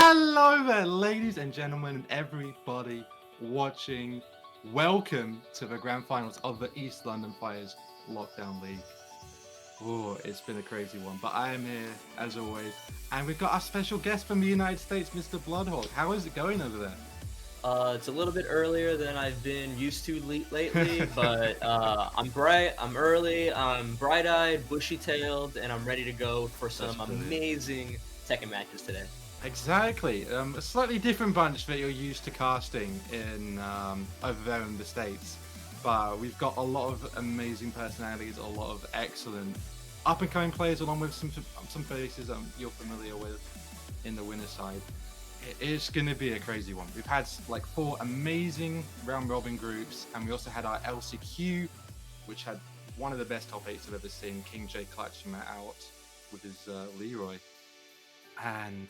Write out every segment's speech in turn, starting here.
Hello there, ladies and gentlemen, and everybody watching. Welcome to the grand finals of the East London Fires Lockdown League. Oh, it's been a crazy one, but I am here as always, and we've got our special guest from the United States, Mr. Bloodhawk. How is it going over there? It's a little bit earlier than I've been used to lately, but I'm bright, I'm early, I'm bright-eyed, bushy-tailed, and I'm ready to go for some amazing Tekken matches today. Exactly. A slightly different bunch that you're used to casting in over there in the States. But we've got a lot of amazing personalities, a lot of excellent up-and-coming players, along with some faces you're familiar with in the winner's side. It's going to be a crazy one. We've had like 4 amazing round-robin groups, and we also had our LCQ, which had one of the best top 8s I've ever seen, King Jay clutching that out with his Leroy. And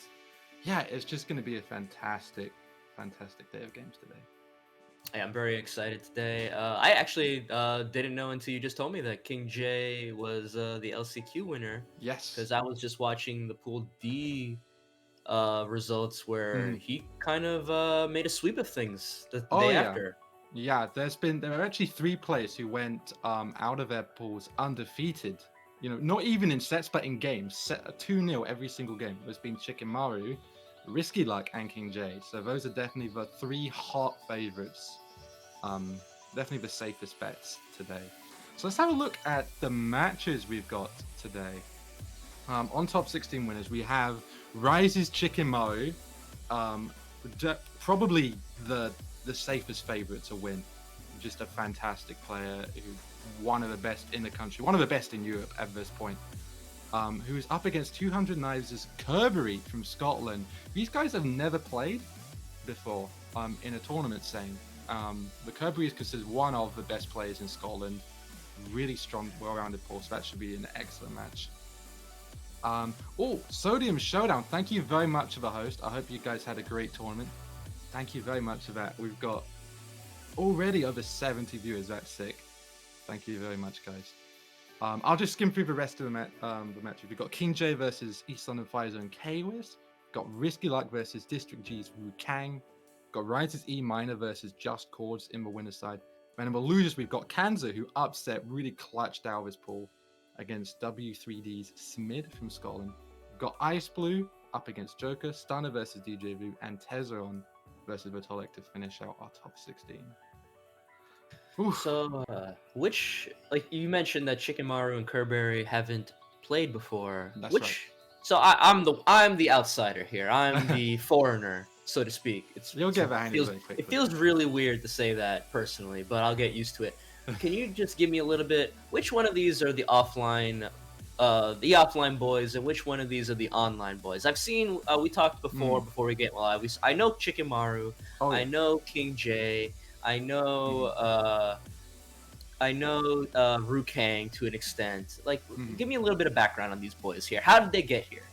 yeah, it's just going to be a fantastic day of games today. Yeah, I'm very excited today. I actually didn't know until you just told me that King Jay was the LCQ winner. Yes. Because I was just watching the Pool D results where he kind of made a sweep of things the day after. Yeah, there are actually 3 players who went out of their pools undefeated. You know, not even in sets, but in games. Set 2-0 every single game. There's been Chickenmaru, RsKyLuck, and King Jay. So those are definitely the 3 hot favorites. Definitely the safest bets today. So let's have a look at the matches we've got today. On top 16 winners, we have RIZE's Chickenmaru, probably the safest favorite to win. Just a fantastic player who one of the best in the country, one of the best in Europe at this point. Who is up against 200 Knives' Kirberry from Scotland. These guys have never played before in a tournament setting. The Kirberry is considered one of the best players in Scotland. Really strong, well-rounded pool, so that should be an excellent match. Sodium Showdown, thank you very much for the host. I hope you guys had a great tournament. Thank you very much for that. We've got already over 70 viewers. That's sick. Thank you very much, guys. I'll just skim through the rest of the match. We've got King Jay versus East London Fire Zone KWIS. Got RsKyLuck versus District G's Wu Kang. Got RIZE's EMinor versus Just Kordz in the winner's side. And in the losers, we've got Kanza, who really clutched out of his pool against W3D's Smid from Scotland. We've got Ice Bluu up against JoKa, Stunner versus Djay Voo, and Tezzaron versus Vitolc to finish out our top 16. Oof. So, which, like you mentioned that Chickenmaru and Kirberry haven't played before. That's right. So I'm the outsider here. I'm the foreigner, so to speak. You'll get behind it very quickly. It feels really weird to say that personally, but I'll get used to it. Can you just give me a little bit? Which one of these are the offline boys, and which one of these are the online boys? I've seen. We talked before we get live. I know Chickenmaru. Oh, yeah. I know King Jay. I know Ru Kang to an extent. Like, give me a little bit of background on these boys here. How did they get here?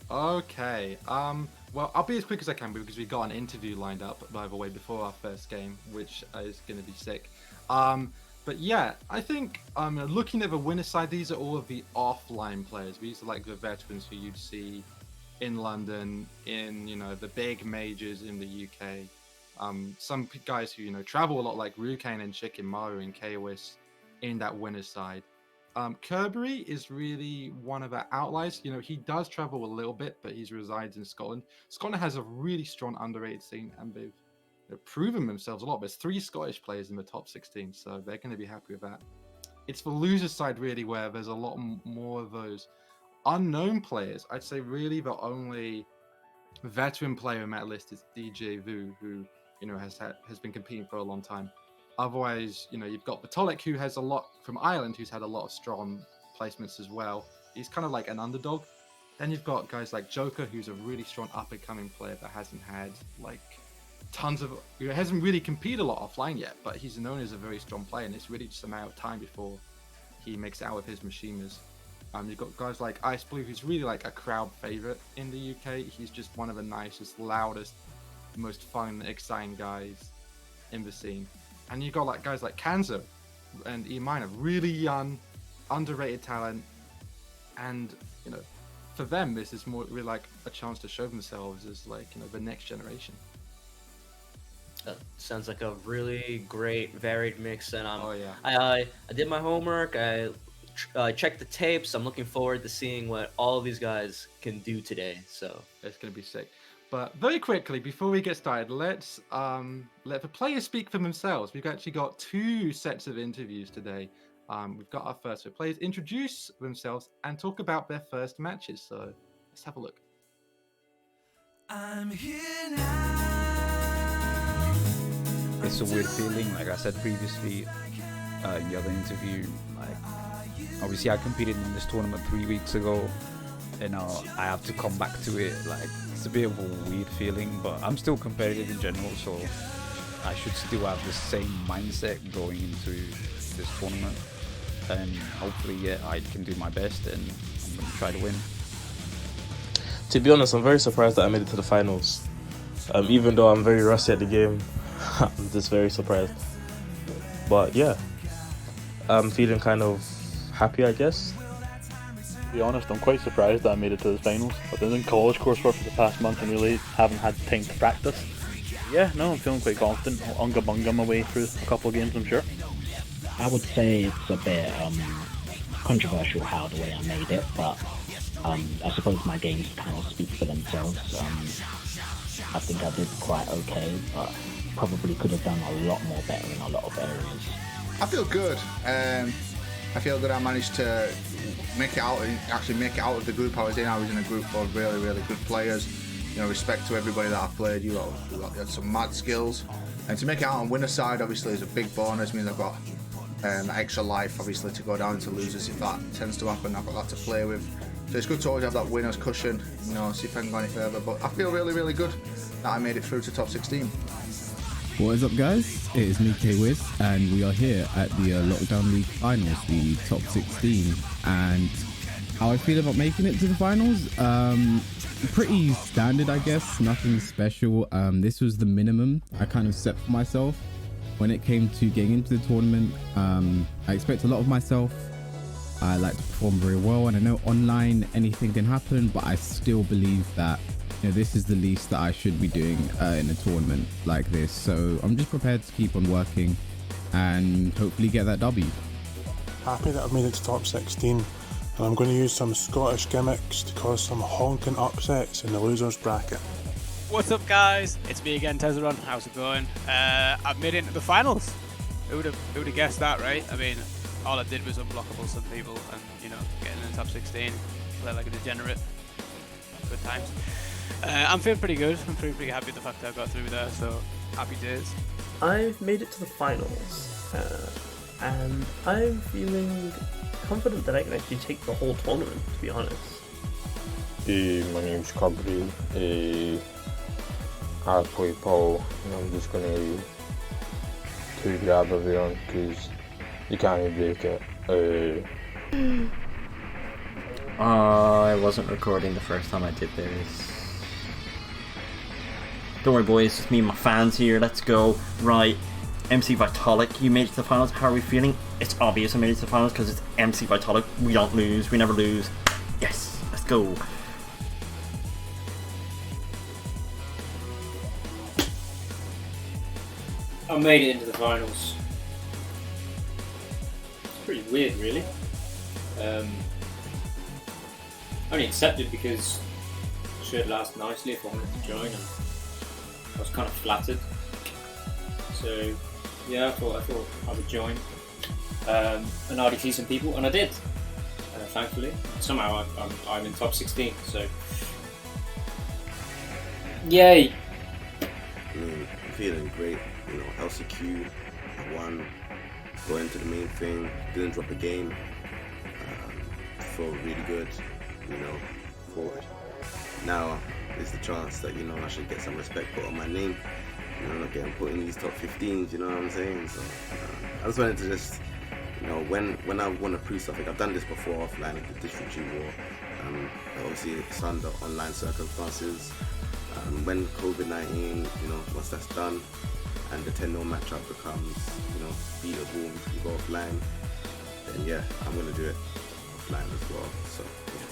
Okay. Well, I'll be as quick as I can because we've got an interview lined up, by the way, before our first game, which is going to be sick. But yeah, I think looking at the winner side, these are all of the offline players. These are like the veterans who you'd see in London, in the big majors in the UK. Some guys who travel a lot, like Ru Kang and Chickenmaru and KWIS in that winner's side. Kirberry is really one of our outliers. He does travel a little bit, but he resides in Scotland. Scotland has a really strong underrated scene, and they've proven themselves a lot. There's 3 Scottish players in the top 16, so they're going to be happy with that. It's the loser side really where there's a lot more of those unknown players. I'd say really the only veteran player in that list is Djay Voo, who has been competing for a long time. Otherwise, you've got Vitolc, who has a lot from Ireland, who's had a lot of strong placements as well. He's kind of like an underdog. Then you've got guys like JoKa, who's a really strong up-and-coming player that hasn't had hasn't really competed a lot offline yet, but he's known as a very strong player, and it's really just a matter of time before he makes it out with his machiners. You've got guys like Ice Bluu, who's really like a crowd favorite in the UK. He's just one of the nicest, loudest, most fun, exciting guys in the scene. And you've got guys like Kanza and EMinor, really young, underrated talent, and for them, this is more really like a chance to show themselves as like, you know, the next generation. That sounds like a really great, varied mix, and Oh yeah. I did my homework. I checked the tapes. I'm looking forward to seeing what all of these guys can do today. So It's going to be sick. But very quickly, before we get started, let's let the players speak for themselves. We've actually got 2 sets of interviews today. We've got our first, where players introduce themselves and talk about their first matches. So let's have a look. I'm here now. It's a weird feeling, like I said previously in the other interview. Like, obviously I competed in this tournament 3 weeks ago, and I have to come back to it. Like, it's a bit of a weird feeling, but I'm still competitive in general, so I should still have the same mindset going into this tournament, and hopefully, yeah, I can do my best, and I'm going to try to win. To be honest, I'm very surprised that I made it to the finals. Even though I'm very rusty at the game, I'm just very surprised. But yeah, I'm feeling kind of happy, I guess. To be honest, I'm quite surprised that I made it to the finals. I've been in college coursework for the past month and really haven't had time to practice. Yeah, no, I'm feeling quite confident. I'll unga bunga my way through a couple of games, I'm sure. I would say it's a bit controversial how the way I made it, but I suppose my games kind of speak for themselves. I think I did quite okay, but probably could have done a lot more better in a lot of areas. I feel good. I feel that I managed to make it out of the group I was in. I was in a group full of really, really good players. You know, respect to everybody that I played. You had some mad skills, and to make it out on winner side obviously is a big bonus. It means I've got extra life obviously to go down to losers if that tends to happen. I've got that to play with. So it's good to always have that winner's cushion, you know, see if I can go any further. But I feel really, really good that I made it through to top 16. What is up, guys? It is me, K-Wiz, and we are here at the Lockdown League Finals, the top 16. And how I feel about making it to the finals? Pretty standard, I guess. Nothing special. This was the minimum I kind of set for myself when it came to getting into the tournament. I expect a lot of myself. I like to perform very well, and I know online anything can happen, but I still believe that, you know, this is the least that I should be doing in a tournament like this. So I'm just prepared to keep on working and hopefully get that W. Happy that I've made it to top 16, and I'm going to use some Scottish gimmicks to cause some honking upsets in the losers bracket. What's up, guys? It's me again, Tezzaron. How's it going? I've made it into the finals. Who would have guessed that, right? I mean, all I did was unblockable some people and, you know, getting in the top 16, play like a degenerate. Good times. I'm feeling pretty good. I'm feeling pretty happy with the fact that I got through there, so happy days. I've made it to the finals, and I'm feeling confident that I can actually take the whole tournament, to be honest. My name's Kirberry. I play Paul, and I'm just gonna grab everyone because you can't even break it. I wasn't recording the first time I did this. Don't worry, boys, it's me and my fans here. Let's go. Right, MC Vitolc, you made it to the finals. How are we feeling? It's obvious I made it to the finals because it's MC Vitolc. We don't lose. We never lose. Yes, let's go. I made it into the finals. It's pretty weird, really. Only accepted because Shirdel asked nicely if I wanted to join, and I was kind of flattered. So yeah, I thought I would join and I'd see some people, and I did. Thankfully, somehow I'm in top 16. So yay! I'm feeling great. You know, LCQ, I won. Going to the main thing, didn't drop a game. Felt really good. You know, forward. Now is the chance that, you know, I should get some respect put on my name. You know, not getting put in these top 15s, you know what I'm saying? So I just wanted to just, you know, when I want to prove something, I've done this before offline at the District G War. Obviously it's under online circumstances. When COVID-19, you know, once that's done and the 10-0 matchup becomes, you know, beatable if you go offline, then yeah, I'm going to do it offline as well. So yeah.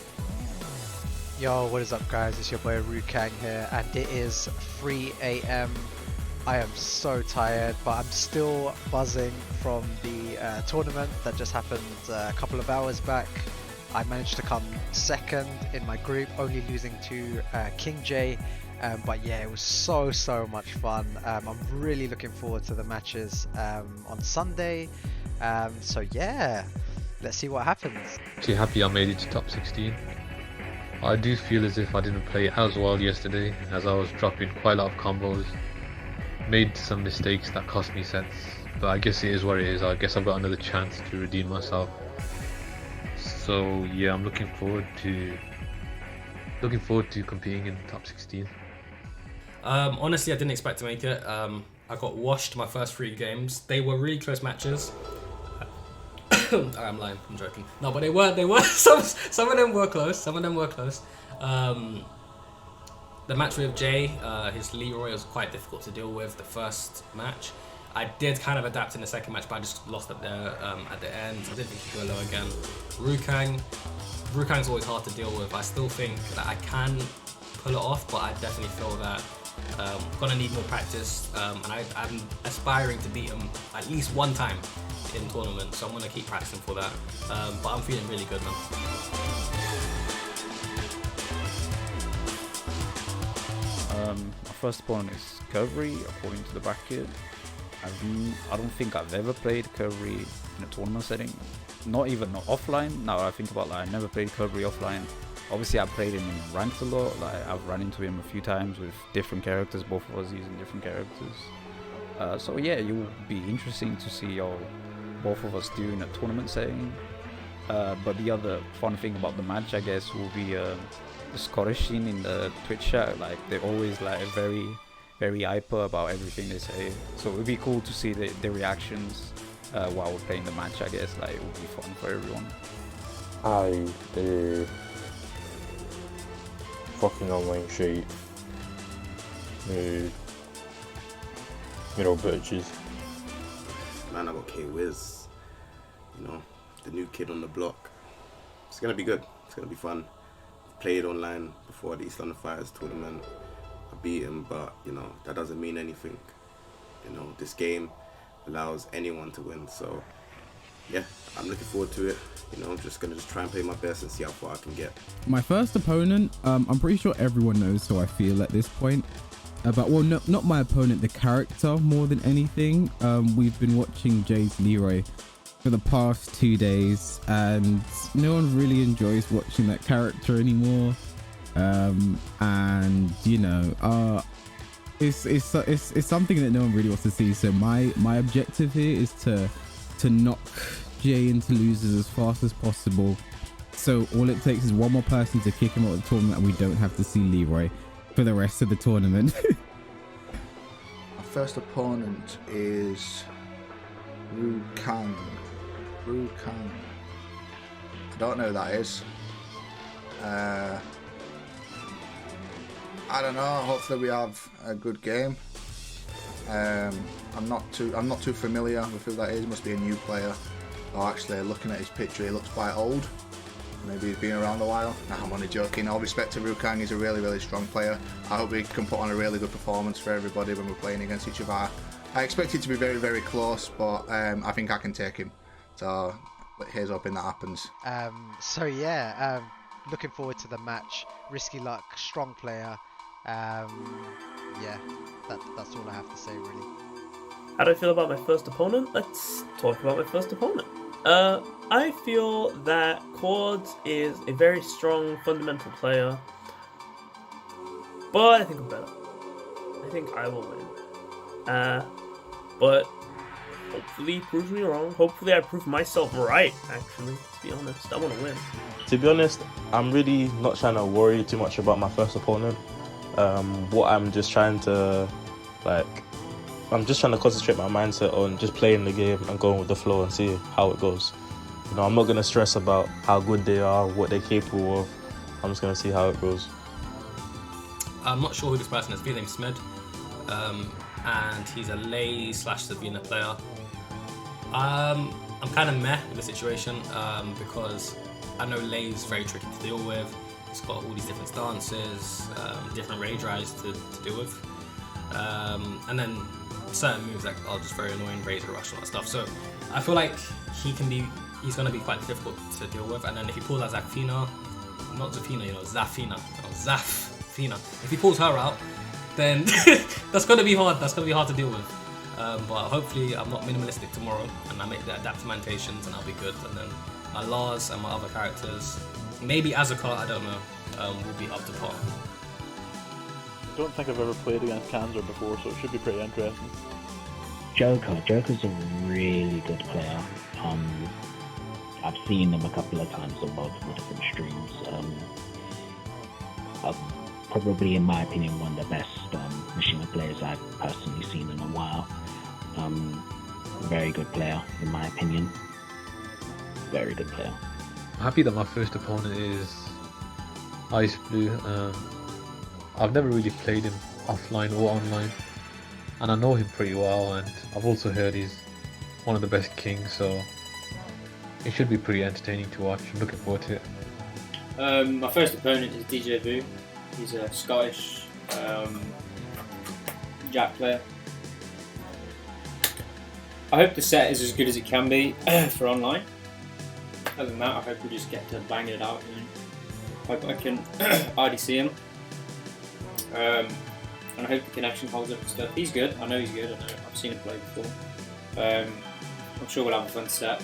Yo, what is up guys? It's your boy Kang here, and it is 3 AM. I am so tired, but I'm still buzzing from the tournament that just happened a couple of hours back. I managed to come second in my group, only losing to Djay. But yeah, it was so much fun. I'm really looking forward to the matches on Sunday. So yeah, let's see what happens. Actually happy I made it to top 16. I do feel as if I didn't play as well yesterday, as I was dropping quite a lot of combos. Made some mistakes that cost me sets, but I guess it is what it is. I guess I've got another chance to redeem myself. So yeah, I'm looking forward to competing in the top 16. Honestly, I didn't expect to make it. I got washed my first 3 games. They were really close matches. I'm lying. I'm joking. No, but they were. Some of them were close. The match with Jay, his Leroy was quite difficult to deal with the first match. I did kind of adapt in the second match, but I just lost up there at the end. I didn't think he could go low again. Rukang's always hard to deal with. I still think that I can pull it off, but I definitely feel that gonna need more practice, and I'm aspiring to beat him at least one time in tournament, so I'm gonna keep practicing for that. But I'm feeling really good, man. My first opponent is Kirberry, according to the bracket. I don't think I've ever played Kirberry in a tournament setting. Not even offline. Now I think about I never played Kirberry offline. Obviously I played him in ranked a lot. I've run into him a few times with different characters, both of us using different characters. So yeah, it will be interesting to see how both of us do in a tournament setting. But the other fun thing about the match, I guess, will be the Scottish scene in the Twitch chat. They're always very hyper about everything they say. So it would be cool to see the reactions while we're playing the match. I guess it would be fun for everyone. Fucking online shit. Bitches. Man, I got K-Wiz. The new kid on the block. It's gonna be good. It's gonna be fun. Played online before the East London Fighters tournament. I beat him, but that doesn't mean anything. This game allows anyone to win. So yeah, I'm looking forward to it. I'm just gonna try and play my best and see how far I can get. My first opponent, I'm pretty sure everyone knows how I feel at this point. But well, no, not my opponent, the character more than anything. We've been watching Jay's Leroy for the past 2 days, and no one really enjoys watching that character anymore. And it's something that no one really wants to see. So my objective here is to knock Jay into losers as fast as possible. So all it takes is one more person to kick him out of the tournament, and we don't have to see Leroy for the rest of the tournament. Our first opponent is Kang. Kang. I don't know who that is. I don't know. Hopefully we have a good game. I'm not too familiar with who that is. Must be a new player. Oh, actually, looking at his picture, he looks quite old. Maybe he's been around a while. Nah, I'm only joking. All respect to Kang, he's a really strong player. I hope he can put on a really good performance for everybody when we're playing against each other. I expect it to be very close, but I think I can take him. So here's hoping that happens. So yeah, looking forward to the match. RsKyLuck, strong player. Yeah, that's all I have to say really. How do I feel about my first opponent? Let's talk about my first opponent. I feel that Kordz is a very strong fundamental player, but I think I'm better. I think I will win. But hopefully he proves me wrong. Hopefully I prove myself right, actually, to be honest. I want to win. To be honest, I'm really not trying to worry too much about my first opponent. What I'm just trying to concentrate my mindset on just playing the game and going with the flow and see how it goes. I'm not going to stress about how good they are, what they're capable of. I'm just going to see how it goes. I'm not sure who this person is. His name's Smid, and he's a Lay / Savina player. I'm kind of meh with the situation because I know Lay's very tricky to deal with. it's got all these different stances, different rage drives to deal with, and then certain moves that are just very annoying, Razor Rush and all that stuff. So I feel like he's going to be quite difficult to deal with. And then if he pulls out Zafina, not Zafina, Zafina. If he pulls her out, then that's going to be hard. That's going to be hard to deal with. But hopefully I'm not minimalistic tomorrow and I make the adaptamentations and I'll be good. And then my Lars and my other characters, maybe Asuka, I don't know, will be up to par. I don't think I've ever played against Kanza before, so it should be pretty interesting. JoKa's a really good player. I've seen him a couple of times on multiple different streams. Probably, in my opinion, one of the best Machina players I've personally seen in a while. Very good player, in my opinion. Very good player. I'm happy that my first opponent is Ice Bluu. I've never really played him offline or online, and I know him pretty well, and I've also heard he's one of the best kings, so it should be pretty entertaining to watch. I'm looking forward to it. My first opponent is Djay Voo. He's a Scottish Jack player. I hope the set is as good as it can be for online. Other than that, I hope we just get to banging it out. Hope I can IDC him. And I hope the connection holds up and stuff. He's good. I know he's good. I've seen him play before. I'm sure we'll have a fun set.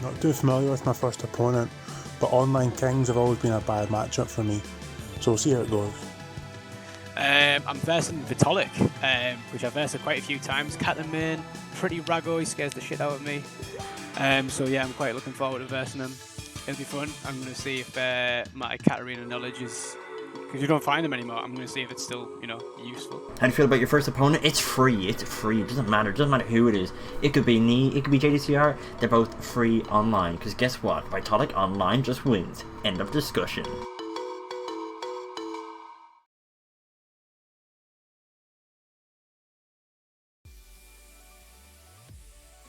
Not too familiar with my first opponent, but online kings have always been a bad matchup for me. So we'll see how it goes. I'm versing Vitolc, which I've versed quite a few times. Cat main, pretty raggo, he scares the shit out of me. So yeah, I'm quite looking forward to versing him. It'll be fun. I'm going to see if my Katarina knowledge is... Because you don't find them anymore, I'm going to see if it's still, useful. How do you feel about your first opponent? It's free. It's free. It doesn't matter. It doesn't matter who it is. It could be me. It could be JDCR. They're both free online. Because guess what? Vitolc online just wins. End of discussion.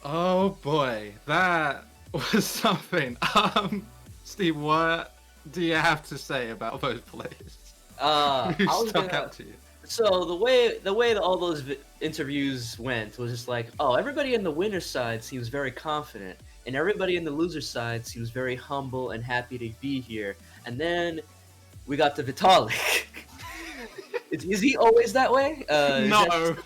Oh boy, that was something. Steve, what do you have to say about those players? Who stuck out to you? So the way that all those interviews went was just like, oh, everybody in the winner side seems very confident, and everybody in the loser side seems very humble and happy to be here. And then we got to Vitolc. Is he always that way? No,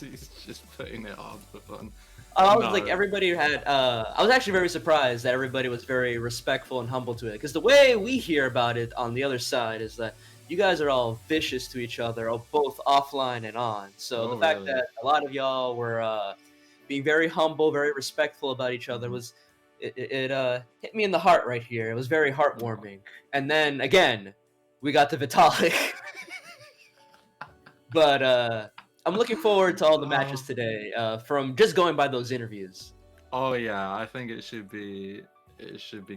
he's just putting it on for fun. I was like, everybody had. I was actually very surprised that everybody was very respectful and humble to it. Because the way we hear about it on the other side is that you guys are all vicious to each other, both offline and on. So the fact that a lot of y'all were being very humble, very respectful about each other was it hit me in the heart right here. It was very heartwarming. And then again, we got to Vitolc. But I'm looking forward to all the matches today, from just going by those interviews. Oh yeah, I think it should be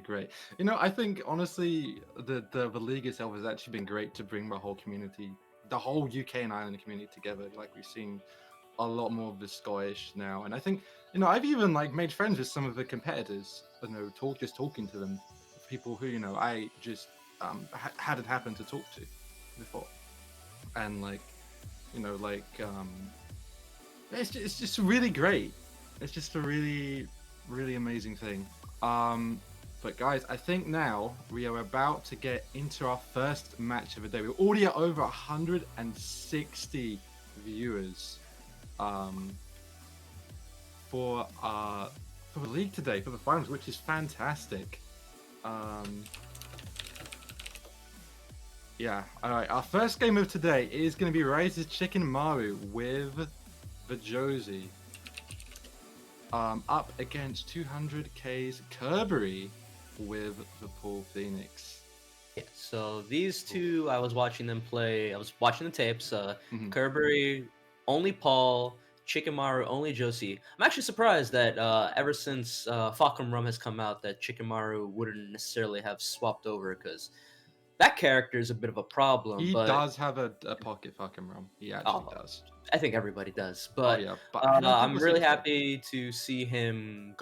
great. I think honestly the league itself has actually been great to bring the whole community, the whole UK and Ireland community together. Like we've seen a lot more of the Scottish now, and I think I've even made friends with some of the competitors. Talking to them, people who I just hadn't happened to talk to before, and it's just really great. It's just a really, really amazing thing. But guys, I think now we are about to get into our first match of the day. We're already at over 160 viewers for the league today, for the finals, which is fantastic. Yeah, alright, our first game of today is going to be RIZE's Chickenmaru with the Josie. Up against 200k's Kirberry with the Paul Phoenix. Yeah, so these two, I was watching them play. I was watching the tapes. Kirberry, only Paul. Chickenmaru, only Josie. I'm actually surprised that ever since Falcon Rum has come out, that Chickenmaru wouldn't necessarily have swapped over, because that character is a bit of a problem. He but does have a pocket fucking ROM. He actually does. I think everybody does, but, yeah, but I don't think I'm we'll really see it. happy to see him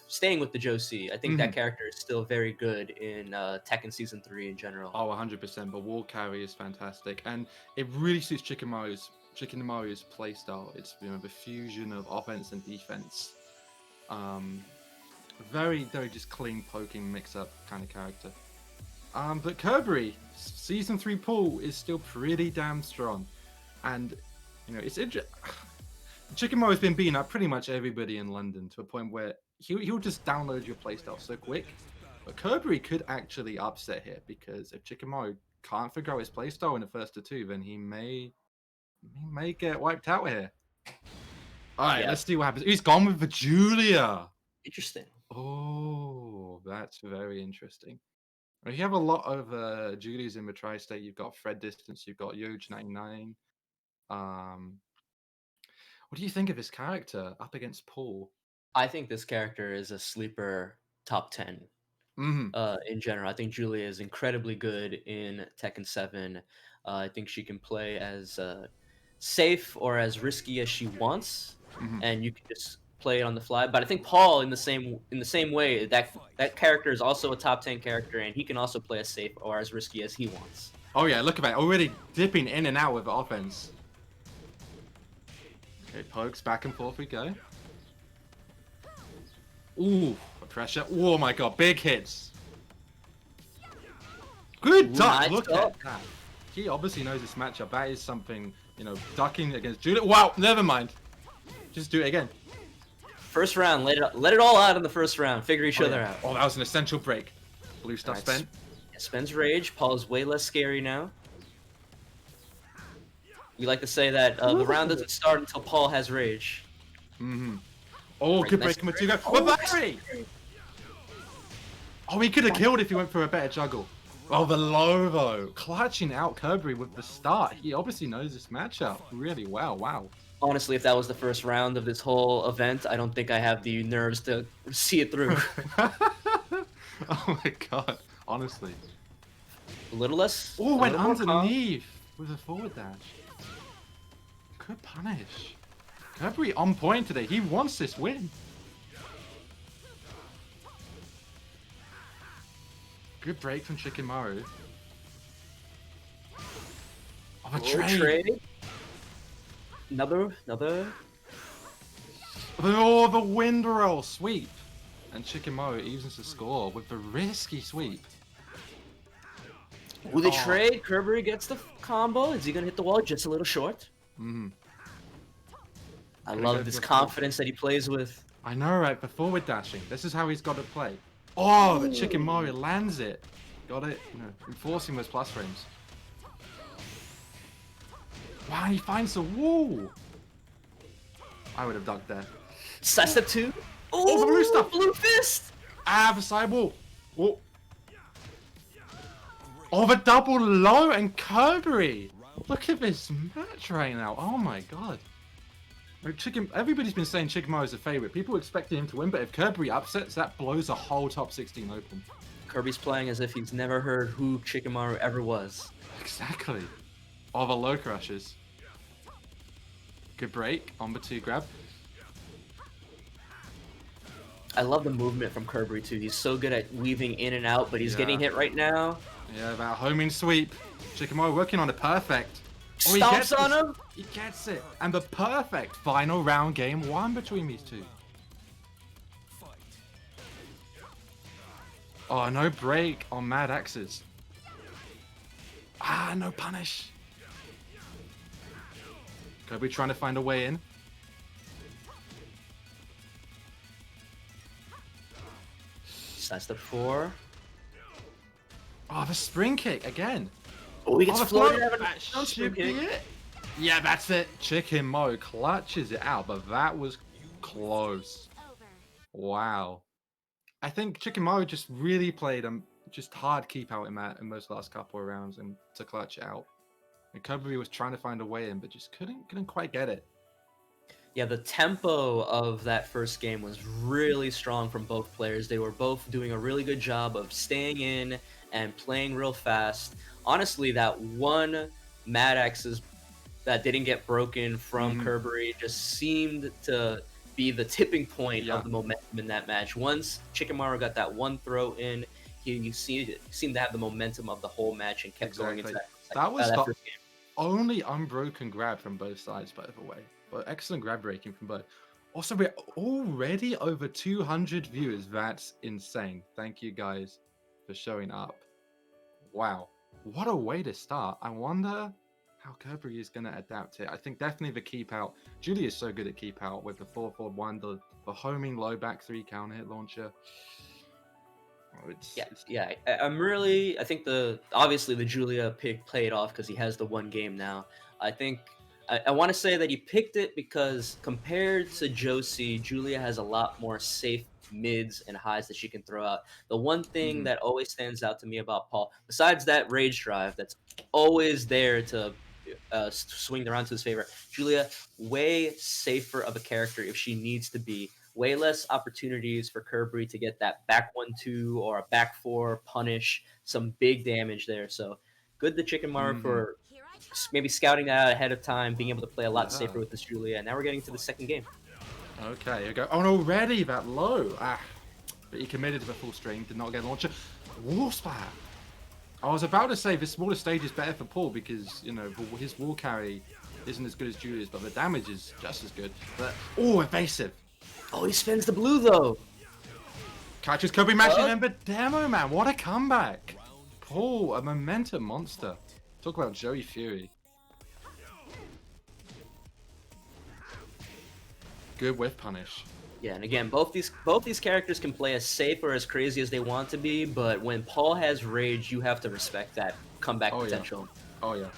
staying with the Josie. I think that character is still very good in Tekken Season 3 in general. Oh, 100%. But wall carry is fantastic, and it really suits Chickenmaru's playstyle. It's the fusion of offense and defense. Very, very just clean poking mix-up kind of character. But Kirberry, Season 3 pool is still pretty damn strong, and it's interesting. Chickenmaru has been beating up pretty much everybody in London to a point where he'll just download your playstyle so quick. But Kirberry could actually upset here, because if Chickenmaru can't figure out his playstyle in the first to two, then he may get wiped out here. All right, let's see what happens. He's gone with the Julia. Interesting. Oh, that's very interesting. You have a lot of Julias in the tri-state. You've got Fred Distance. You've got Yoj99. What do you think of his character up against Paul? I think this character is a sleeper top 10 in general. I think Julia is incredibly good in Tekken 7. I think she can play as safe or as risky as she wants, and you can just play it on the fly. But I think Paul, in the same way, that character is also a top 10 character, and he can also play as safe or as risky as he wants. Oh yeah, look at that, already dipping in and out with offense. Okay, pokes, back and forth we go. Ooh, pressure. Oh my god, big hits. Good duck, Nice look duck. at that. He obviously knows this matchup. That is something, ducking against Julia. Wow, never mind. Just do it again. First round, let it all out in the first round. Figure each other out. Oh, that was an essential break. Blue stuff spent. Spends rage. Paul is way less scary now. We like to say that the round doesn't start until Paul has rage. Oh, Right, good nice break from a break. two-go. Oh, he could have killed if he went for a better juggle. Oh, the low though. Clutching out Kirberry with the start. He obviously knows this matchup really well. Wow. Honestly, if that was the first round of this whole event, I don't think I have the nerves to see it through. Oh my god. Honestly. A little less. Oh, a went little more calm. underneath with a forward dash. Good punish. Kirberry on point today. He wants this win. Good break from Chickenmaru. Oh, a trade. Another. Oh, the wind roll sweep. And Chickenmaru evens the score with the risky sweep. With a trade, Kirberry gets the combo. Is he going to hit the wall just a little short? I love this confidence that he plays with. I know, right? The forward dashing. This is how he's got to play. Oh, the Chickenmaru lands it. Got it. Enforcing those plus frames. Wow, he finds the wall. I would have ducked there. Side step 2. Oh, the blue stuff. Blue fist. Ah, the side wall. Oh. Oh, the double low and Kirberry. Look at this match right now. Oh my god. Everybody's been saying Chickenmaru is a favorite. People expected him to win, but if Kirberry upsets, that blows the whole top 16 open. Kirby's playing as if he's never heard who Chickenmaru ever was. Exactly. Oh, the low crushes. Good break on the 2 grab. I love the movement from Kirberry too. He's so good at weaving in and out, but he's getting hit right now. Yeah, that homing sweep. Chickenmaru working on it perfect. Oh, Stomps on him. He gets it. And the perfect final round game 1 between these two. Oh, no break on Mad Axes. Ah, no punish. Kirby trying to find a way in. That's the 4. Oh, the spring kick again. Oh, he gets the floated float. out of That the should be it. Yeah, that's it. Chickenmaru clutches it out, but that was close. Wow. I think Chickenmaru just really played just hard keep out in those last couple of rounds and to clutch it out. And Kirby was trying to find a way in, but just couldn't quite get it. Yeah, the tempo of that first game was really strong from both players. They were both doing a really good job of staying in and playing real fast. Honestly, that one Mad Axes that didn't get broken from Kirberry just seemed to be the tipping point of the momentum in that match. Once Chickenmaru got that one throw in, he seemed to have the momentum of the whole match and kept going into That was the first game. only unbroken grab from both sides, by the way. But excellent grab breaking from both. Also, we're already over 200 viewers. That's insane. Thank you guys for showing up. Wow. What a way to start. I wonder how Kirberry is going to adapt it. I think definitely the keep out. Julia is so good at keep out with the 4-4-1, the homing low back 3 counter hit launcher. I think obviously the Julia pick played off because he has the one game now. I think I want to say that he picked it because compared to Josie, Julia has a lot more safe mids and highs that she can throw out. The one thing that always stands out to me about Paul, besides that rage drive that's always there to swing around to his favor, Julia, way safer of a character if she needs to be. Way less opportunities for Kirberry to get that back 1-2 or a back 4 punish, some big damage there. So good to Chickenmaru for maybe scouting that out ahead of time, being able to play a lot safer with this Julia. And now we're getting to the second game. Okay, here we go. Oh, and already that low. But he committed to the full string, did not get a launcher. Wall splash. I was about to say the smaller stage is better for Paul because, you know, his wall carry isn't as good as Julia's, but the damage is just as good. But, evasive. Oh, he spins the blue, though. Catches Kirberry mashing in the demo, man. What a comeback. Paul, a momentum monster. Talk about Joey Fury. Good whiff punish. Yeah, and again, both these characters can play as safe or as crazy as they want to be, but when Paul has rage, you have to respect that comeback potential. Oh, yeah.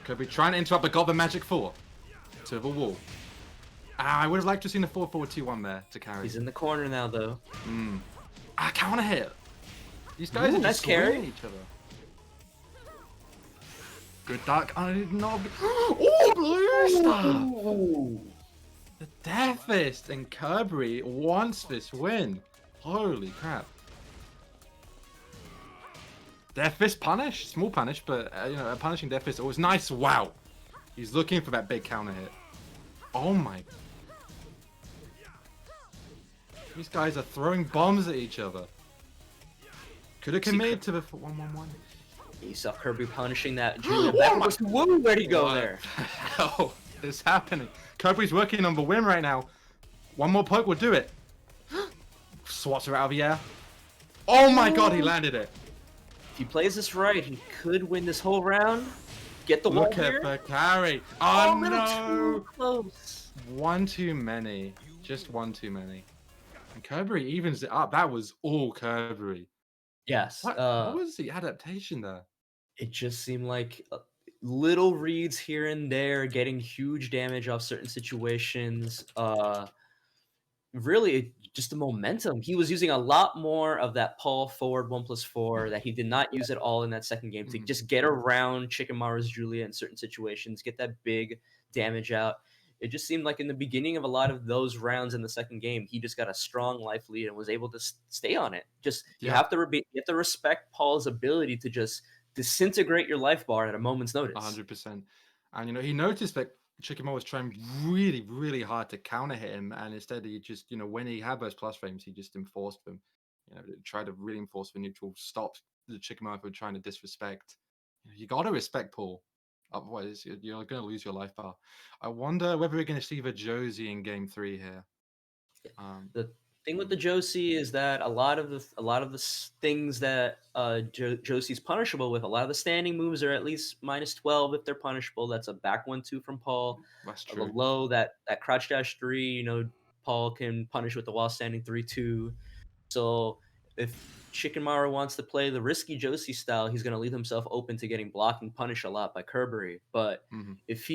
Kirberry trying to interrupt, but got the magic 4 to the wall. I would have liked to have seen a 4-4-2-1 there to carry. He's in the corner now, though. Counter hit. These guys are just carrying each other. Good duck. I did not. Blue stuff. The Death Fist and Kirberry wants this win. Holy crap. Death Fist punish. Small punish, but a punishing Death Fist always nice. Wow. He's looking for that big counter hit. Oh my. These guys are throwing bombs at each other. Could have committed to the 1-1-1. You saw Kirberry punishing that Julia back. Where'd he go there? Oh, it's happening. Kirby's working on the win right now. One more poke will do it. Swats her out of the air. Oh my god, he landed it. If he plays this right, he could win this whole round. Get the wall here. Look at the carry. Oh no. Too close. One too many. Just one too many. And Kirberry evens it up. That was all Kirberry. Yes. What was the adaptation there? It just seemed like little reads here and there, getting huge damage off certain situations. Really, just the momentum. He was using a lot more of that Paul forward 1+4 that he did not use at all in that second game to just get around Chickenmaru's Julia in certain situations, get that big damage out. It just seemed like in the beginning of a lot of those rounds in the second game, he just got a strong life lead and was able to stay on it. Just you have to respect Paul's ability to just disintegrate your life bar at a moment's notice. 100%. And he noticed that Chickenmaru was trying really, really hard to counter hit him, and instead he just, when he had those plus frames, he just enforced them. Tried to really enforce the neutral, stopped the Chickenmaru from trying to disrespect. You got to respect Paul. Otherwise, you're going to lose your life bar. I wonder whether we're going to see the Josie in Game 3 here. The thing with the Josie is that a lot of the things that Josie's punishable with, a lot of the standing moves are at least -12 if they're punishable. That's a back 1-2 from Paul. That's true. The low, that crouch dash 3, Paul can punish with the while standing 3-2. So if Chickenmaru wants to play the risky Josie style, he's going to leave himself open to getting blocked and punished a lot by Kirberry. But if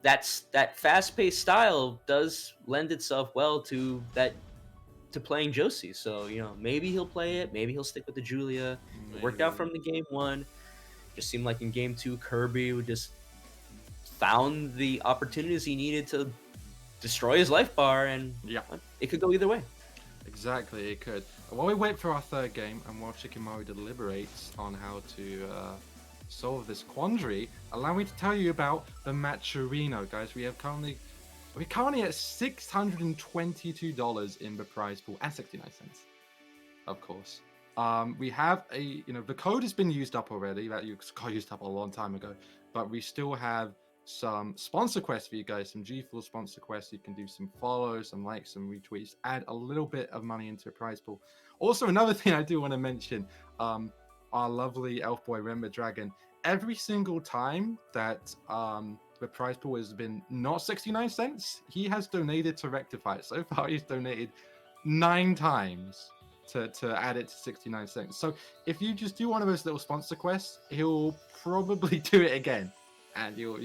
that fast-paced style does lend itself well to playing Josie. So, maybe he'll play it, maybe he'll stick with the Julia. It worked out from the game 1. Just seemed like in game 2, Kirby would just found the opportunities he needed to destroy his life bar, and it could go either way. Exactly, it could. while we wait for our third game and while Chickenmaru deliberates on how to solve this quandary, allow me to tell you about the Matcherino, guys. We're currently at $622 in the prize pool and 69 cents, of course. We have the code has been used up already. That got used up a long time ago, but we still have some sponsor quests for you guys, some G-Fuel sponsor quests. You can do some follows, some likes, some retweets, add a little bit of money into a prize pool. Also, another thing I do want to mention, our lovely elf boy Remember Dragon, every single time that the prize pool has been not 69 cents, he has donated to rectify it. So far, he's donated 9 times to add it to 69 cents. So if you just do one of those little sponsor quests, he'll probably do it again. And you'll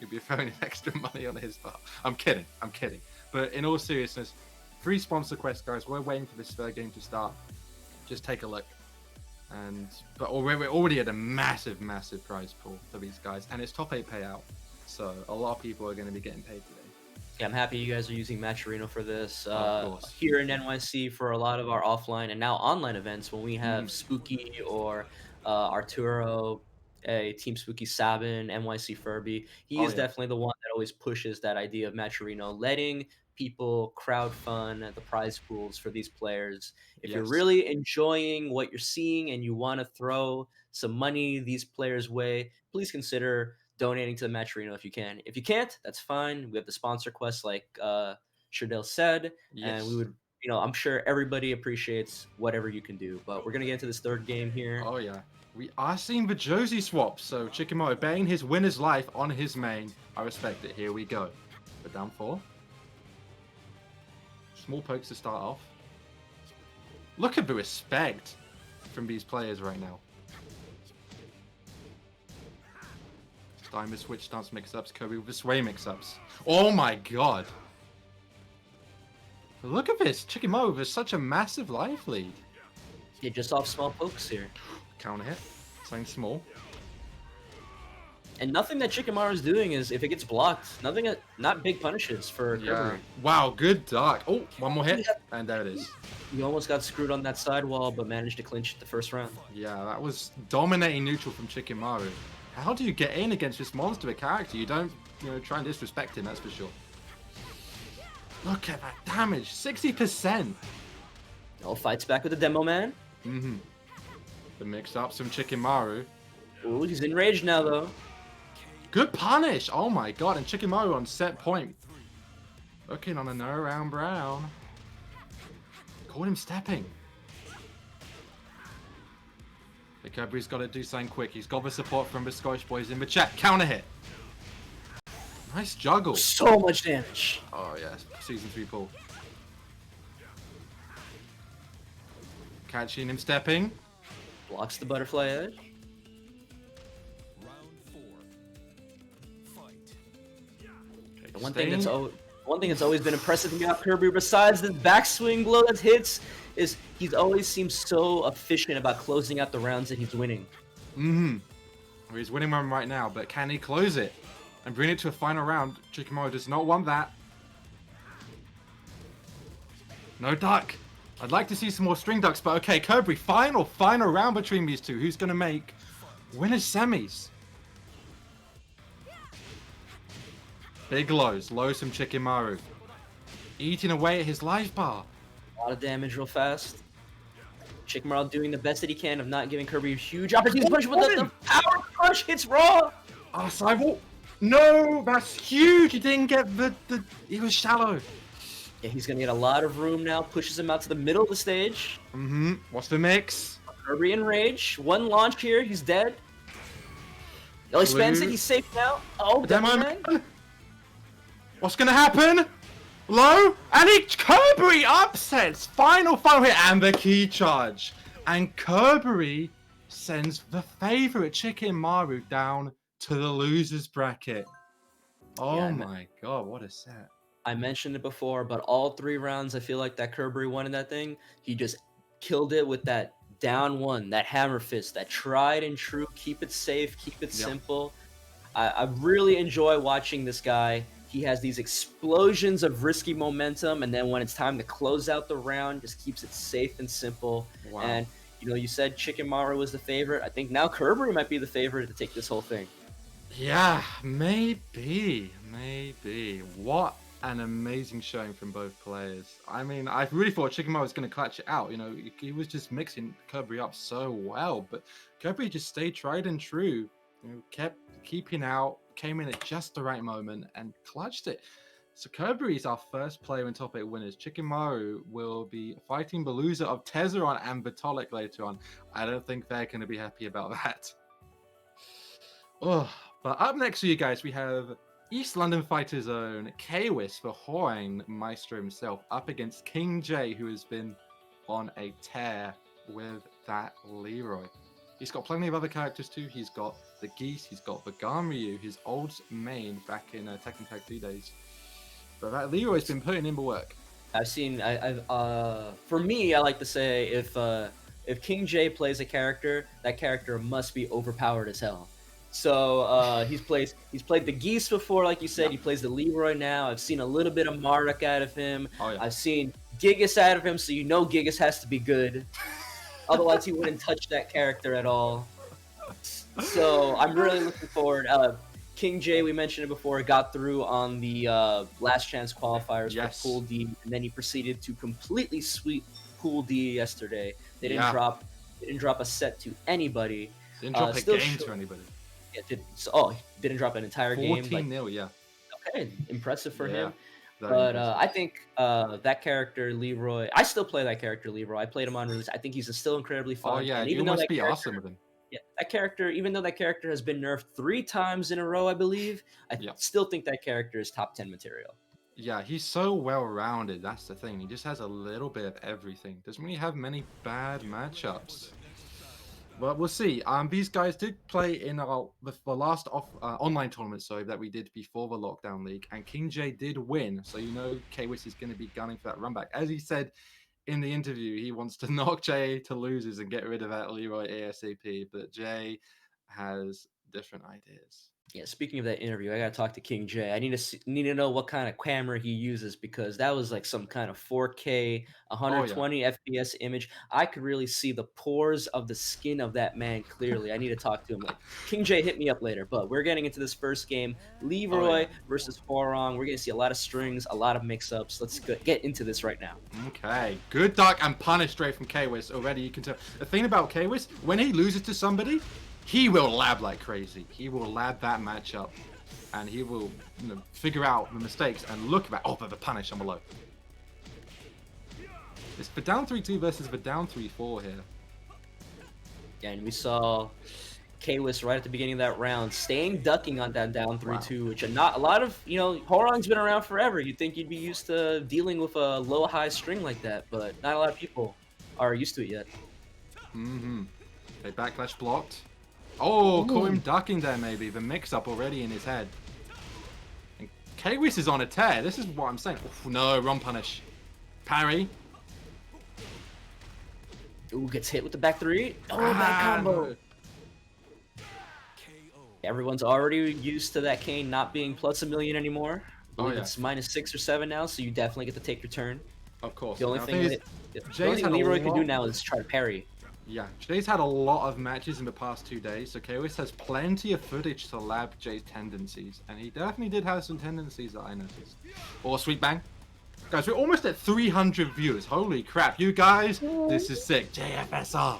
be throwing in extra money on his part. I'm kidding. But in all seriousness, 3 sponsor quests, guys. We're waiting for this third game to start. Just take a look. But we're already at a massive prize pool for these guys, and it's top 8 payout. So a lot of people are going to be getting paid today. Yeah, I'm happy you guys are using Matcherino for this. Of course. Here in NYC, for a lot of our offline and now online events, when we have Spooky or Arturo, Team Spooky Sabin, NYC Furby, he is definitely the one that always pushes that idea of Matcherino, letting people crowdfund the prize pools for these players. If you're really enjoying what you're seeing and you want to throw some money these players' way, please consider donating to the Matcherino if you can. If you can't, that's fine. We have the sponsor quest, like Shirdel said, and we would, I'm sure everybody appreciates whatever you can do. But we're gonna get into this third game here. Oh yeah, we are seeing the Josie swap. So Chickenmaru betting his winner's life on his main. I respect it. Here we go. We're down 4. Small pokes to start off. Look at the respect from these players right now. Diamond switch stance mix-ups, Kirby with the sway mix-ups. Oh my god. Look at this. Chickenmaru with such a massive life lead. Yeah, just off small pokes here. Counter hit. Something small. And nothing that Chickenmaru is doing is, if it gets blocked, not big punishes for Kirberry. Wow, good dark. Oh, one more hit, and there it is. You almost got screwed on that sidewall, but managed to clinch the first round. Yeah, that was dominating neutral from Chickenmaru. How do you get in against this monster of a character? You don't, try and disrespect him, that's for sure. Look at that damage, 60%. Oh, fights back with the demo man. The mix-ups from Chickenmaru. Ooh, he's enraged now, though. Good punish! Oh my god, and Chickenmaru on set point. Looking on a no round brown. Caught him stepping. The Kirberry's got to do something quick. He's got the support from the Scottish boys in the chat. Counter hit. Nice juggle. So much damage. Oh yeah, season 3 pull. Catching him stepping. Blocks the butterfly edge. One thing that's always been impressive to me about Kirberry, besides the backswing blow that hits, is he's always seems so efficient about closing out the rounds that he's winning. Well, he's winning one right now, but can he close it and bring it to a final round? Chickenmaru does not want that. No duck. I'd like to see some more string ducks, but okay, Kirberry, final round between these two. Who's gonna make winners semis? Big lows from Chickenmaru. Eating away at his life bar. A lot of damage real fast. Chickenmaru doing the best that he can of not giving Kirberry a huge opportunity to push, but the power crush hits raw. Oh, sidewalk. No, that's huge. He didn't get he was shallow. Yeah, he's gonna get a lot of room now. Pushes him out to the middle of the stage. What's the mix? Kirberry in rage. One launch here, he's dead. Oh, he spends it. He's safe now. Oh, demo man. What's gonna happen? Low, and Kirberry upsets. Final hit and the key charge. And Kirberry sends the favorite Chickenmaru down to the losers bracket. Oh my god, what a set. I mentioned it before, but all 3 rounds, I feel like that Kirberry won in that thing. He just killed it with that down one, that hammer fist, that tried and true, keep it safe, keep it simple. I really enjoy watching this guy. He has these explosions of risky momentum, and then when it's time to close out the round, just keeps it safe and simple. Wow. And you said Chickenmaru was the favorite. I think now Kirberry might be the favorite to take this whole thing. Yeah, maybe. What an amazing showing from both players. I mean, I really thought Chickenmaru was going to clutch it out. He was just mixing Kirberry up so well, but Kirberry just stayed tried and true. Kept keeping out, came in at just the right moment, and clutched it. So Kirberry is our first player in top 8 winners. Chickenmaru will be fighting the loser of Tezzaron and Vitolc later on. I don't think they're going to be happy about that. Oh, but up next for you guys, we have East London Fighters' own Kwis, the Horn Maestro himself, up against King Djay, who has been on a tear with that Leroy. He's got plenty of other characters too. He's got the Geese, he's got the Ryu, his old main back in Tekken Tag 2 days. But that Leroy's been putting in the work. I've seen. For me, I like to say if King Djay plays a character, that character must be overpowered as hell. So he's played the Geese before, like you said. Yeah. He plays the Leroy now. I've seen a little bit of Marduk out of him. Oh, yeah. I've seen Gigas out of him, so Gigas has to be good. Otherwise, he wouldn't touch that character at all. So I'm really looking forward. King Djay, we mentioned it before, got through on the last chance qualifiers for Pool D, and then he proceeded to completely sweep Pool D yesterday. They didn't drop a set to anybody. Didn't drop a game to anybody. Yeah, didn't drop an entire game. 14-0, yeah. Okay, impressive for him. But I think that character Leroy, I still play that character Leroy. I played him on RIZE. I think he's still incredibly fun. Oh yeah, and you must be awesome with him. Yeah, that character, even though that character has been nerfed 3 times in a row, I believe, I still think that character is top 10 material. Yeah, he's so well-rounded. That's the thing. He just has a little bit of everything. Doesn't really have many bad matchups. But we'll see. These guys did play in the last online tournament, that we did before the Lockdown League, and King Djay did win. So Kwis is going to be gunning for that run back. As he said in the interview, he wants to knock Djay to losers and get rid of that Leroy ASAP. But Djay has different ideas. Yeah, speaking of that interview, I gotta talk to King Djay. I need to know what kind of camera he uses, because that was like some kind of 4K, 120 FPS image. I could really see the pores of the skin of that man clearly. I need to talk to him. King Djay, hit me up later. But we're getting into this first game, Leroy versus Horong. We're gonna see a lot of strings, a lot of mix-ups. Let's get into this right now. Okay, good duck and punish straight from Kwis. Already you can tell. The thing about Kwis, when he loses to somebody, he will lab like crazy. He will lab that matchup, and he will figure out the mistakes and look at but the punish on below. It's the down 3-2 versus the down 3-4 here. Yeah, and we saw Kwis right at the beginning of that round ducking on that down 3-2, which not a lot of Horong's been around forever. You'd think you'd be used to dealing with a low high string like that, but not a lot of people are used to it yet. Okay, backlash blocked. Oh, caught him ducking there maybe. The mix-up already in his head. And Kwis is on a tear. This is what I'm saying. Oof, no, wrong punish. Parry. Ooh, gets hit with the back 3. Oh, that combo. No. Everyone's already used to that Kane not being plus 1,000,000 anymore. I believe it's -6 or 7 now, so you definitely get to take your turn. Of course. The only thing Leroy can do now is try to parry. Yeah, Jay's had a lot of matches in the past 2 days, so Kwis has plenty of footage to lab Jay's tendencies, and he definitely did have some tendencies that I noticed. Oh, sweet bang. Guys, we're almost at 300 viewers. Holy crap, you guys, this is sick. JFSR.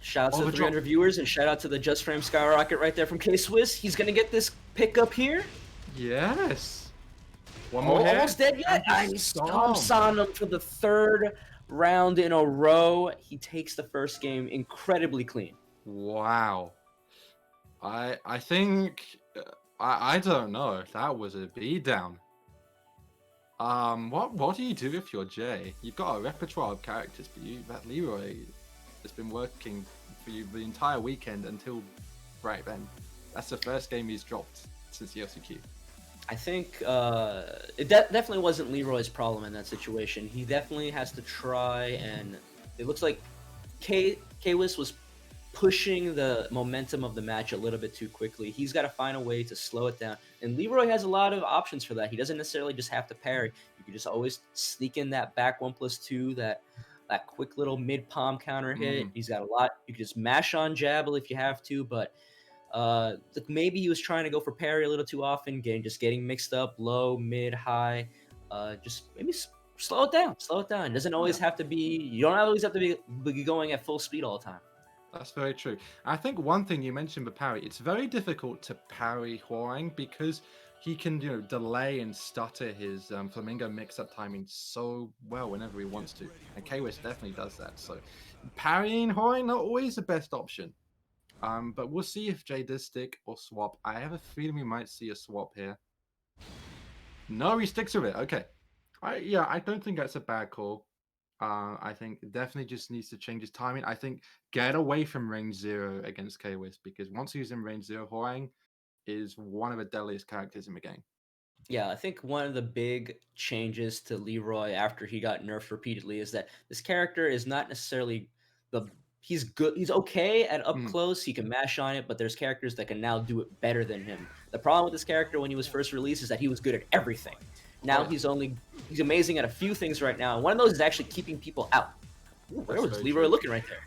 Shout out to the 300 viewers, and shout out to the Just Frame Skyrocket right there from K-Swiss. He's going to get this pick up here. Yes. One more hit. Almost dead yet? And he stomps on him for the 3rd round in a row. He takes the first game incredibly clean. Wow. I think I don't know. That was a beatdown. What do you do if you're Djay? You've got a repertoire of characters, but that Leroy has been working for you the entire weekend until right then. That's the first game he's dropped since the LCQ. I think it definitely wasn't Leroy's problem in that situation. He definitely has to try, and it looks like Kwis was pushing the momentum of the match a little bit too quickly. He's got to find a way to slow it down. And Leroy has a lot of options for that. He doesn't necessarily just have to parry. You can just always sneak in that back 1+2, that quick little mid palm counter hit. He's got a lot. You can just mash on jabble if you have to, but maybe he was trying to go for parry a little too often, getting mixed up low, mid, high. Just maybe slow it down. Slow it down. It doesn't always have to be. You don't always have to be going at full speed all the time. That's very true. I think one thing you mentioned with parry, it's very difficult to parry Hwoarang because he can, delay and stutter his flamingo mix-up timing so well whenever he wants to, and Kwis definitely does that. So parrying Hwoarang not always the best option. But we'll see if Jay does stick or swap. I have a feeling we might see a swap here. No, he sticks with it. Okay. I don't think that's a bad call. I think definitely just needs to change his timing. I think get away from range 0 against Kwis, because once he's in range 0, Hwoarang is one of the deadliest characters in the game. Yeah, I think one of the big changes to Leroy after he got nerfed repeatedly is that this character is not necessarily he's good. He's okay at up close. He can mash on it, but there's characters that can now do it better than him. The problem with this character when he was first released is that he was good at everything. Now he's amazing at a few things right now. And one of those is actually keeping people out. Ooh, where was Leroy looking right there?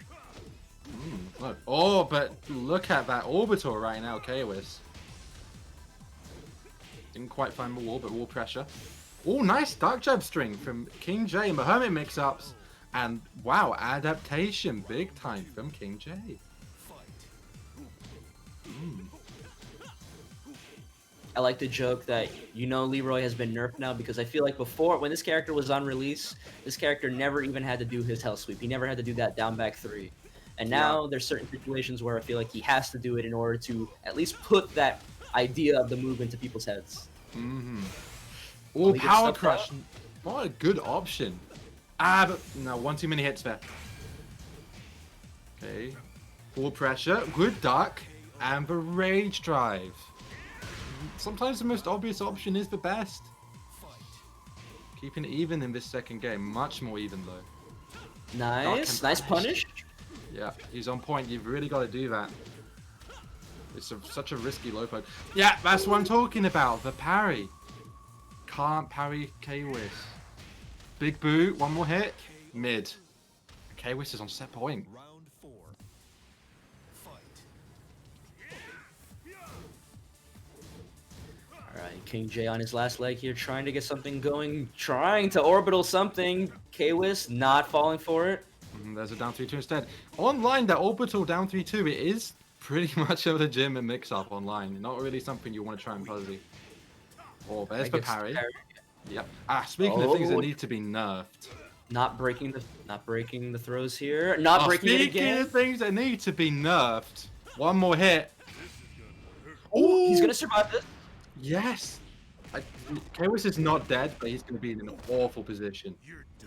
Look. Oh, but look at that orbital right now, Kwis. Didn't quite find the wall, but wall pressure. Oh, nice dark jab string from King Jay and the Hermit mix-ups. And wow, adaptation big time from King Jay. I like to joke that Leroy has been nerfed now because I feel like before, when this character was on release, this character never even had to do his hell sweep. He never had to do that down back 3. And now there's certain situations where I feel like he has to do it in order to at least put that idea of the move into people's heads. Oh, power crush. What a good option. But no, one too many hits there. Okay. Full pressure. Good duck. And the rage drive. Sometimes the most obvious option is the best. Keeping it even in this second game. Much more even though. Nice. Nice punish. Yeah, he's on point. You've really got to do that. It's such a risky low poke. Yeah, that's what I'm talking about. The parry. Can't parry Kwis. Big Boo. One more hit. Mid. Kwis is on set point. Alright, King Jay on his last leg here, trying to get something going, trying to orbital something. Kwis not falling for it. There's a down 3-2 instead. Online, that orbital down 3-2, it is pretty much a legitimate mix-up online. Not really something you want to try and puzzle. Oh, there's the parry. Yep. Speaking of things that need to be nerfed. Not breaking the throws here. Not breaking it again. Speaking of things that need to be nerfed. One more hit. Oh, he's gonna survive this. Yes. Kwis is not dead, but he's gonna be in an awful position.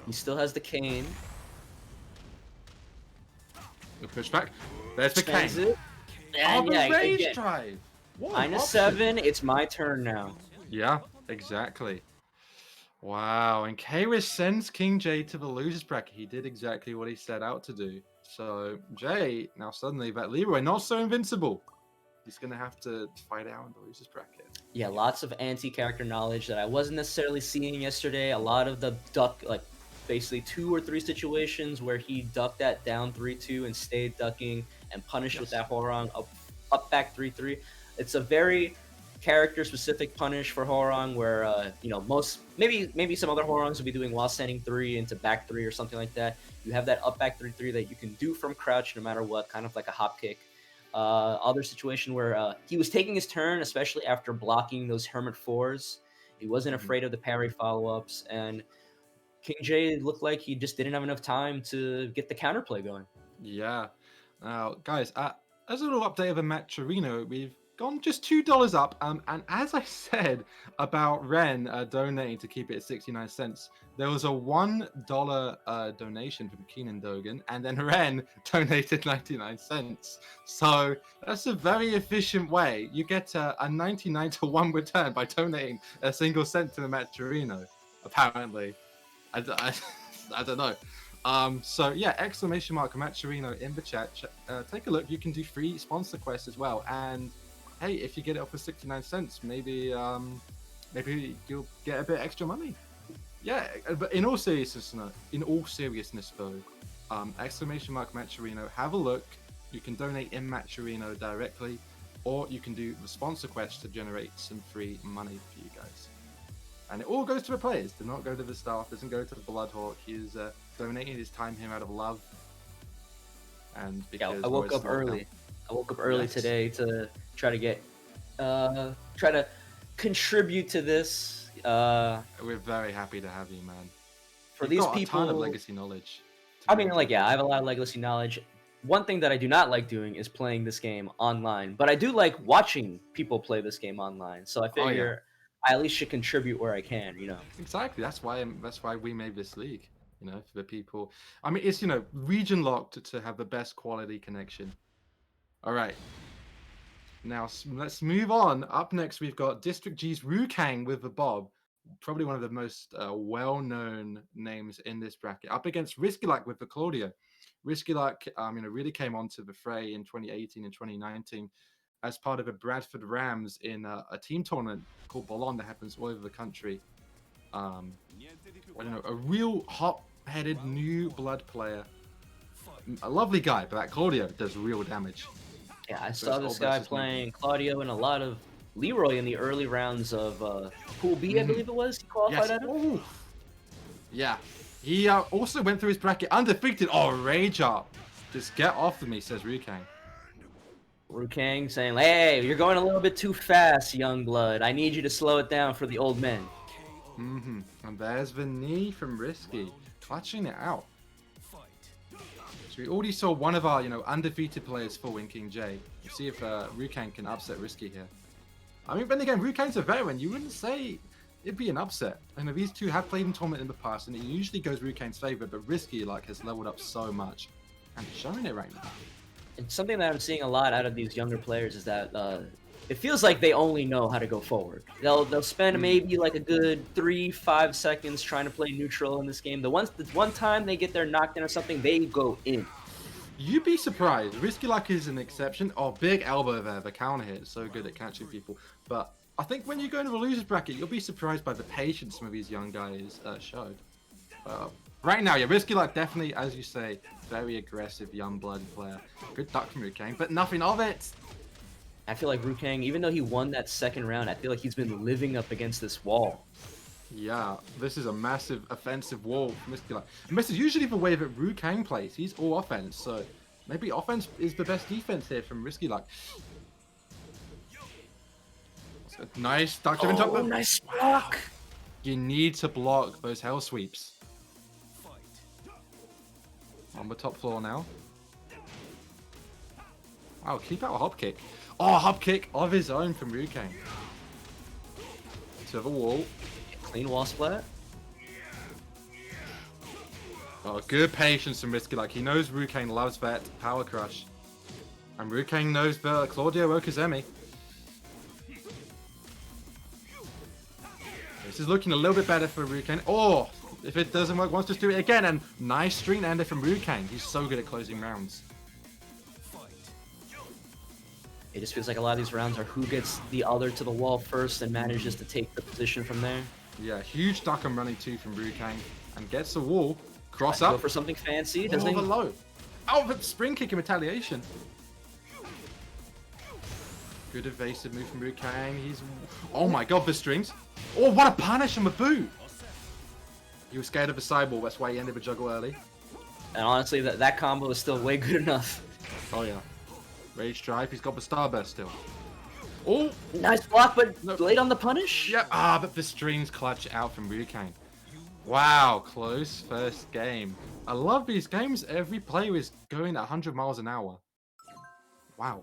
He still has the cane. The pushback. There's the cane. And the rage drive. -7. It's my turn now. Yeah, exactly. Wow, and Kwis sends King Jay to the losers bracket. He did exactly what he set out to do. So Jay, now suddenly that Leroy not so invincible. He's gonna have to fight out in the losers bracket. Yeah, lots of anti-character knowledge that I wasn't necessarily seeing yesterday. A lot of the duck, basically 2 or 3 situations where he ducked that down 3-2 and stayed ducking and punished with that Hwoarang up back 3-3. It's a very character specific punish for Hwoarang where maybe some other Hwoarangs will be doing while standing 3 into back 3 or something like that. You have that up back 3-3 that you can do from crouch no matter what, kind of like a hop kick. Other situation where he was taking his turn, especially after blocking those Hermit 4s. He wasn't afraid of the parry follow-ups, and King Jay looked like he just didn't have enough time to get the counterplay going. Yeah. Now, guys, as a little update of the match arena, we've gone just $2 up. And as I said about Ren donating to keep it at 69 cents, there was a $1 donation from Keenan Dogan, and then Ren donated 99 cents. So that's a very efficient way. You get a 99-1 return by donating a single cent to the match arena, apparently. I don't know. So yeah, exclamation mark Matcherino in the chat. Take a look. You can do free sponsor quests as well. And hey, if you get it off for 69 cents, maybe you'll get a bit extra money. Yeah, but in all seriousness though, exclamation mark Matcherino. Have a look. You can donate in Matcherino directly, or you can do the sponsor quest to generate some free money for you guys. And it all goes to the players. Does not go to the staff. Doesn't go to the Bloodhawk. He is donating his time here out of love. And because I woke up early. I woke up early today to try to contribute to this. We're very happy to have you, man. For You've these got people, a ton of legacy knowledge. I mean, like, yeah, I have a lot of legacy knowledge. One thing that I do not like doing is playing this game online, but I do like watching people play this game online. So I figure I at least should contribute where I can, you know. Exactly. That's why we made this league. You know, for the people. I mean, it's region locked to have the best quality connection. All right. Now let's move on. Up next, we've got District G's Kang with the Bob, probably one of the most well-known names in this bracket. Up against RsKyLuck with the Claudio. RsKyLuck, really came onto the fray in 2018 and 2019 as part of a Bradford Rams in a team tournament called Ballon that happens all over the country. A real hot-headed new blood player. A lovely guy, but that Claudio does real damage. Yeah, I saw this guy playing Claudio and a lot of Leroy in the early rounds of Pool B, I believe it was. He qualified at it. Yeah. He also went through his bracket undefeated. Oh, rage up. Just get off of me, says Kang. Kang saying, hey, you're going a little bit too fast, young blood. I need you to slow it down for the old men. And there's the knee from Risky, clutching it out. So we already saw one of our, undefeated players full in King J. We'll see if Kang can upset Risky here. I mean, but again, Kang's a veteran. You wouldn't say it'd be an upset. These two have played in tournament in the past, and it usually goes Kang's favor. But Risky has leveled up so much, and he's showing it right now. And something that I'm seeing a lot out of these younger players is that it feels like they only know how to go forward. They'll spend maybe like a good 3-5 seconds trying to play neutral in this game. The one time they get their knocked in or something, they go in. You'd be surprised. RsKyLuck is an exception. Oh, big elbow there. The counter hit is so good at catching people. But I think when you go into the losers bracket, you'll be surprised by the patience some of these young guys showed. Right now, yeah, RsKyLuck definitely, as you say, very aggressive young blood player. Good duck from Kang, but nothing of it. I feel like Kang, even though he won that second round, I feel like he's been living up against this wall. Yeah, this is a massive offensive wall from RsKyLuck. And this is usually the way that Kang plays. He's all offense, so maybe offense is the best defense here from RsKyLuck. Nice duck to top. Nice block. You need to block those hell sweeps. On the top floor now. Wow, keep out a hop kick. Oh, hop kick of his own from Kang. To the wall. Clean wall splat. Oh, good patience from RsKyLuck. He knows Kang loves that power crush. And Kang knows the Claudio Okazemi. This is looking a little bit better for Kang. Oh, if it doesn't work, wants to do it again. And nice street ender from Kang. He's so good at closing rounds. It just feels like a lot of these rounds are who gets the other to the wall first and manages to take the position from there. Yeah, huge duck and running too from Kang. And gets the wall. Cross up. Go for something fancy, doesn't he? Low. Oh, but spring kick in retaliation. Good evasive move from Kang. He's... Oh my god, the strings. Oh, what a punish on the boot. He was scared of the sidewall, that's why he ended the juggle early. And honestly, that combo is still way good enough. Oh yeah. Rage drive, he's got the starburst still. Oh! Nice block, but late on the punish? Yep, but the strings clutch out from Kang. Wow, close first game. I love these games. Every player is going at 100 miles an hour. Wow.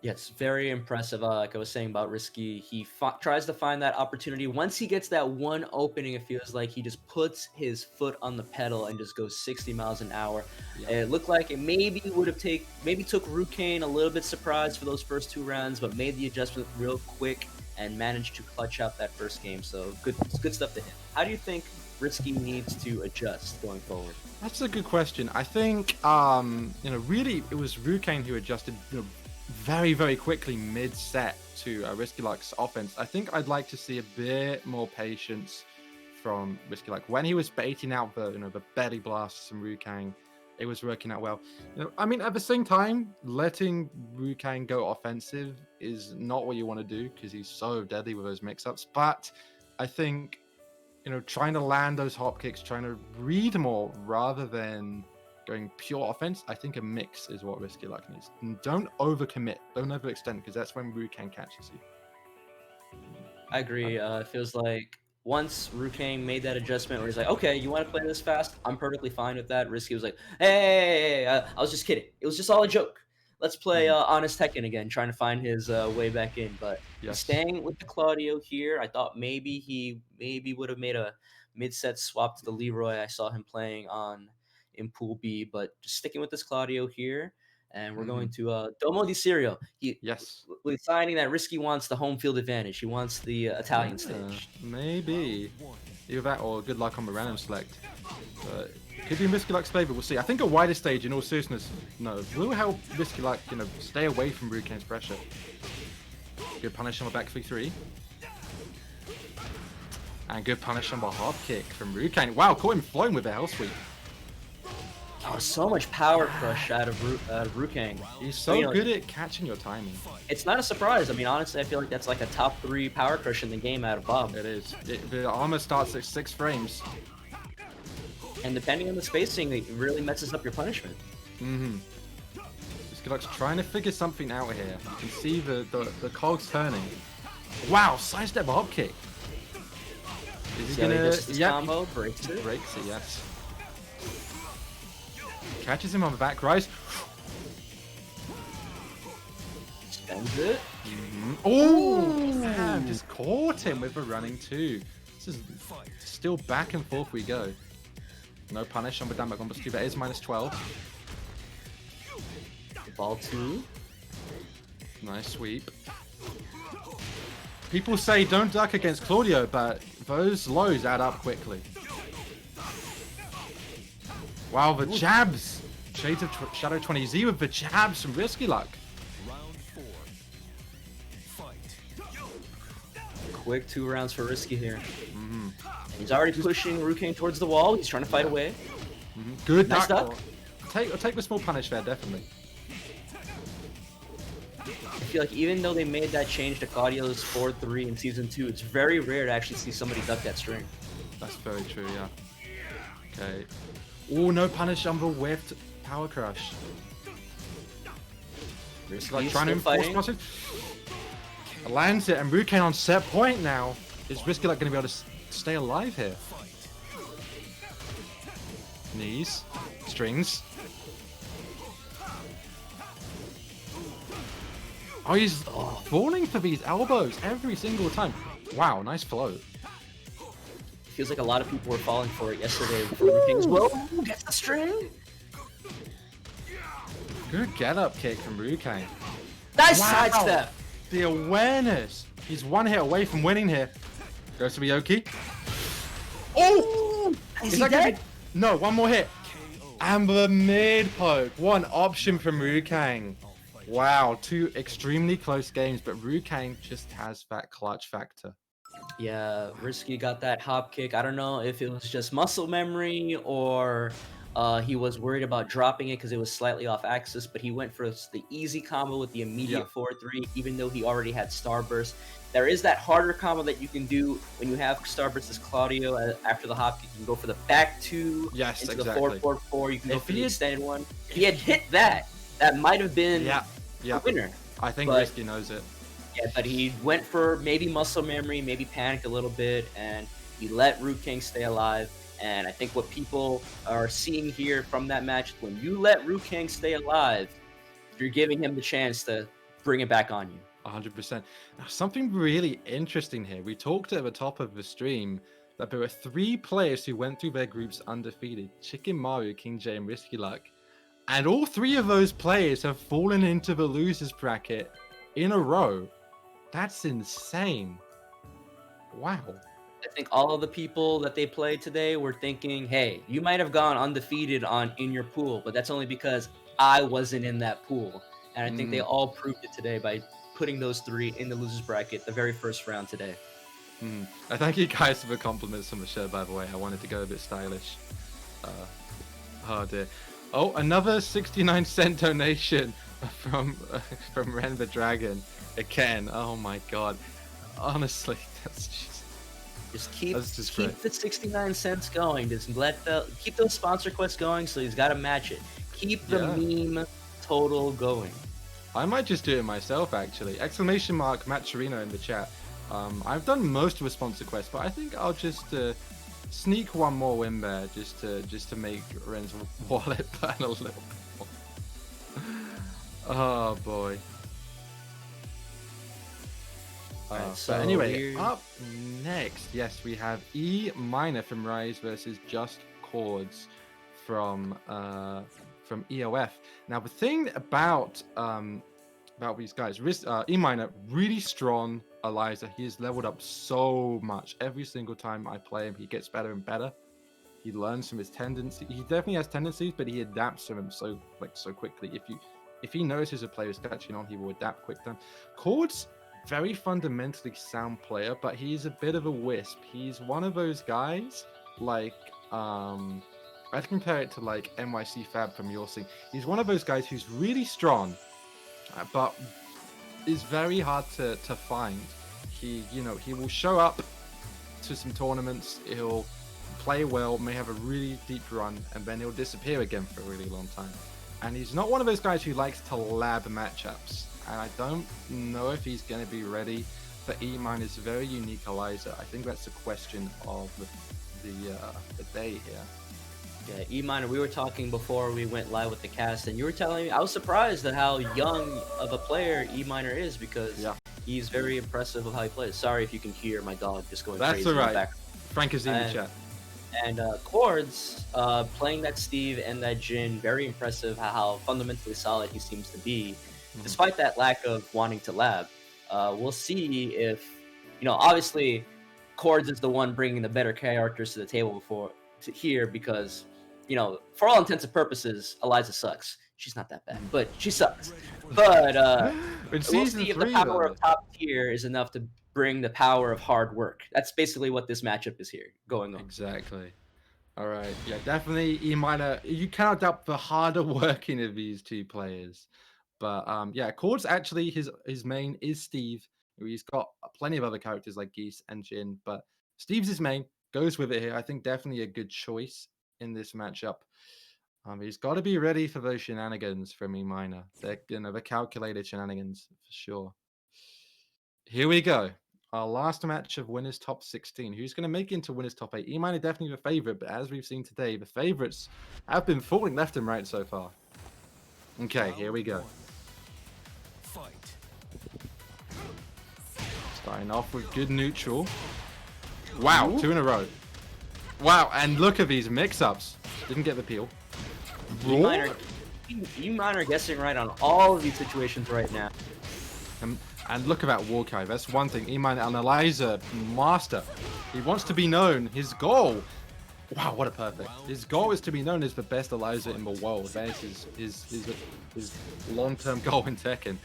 Yeah, it's very impressive. Like I was saying about Risky, he tries to find that opportunity. Once he gets that one opening, it feels like he just puts his foot on the pedal and just goes 60 miles an hour. Yeah. It looked like it maybe took Kang a little bit surprised for those first 2 rounds, but made the adjustment real quick and managed to clutch out that first game. So good stuff to him. How do you think Risky needs to adjust going forward? That's a good question. I think, really it was Rukang who adjusted very, very quickly mid-set to RsKyLuck's offense. I think I'd like to see a bit more patience from RsKyLuck. When he was baiting out the belly blasts from Rukang, it was working out well. At the same time, letting Rukang go offensive is not what you want to do because he's so deadly with those mix-ups. But I think, trying to land those hop kicks, trying to read more rather than going pure offense, I think a mix is what RsKyLuck needs. And don't overcommit, don't overextend, because that's when Rukang catches you. I agree. It feels like once Rukang made that adjustment where he's like, okay, you want to play this fast? I'm perfectly fine with that. Risky was like, hey, I was just kidding. It was just all a joke. Let's play Honest Tekken again, trying to find his way back in. But staying with the Claudio here, I thought maybe he would have made a mid-set swap to the Leroy I saw him playing in Pool B. But just sticking with this Claudio here, and we're going to Domo di Sirio. With signing that Risky wants the home field advantage. He wants the Italian stage. Maybe. Either that or good luck on the random select. But could be in RsKyLuck's favor. We'll see. I think a wider stage, in all seriousness, will help RsKyLuck, stay away from Rukang's pressure. Good punish on the back 3-3. And good punish on the hop kick from Rukang. Wow, caught him flowing with a hell sweep. Oh, so much power crush out of Rukang. He's so good at catching your timing. It's not a surprise. Honestly, I feel like that's like a top 3 power crush in the game out of Bob. It is. The armor starts at 6 frames. And depending on the spacing, it really messes up your punishment. RsKyLuck's trying to figure something out here. You can see the cogs turning. Wow, sidestep hop kick. Is he gonna combo? Breaks it? Breaks it, yes. Catches him on the back rise. Spends it. Oh, damn, just caught him with a running 2. This is still back and forth we go. No punish on the damage on the 2, that is -12. Ball 2. Nice sweep. People say don't duck against Claudio, but those lows add up quickly. Wow, the jabs! Shades of Shadow 20Z with the jabs from RsKyLuck. Quick 2 rounds for Risky here. He's already pushing Rukang towards the wall. He's trying to fight away. Good nice duck. Take the small punish there, definitely. I feel like even though they made that change to Claudio's 4-3 in Season 2, it's very rare to actually see somebody duck that string. That's very true, yeah. Okay. Oh, no punish on the whiffed power crush. Risky trying to enforce it. Lands it, and Rukang on set point now. Is RsKyLuck going to be able to stay alive here? Knees. Strings. Oh, he's falling for these elbows every single time. Wow, nice flow. Feels like a lot of people were falling for it yesterday. Rukang as well. Gets the string. Good get-up kick from Rukang. Nice sidestep. The awareness. He's 1 hit away from winning here. Goes to Yoki. Oh! Is he dead? No, 1 more hit. And the mid poke. 1 option from Rukang. Wow, 2 extremely close games, but Rukang just has that clutch factor. Yeah, Risky got that hop kick. I don't know if it was just muscle memory or he was worried about dropping it because it was slightly off axis, but he went for the easy combo with the immediate 4-3, even though he already had Starburst. There is that harder combo that you can do when you have Starburst as Claudio after the hop kick. You can go for the back 2 into the 4-4-4. You can go for the extended one. If he had hit that might have been the winner. I think Risky knows it. Yeah, but he went for maybe muscle memory, maybe panicked a little bit, and he let Rukang stay alive. And I think what people are seeing here from that match, when you let Rukang stay alive, you're giving him the chance to bring it back on you. 100%. Now, something really interesting here. We talked at the top of the stream that there were 3 players who went through their groups undefeated. Chickenmaru, King J, and RsKyLuck. And all 3 of those players have fallen into the losers bracket in a row. That's insane. Wow. I think all of the people that they played today were thinking, hey, you might have gone undefeated in your pool, but that's only because I wasn't in that pool. And I think they all proved it today by putting those 3 in the losers bracket the very first round today. I thank you guys for the compliments on the show, by the way. I wanted to go a bit stylish. Oh dear. Oh, another 69-cent donation from Ren the Dragon again. Oh my god. Honestly, that's just keep great. the 69 cents going. Just keep those sponsor quests going. So he's got to match it. Keep the meme total going. I might just do it myself, actually. Exclamation mark Matcherino in the chat. I've done most of the sponsor quests, but I think I'll just sneak one more win there, just to make Ren's wallet burn a little more. Oh boy. So anyway, up next, yes, we have EMinor from RIZE versus Just Kordz from EOF. Now the thing about these guys, EMinor, really strong Eliza. He has leveled up so much. Every single time I play him, he gets better and better. He learns from his tendencies. He definitely has tendencies, but he adapts to them so quickly. If he notices a player is catching on, he will adapt quickly. Kordz, very fundamentally sound player, but he's a bit of a wisp. He's one of those guys like I'd compare it to like NYC Fab from your scene. He's one of those guys who's really strong, but is very hard to find. He will show up to some tournaments, he'll play well, may have a really deep run, and then he'll disappear again for a really long time. And he's not one of those guys who likes to lab matchups. And I don't know if he's going to be ready for EMinor's very unique Eliza. I think that's the question of the day here. Yeah, EMinor, we were talking before we went live with the cast, and you were telling me, I was surprised at how young of a player EMinor is, because he's very impressive of how he plays. Sorry if you can hear my dog just going crazy. That's alright. Frank is in the chat. And Kordz, playing that Steve and that Jin, very impressive how fundamentally solid he seems to be, despite that lack of wanting to lab. We'll see if, obviously, Kordz is the one bringing the better characters to the table here because, for all intents and purposes, Eliza sucks. She's not that bad, but she sucks. But we'll see if the power of top tier is enough to bring the power of hard work. That's basically what this matchup is here going on. Exactly. All right. Yeah, definitely EMinor. You cannot doubt the harder working of these two players. But yeah, Kordz actually his main is Steve. He's got plenty of other characters like Geese and Jin, but Steve's his main. Goes with it here. I think definitely a good choice in this matchup. He's got to be ready for those shenanigans from EMinor. They're the calculated shenanigans for sure. Here we go. Our last match of winners top 16. Who's going to make it into winners top 8? EMinor definitely the favorite, but as we've seen today, the favorites have been falling left and right so far. Okay, here we go. Starting off with good neutral. Wow, 2 in a row. Wow, and look at these mix-ups. Didn't get the peel. EMinor guessing right on all of these situations right now. And look at that Warkai. That's one thing. EMinor and Eliza, master. He wants to be known. His goal. Wow, what a perfect. His goal is to be known as the best Eliza in the world. That is his long-term goal in Tekken.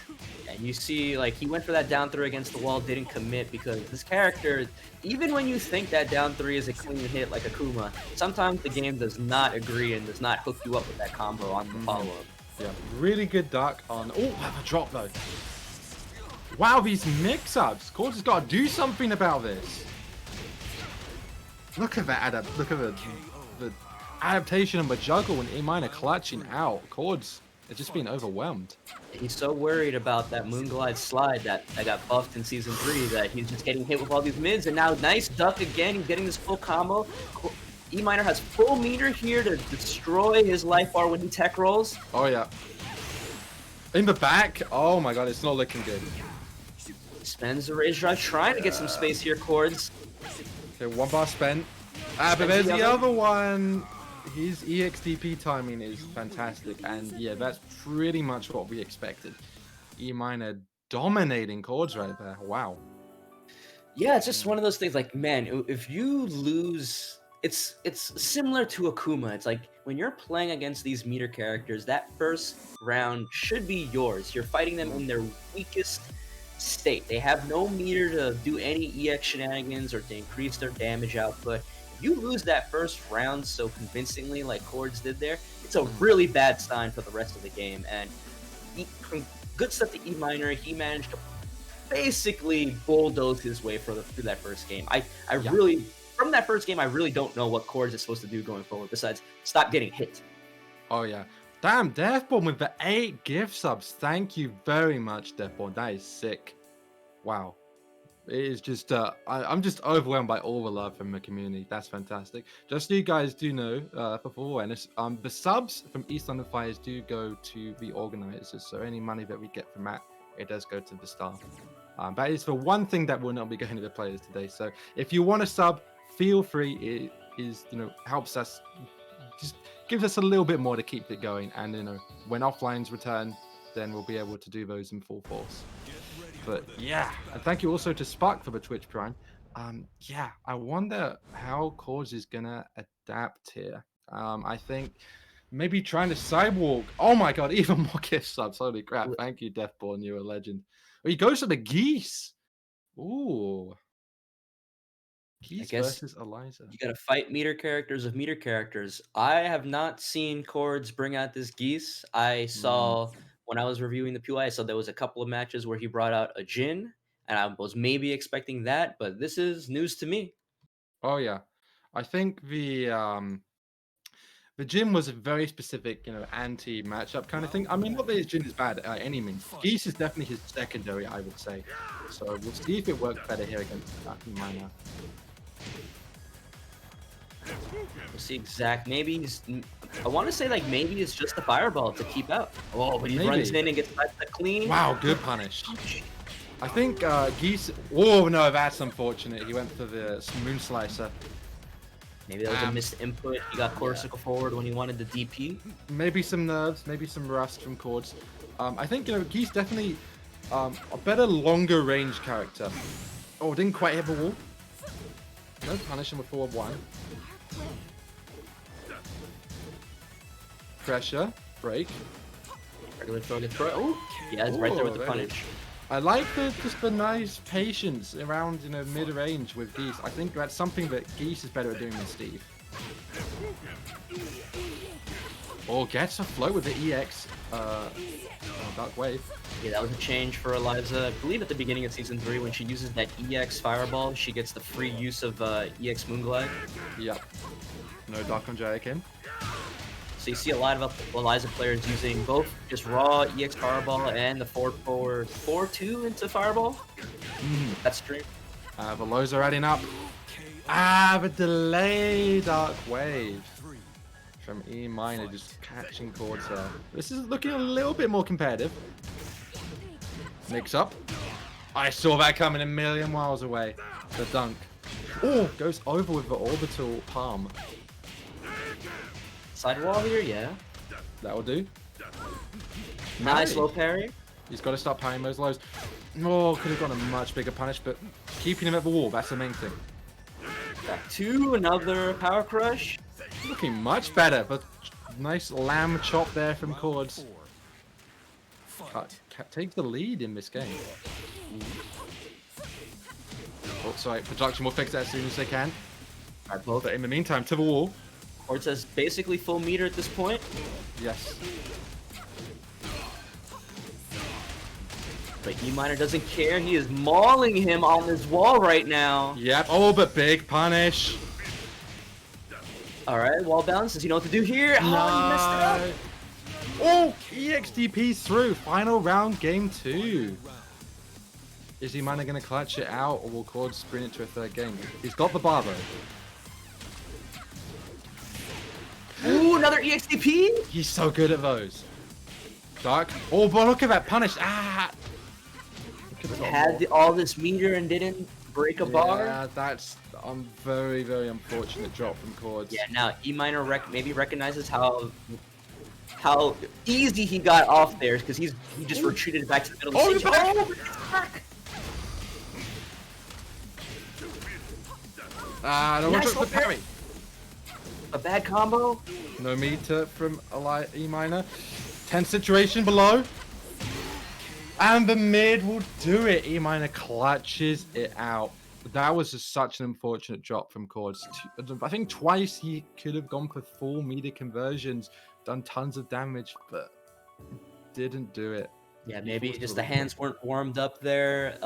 And you see, like, he went for that down 3 against the wall, didn't commit, because this character, even when you think that down 3 is a clean hit like Akuma, sometimes the game does not agree and does not hook you up with that combo on the follow-up. Yeah, really good duck on... Oh, have a drop, though. Wow, these mix-ups. Kordz has got to do something about this. Look at that look at the adaptation of the juggle and EMinor clutching out. Kordz is just being overwhelmed. He's so worried about that Moonglide slide that got buffed in Season 3 that he's just getting hit with all these mids, and now nice duck again. He's getting this full combo. EMinor has full meter here to destroy his life bar when he tech rolls. Oh, yeah. In the back? Oh, my God. It's not looking good. Spends the Rage Drive, trying to get some space here, Kordz. Okay, one bar spent. But there's the other one. His EXDP timing is fantastic, and yeah, that's pretty much what we expected. EMinor dominating Kordz right there. Wow. Yeah, it's just one of those things. Like, man, if you lose, it's similar to Akuma. It's like when you're playing against these meter characters, that first round should be yours. You're fighting them in their weakest state. They have no meter to do any EX shenanigans or to increase their damage output. If you lose that first round so convincingly, like Kordz did there, it's a really bad sign for the rest of the game. And good stuff to EMinor. He managed to basically bulldoze his way through that first game. I really, from that first game, I really don't know what Kordz is supposed to do going forward besides stop getting hit. Oh yeah. Damn, Deathborn with the 8 gift subs. Thank you very much, Deathborn. That is sick. Wow. It is just, I'm just overwhelmed by all the love from the community. That's fantastic. Just so you guys do know, for full awareness, the subs from East London Fires do go to the organizers. So any money that we get from that, it does go to the staff. That is the one thing that will not be going to the players today. So if you want to sub, feel free. It is, helps us, just gives us a little bit more to keep it going. And, when offlines return, then we'll be able to do those in full force. But yeah, and thank you also to Spark for the Twitch Prime. Yeah, I wonder how Kordz is gonna adapt here. I think maybe trying to sidewalk. Oh my god, even more gift subs. Holy crap. Thank you, Deathborn. You're a legend. Oh, he goes for the geese. Ooh. Geese versus Eliza. You gotta fight meter characters of meter characters. I have not seen Kordz bring out this geese. I saw when I was reviewing the PUI, I saw there was a couple of matches where he brought out a Jin, and I was maybe expecting that, but this is news to me. Oh yeah. I think the Jin was a very specific, anti-matchup kind of thing. I mean, not that his Jin is bad by any means. Geese is definitely his secondary, I would say. So we'll see if it works better here against EMinor. We'll see maybe he's, I want to say maybe it's just a fireball to keep out. Oh, but he runs in and gets that clean. Wow, good punish. I think Geese, oh no, that's unfortunate. He went for the Moon Slicer. Maybe that was a missed input. He got Corsicle forward when he wanted the DP. Maybe some nerves, maybe some rust from Kordz. I think, Geese definitely a better longer range character. Oh, didn't quite hit the wall. No, punish him with forward 1. Pressure, break. Regular throw to throw. Oh, yeah, it's right there with the punish. I like just the nice patience around, mid-range with Geese. I think that's something that Geese is better at doing than Steve. Oh, gets a float with the EX Dark Wave. Yeah, that was a change for Eliza. I believe at the beginning of Season 3, when she uses that EX Fireball, she gets the free use of EX Moonglide. Yep. No Dark on Jayakin. So you see a lot of Eliza players using both just raw EX Fireball and the 4-2 into Fireball. That's true. The lows are adding up. The delay Dark Wave from EMinor just catching Kordz there. This is looking a little bit more competitive. Mix up. I saw that coming a million miles away. The dunk. Oh, goes over with the orbital palm. Sidewall here, yeah. That'll do. Nice low parry. He's got to start parrying those lows. Oh, could have gone a much bigger punish, but keeping him at the wall, that's the main thing. Back to another power crush. Looking much better, but nice lamb chop there from Kordz. Takes the lead in this game. Oh, sorry, production will fix that as soon as they can. But in the meantime, to the wall. Kordz has basically full meter at this point. Yes. But EMinor doesn't care. He is mauling him on this wall right now. Yep. Oh, but big punish. All right, wall bounce. Does he know what to do here? No. Oh, he messed it up. Oh, EXDP's through. Final round, game 2. Is EMinor going to clutch it out, or will Kordz sprint it to a third game? He's got the bar, though. Ooh, another EXDP? He's so good at those. Dark. Oh, but look at that punish. Had all this meter and didn't break a bar. Yeah, that's a very, very unfortunate drop from Kordz. Yeah, now EMinor maybe recognizes how easy he got off there because he just retreated back to the middle of the stage. No, Nice watch out for parry. A bad combo. No meter from EMinor. Tense situation below. And the mid will do it. EMinor clutches it out. That was just such an unfortunate drop from Kordz. I think twice he could have gone for full meter conversions, done tons of damage, but didn't do it. Yeah, maybe just the hands weren't warmed up there.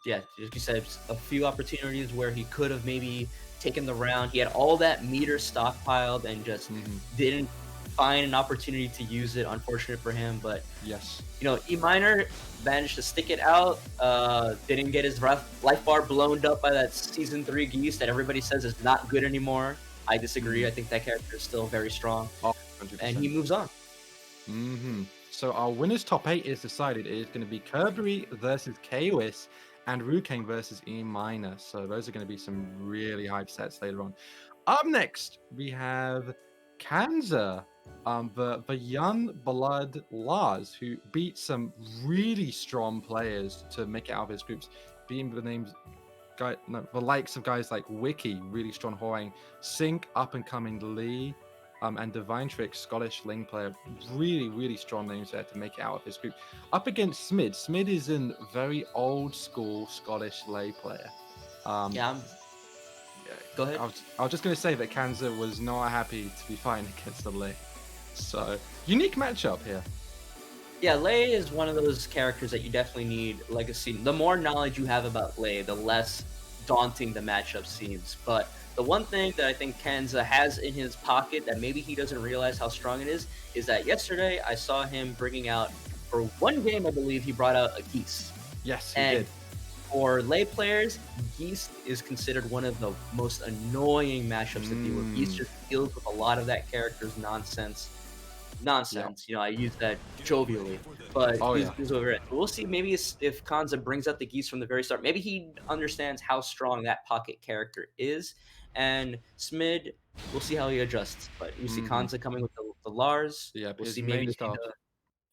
Yeah, like you said, a few opportunities where he could have maybe taken the round. He had all that meter stockpiled and just didn't find an opportunity to use it. Unfortunate for him, but yes, you know, EMinor managed to stick it out. Didn't get his life bar blown up by that Season 3 Geese that everybody says is not good anymore. I disagree. I think that character is still very strong. 100%. And he moves on. So our winner's top 8 is decided. It is going to be Kirberry versus Kwis and Kang versus EMinor. So those are going to be some really hype sets later on. Up next, we have Kanza, the young blood Lars, who beat some really strong players to make it out of his groups, beating the likes of guys like Wiki, really strong Hoang, Sync, up-and-coming Lee, and Divine Trick, Scottish Ling player. Really strong names there to make it out of his group. Up against Smid. Smid is a very old school Scottish lay player. Go ahead. I was just going to say that Kanza was not happy to be fighting against the lay. So, unique matchup here. Yeah, Lei is one of those characters that you definitely need legacy. The more knowledge you have about Lei, the less daunting the matchup seems. But the one thing that I think Kanza has in his pocket that maybe he doesn't realize how strong it is that yesterday I saw him bringing out, for one game I believe, he brought out a Geese. Yes, he did. For Lei players, Geese is considered one of the most annoying matchups to deal with. Geese just deals with a lot of that character's nonsense. You know, I use that jovially, but he's over it. We'll see. Maybe if Kanza brings out the Geese from the very start, maybe he understands how strong that pocket character is. And Smid, we'll see how he adjusts. But we see Kanza coming with the Lars. Yeah, we'll his see main maybe start.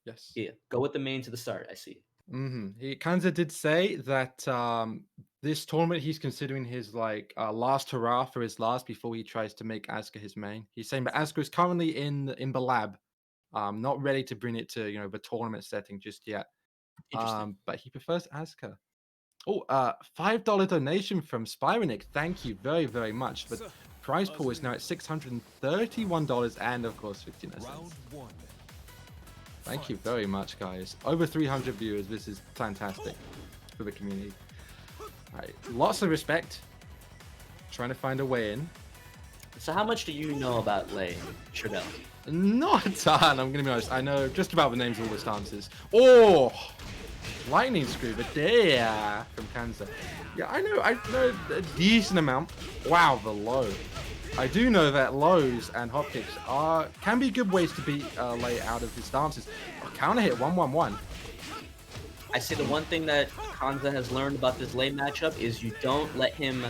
Yes. Yeah, go with the main to the start. I see. Kanza did say that this tournament he's considering his last hurrah for his last before he tries to make Asuka his main. He's saying that Asuka is currently in the lab, not ready to bring it to the tournament setting just yet. But he prefers Asuka. Oh, $5 donation from Spironic. Thank you very much. The prize pool is now at $631 and of course 59 cents. Thank you very much, guys. Over 300 viewers. This is fantastic for the community. All right, lots of respect. Trying to find a way in. So how much do you know about Lei, Shirdel? Not a ton, I'm gonna be honest. I know just about the names of all the stances. Oh, lightning screw, but there from Kanza. Yeah, I know a decent amount. Wow, the low. I do know that lows and hop kicks can be good ways to beat Lei out of his stances. Counter hit 1-1-1. I say the one thing that Kanza has learned about this Lei matchup is you don't let him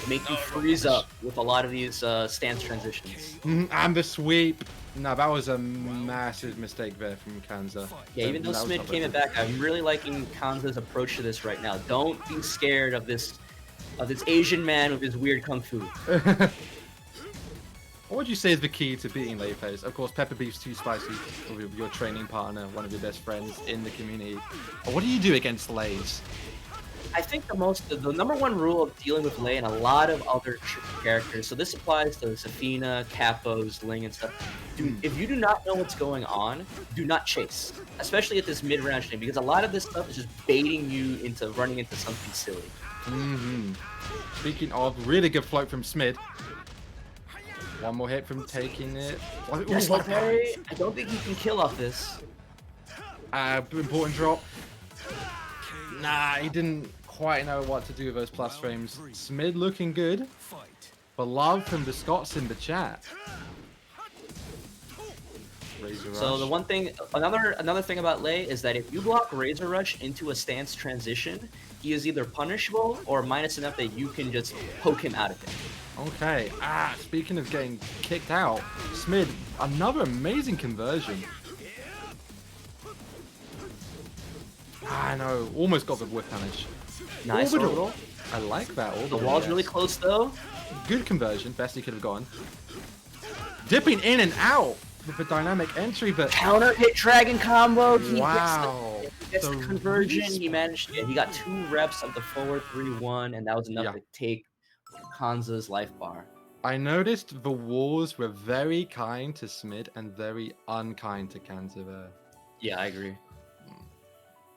make you freeze up with a lot of these stance transitions. And the sweep. No, that was a massive mistake there from Kanza. Yeah, even though Smid came it back, I'm really liking Kanza's approach to this right now. Don't be scared of this Asian man with his weird kung fu. What would you say is the key to beating Lei players? Of course, pepper beef's too spicy with your training partner, one of your best friends in the community. What do you do against Leis? I think the number one rule of dealing with Lei and a lot of other characters, so this applies to Safina, Capos, Ling, and stuff. If you do not know what's going on, do not chase, especially at this mid-round stream, because a lot of this stuff is just baiting you into running into something silly. Speaking of, really good float from Smid. One more hit from taking it. Yes, I don't think he can kill off this. Important drop. Nah, he didn't quite know what to do with those plus frames. Smid looking good. For love from the Scots in the chat. So the one thing, another thing about Lei is that if you block Razor Rush into a stance transition, he is either punishable or minus enough that you can just poke him out of it. Okay. Speaking of getting kicked out, Smid, another amazing conversion. I know, almost got the whip punish. Nice orbital. I like that orbital. The wall's really close though. Good conversion, best he could have gone. Dipping in and out with a dynamic entry, but counter hit dragon combo. Wow. He gets the conversion. He managed. Yeah, he got 2 reps of the forward 3-1, and that was enough to take Kanza's life bar. I noticed the walls were very kind to Smid and very unkind to Kanza there. Yeah, I agree.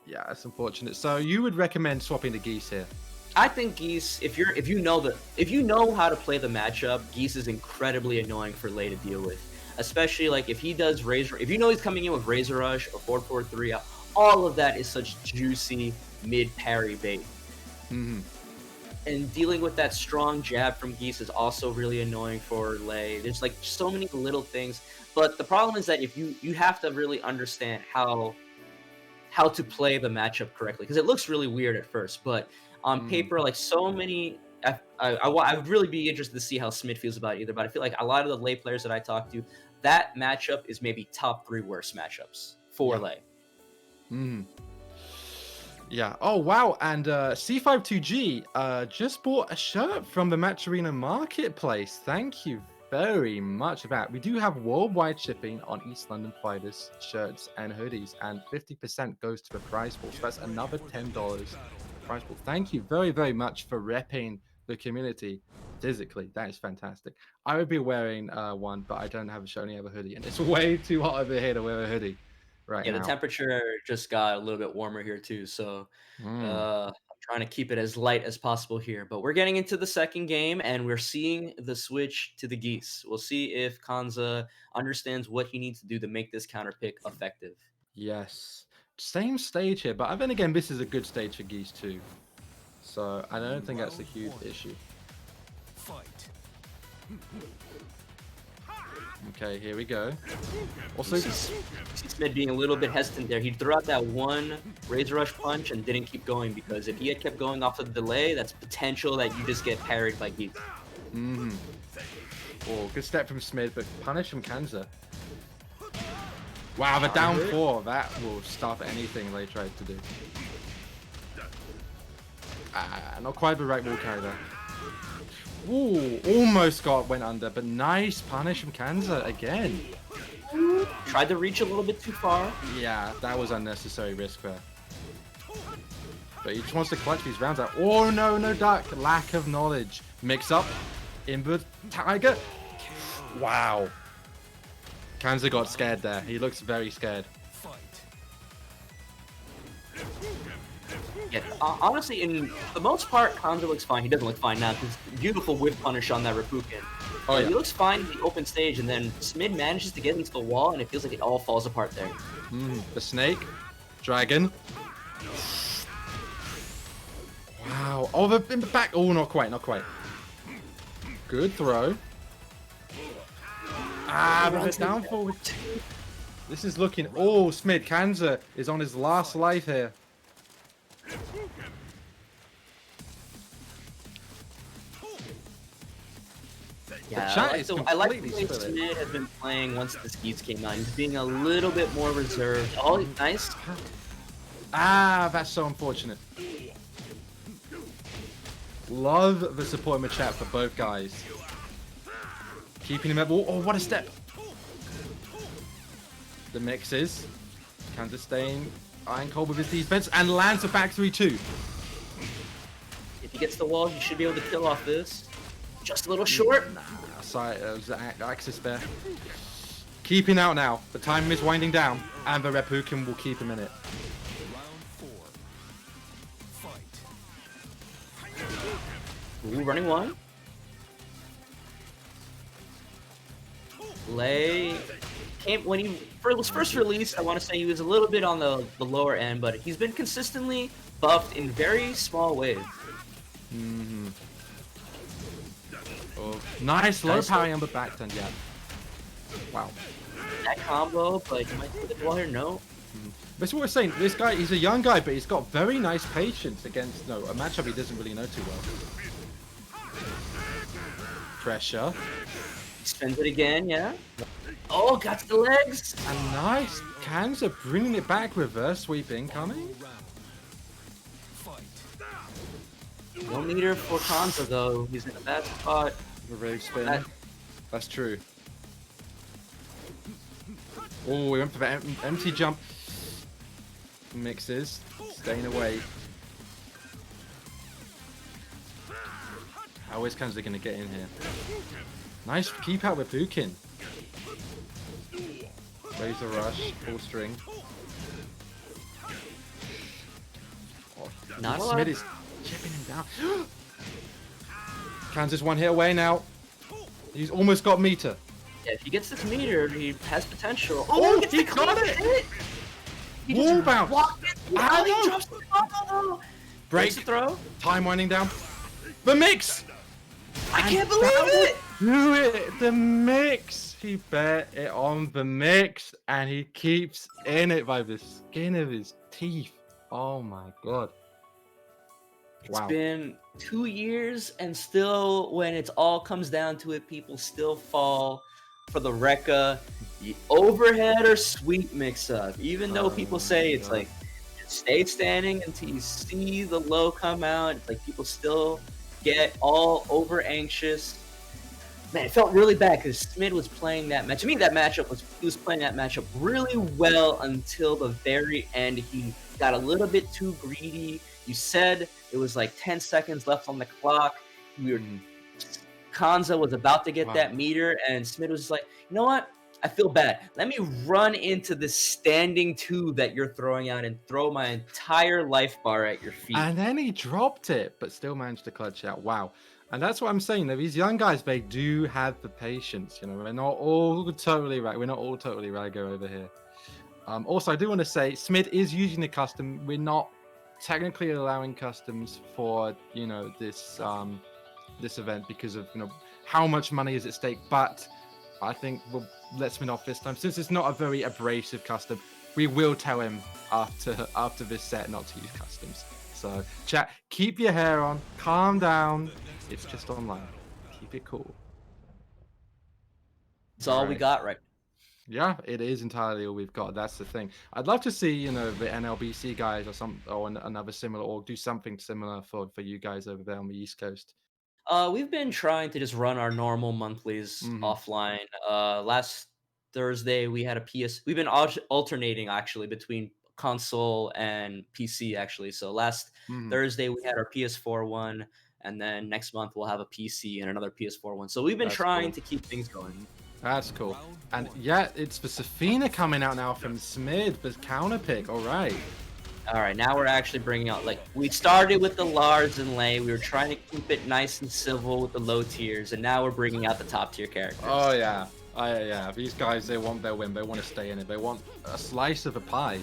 Yeah, it's unfortunate. So you would recommend swapping the Geese here? I think Geese, if you know how to play the matchup, Geese is incredibly annoying for Lei to deal with. Especially like if he does Razor, if you know he's coming in with Razor Rush or 4-4-3, all of that is such juicy mid parry bait. And dealing with that strong jab from Geese is also really annoying for Lei. There's like so many little things, but the problem is that if you have to really understand how to play the matchup correctly, because it looks really weird at first, but on paper, like so many, I would really be interested to see how Smid feels about either. But I feel like a lot of the Lei players that I talk to, that matchup is maybe top 3 worst matchups for Lei. Yeah. Oh wow! And C52G just bought a shirt from the Match Arena Marketplace. Thank you very much for that. We do have worldwide shipping on East London Fighters shirts and hoodies, and 50% goes to the prize pool. So that's another $10 prize pool. Thank you very, very much for repping the community physically. That is fantastic. I would be wearing one, but I don't have a shirt, only have a hoodie, and it's way too hot over here to wear a hoodie right now. Yeah, the temperature just got a little bit warmer here too, so I'm trying to keep it as light as possible here. But we're getting into the second game, and we're seeing the switch to the Geese. We'll see if Kanza understands what he needs to do to make this counter pick effective. Yes. Same stage here, but then again, this is a good stage for Geese too. So I don't think that's a huge issue. Okay, here we go. Also, Smid being a little bit hesitant there. He threw out that one Razor Rush punch and didn't keep going, because if he had kept going off of the delay, that's potential that you just get parried by Geese. Oh, good step from Smid, but punish from Kanza. Wow, the down 4, that will stop anything they tried to do. Not quite the right wall carry there. Ooh, almost went under, but nice punish from Kanza again. Tried to reach a little bit too far. Yeah, that was unnecessary risk there. But he just wants to clutch these rounds out. Oh no, no duck. Lack of knowledge. Mix up. Inward Tiger. Wow. Kanza got scared there. He looks very scared. Yeah, honestly, in the most part, Kanza looks fine. He doesn't look fine now, because beautiful whip punish on that Rapukin. Oh, yeah. He looks fine in the open stage, and then Smid manages to get into the wall, and it feels like it all falls apart there. The snake. Dragon. Wow. Oh, in the back. Oh, not quite, not quite. Good throw. But the down forward. This is looking... Oh, Smid. Kanza is on his last life here. Yeah, I like the way Smid has been playing once the Geese came out. He's being a little bit more reserved. Oh, nice. That's so unfortunate. Love the support in the chat for both guys. Keeping him at wall. Oh, what a step. The mixes. Kanza staying iron cold with his defense and lands a back 3-2. If he gets the wall, he should be able to kill off this. Just a little short. Sorry, the axis there. Keeping out now. The time is winding down, and the Rapukin will keep him in it. Ooh, running one. Lei came when he was first released. I want to say he was a little bit on the lower end, but he's been consistently buffed in very small ways. Oh, nice low parry on the back turn, yeah. Wow. That combo, but you might put the wall here. No. That's what we're saying. This guy, he's a young guy, but he's got very nice patience against a matchup he doesn't really know too well. Pressure. Spins it again, yeah. Oh, got the legs. And nice. Kanza bringing it back. Reverse sweep incoming. No meter for Kanza though. He's in a bad spot. The rave spin. That's true. Oh, we went for the empty jump. Mixes. Staying away. How is Kanza going to get in here? Nice keep out with Bukin. Razor rush. Full string. Oh, Not Smid is chipping him down. Kanza's one hit away now. He's almost got meter. Yeah, if he gets this meter, he has potential. Oh, gets he the got clean it! hit! He Wall just bounce! walked it. Ow! He drops the combo. Break. The throw. Time winding down. The mix! I can't believe it! Do it! The mix! He bet it on the mix, and he keeps in it by the skin of his teeth. Oh my god. It's been 2 years, and still, when it all comes down to it, people still fall for the Rekka, the overhead or sweep mix-up. Even though people say it's like, stay standing until you see the low come out. It's like people still get all over anxious. Man, it felt really bad because Smid was playing that match. I mean, he was playing that matchup really well until the very end. He got a little bit too greedy. You said it was like 10 seconds left on the clock. Kanza was about to get that meter, and Smid was like, you know what? I feel bad. Let me run into this standing tube that you're throwing out and throw my entire life bar at your feet. And then he dropped it, but still managed to clutch out. Wow. And that's what I'm saying. Though these young guys, they do have the patience. You know, we're not all totally right. We're not all totally Rago over here. Also, I do want to say, Smid is using the custom. We're not technically allowing customs for this this event because of how much money is at stake. But I think we'll let Smid off this time, since it's not a very abrasive custom. We will tell him after this set not to use customs. So, chat, keep your hair on, calm down. It's just online. Keep it cool. It's all we got right. Yeah, it is entirely all we've got. That's the thing. I'd love to see, the NLBC guys or another similar org do something similar for you guys over there on the East Coast. We've been trying to just run our normal monthlies offline. Last Thursday we had a PS. We've been alternating actually between console and PC actually. So last Thursday we had our PS4 one, and then next month we'll have a PC and another PS4 one. So we've been trying to keep things going. That's cool. And yeah, it's for Safina coming out now from Smid, the counter pick. All right. All right, now we're actually bringing out, like, we started with the Lars and Lei. We were trying to keep it nice and civil with the low tiers, and now we're bringing out the top tier characters. Oh yeah. Yeah. These guys, they want their win. They want to stay in it. They want a slice of a pie.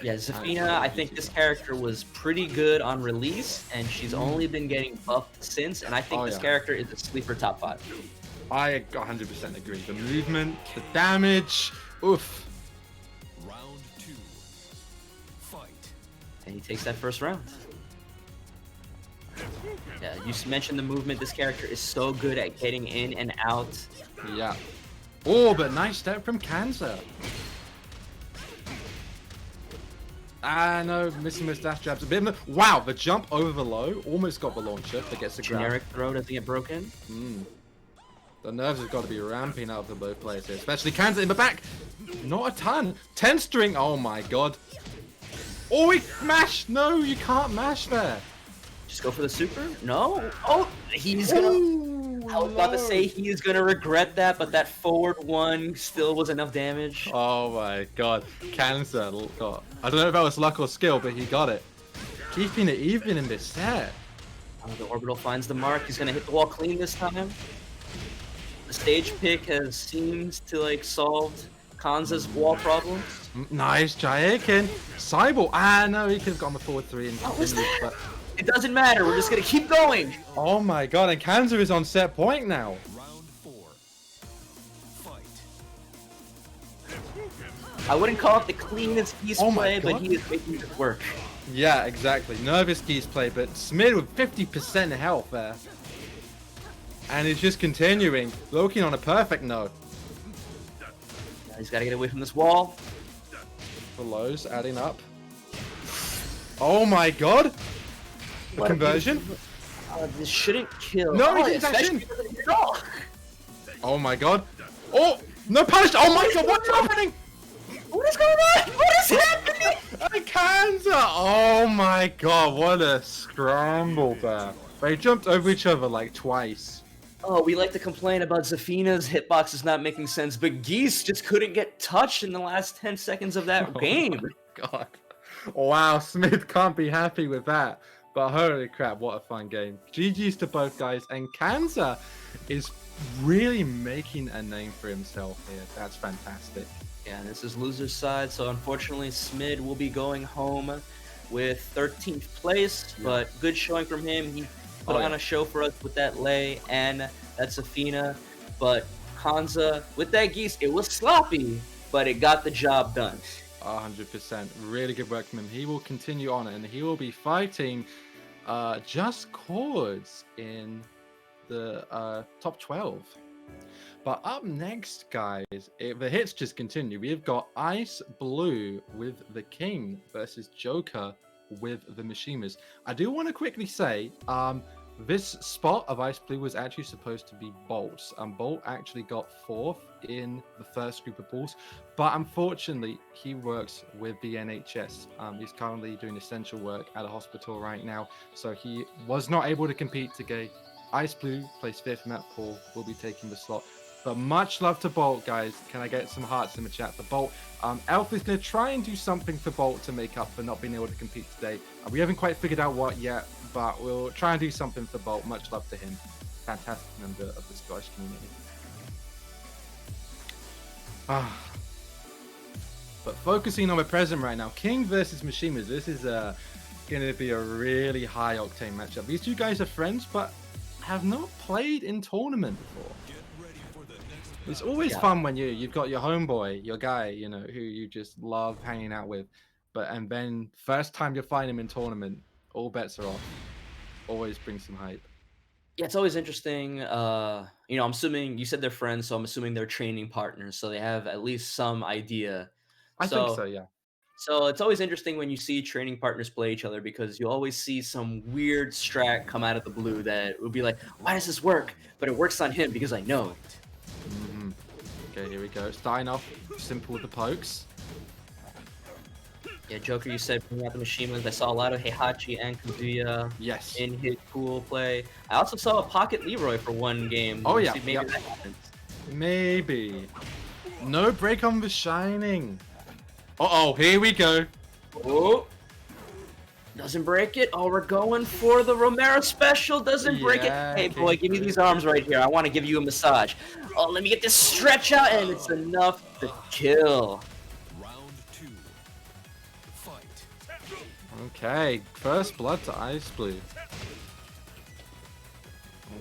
Yeah, Safina, I think this character was pretty good on release, and she's only been getting buffed since, and I think this character is a sleeper top 5. I 100% agree. The movement, the damage, oof. Round 2. Fight. And he takes that first round. Yeah, you mentioned the movement. This character is so good at getting in and out. Yeah. Oh, but nice step from Kanza. No, missing his dash jabs a bit. Wow, the jump over the low almost got the launcher, but gets the grab. Generic throw doesn't get broken. The nerves have got to be ramping up for both players here, especially Kanza in the back. Not a ton. 10 string. Oh my god. Oh, he mashed. No, you can't mash there. Just go for the super? No. Oh, he's gonna. I was about to say he is gonna regret that, but that forward one still was enough damage. Oh my god. Kanza got. I don't know if that was luck or skill, but he got it. Keeping it even in this set. The orbital finds the mark. He's gonna hit the wall clean this time. The stage pick has seemed to solved Kanza's wall problems. Nice, Jaikin. Cybel. No, he could have gone the forward 3 and continued, but it doesn't matter. We're just gonna keep going. Oh my god, and Kanza is on set point now. Round 4. Fight. I wouldn't call it the cleanest piece play, but he is making it work. Yeah, exactly. Nervous keys play, but Smid with 50% health there. And he's just continuing, looking on a perfect note. He's got to get away from this wall. The lows adding up. Oh my god! Conversion? This shouldn't kill. No, oh, he didn't dash in. No. Oh my god. Oh, no punish. Oh my god, what's happening? What is going on? What is happening? Kanza! Oh my god, what a scramble there. They jumped over each other like twice. Oh, we like to complain about Zafina's hitboxes not making sense, but Geese just couldn't get touched in the last 10 seconds of that game. God. Wow, Smid can't be happy with that. But holy crap, what a fun game. GG's to both guys, and Kanza is really making a name for himself here. That's fantastic. Yeah, this is loser's side, so unfortunately Smid will be going home with 13th place, but good showing from him. He put on a show for us with that lay and that Zafina, but Kanza, with that Geese, it was sloppy, but it got the job done. 100%. Really good work from him. He will continue on, and he will be fighting just Kordz in the top 12. But up next, guys, the hits just continue. We've got Ice Bluu with the King versus JoKa with the Mishimas. I do want to quickly say, this spot of Ice Bluu was actually supposed to be Bolt's. Bolt actually got 4th in the first group of balls, but unfortunately, he works with the NHS. He's currently doing essential work at a hospital right now, so he was not able to compete today. Ice Bluu placed 5th in that pool, will be taking the slot. But much love to Bolt, guys. Can I get some hearts in the chat for Bolt? Elf is going to try and do something for Bolt to make up for not being able to compete today. We haven't quite figured out what yet, but we'll try and do something for Bolt. Much love to him. Fantastic member of the Scottish community. But focusing on the present right now, King versus Mishimas. This is going to be a really high octane matchup. These two guys are friends, but have not played in tournament before. It's always fun when you've got your homeboy, your guy, you know, who you just love hanging out with, and then first time you find him in tournament, all bets are off. Always brings some hype. Yeah, it's always interesting. You know, I'm assuming you said they're friends, so I'm assuming they're training partners, so they have at least some idea. I think so, yeah. So it's always interesting when you see training partners play each other, because you always see some weird strat come out of the blue that would be like, why does this work? But it works on him because I know it. Okay, here we go. Starting off simple with the pokes. Yeah, JoKa, you said bring out the Mishimas. I saw a lot of Heihachi and Kazuya in his pool play. I also saw a Pocket Leroy for one game. Oh, yeah. See, maybe that happens. Maybe. No break on the Shining. Uh-oh, here we go. Oh. Doesn't break it. Oh, we're going for the Romero special. Doesn't break it. Hey, boy, give me these arms right here. I want to give you a massage. Oh, let me get this stretch out, and it's enough to kill. Round 2. Fight. Okay, first blood to Ice Bluu.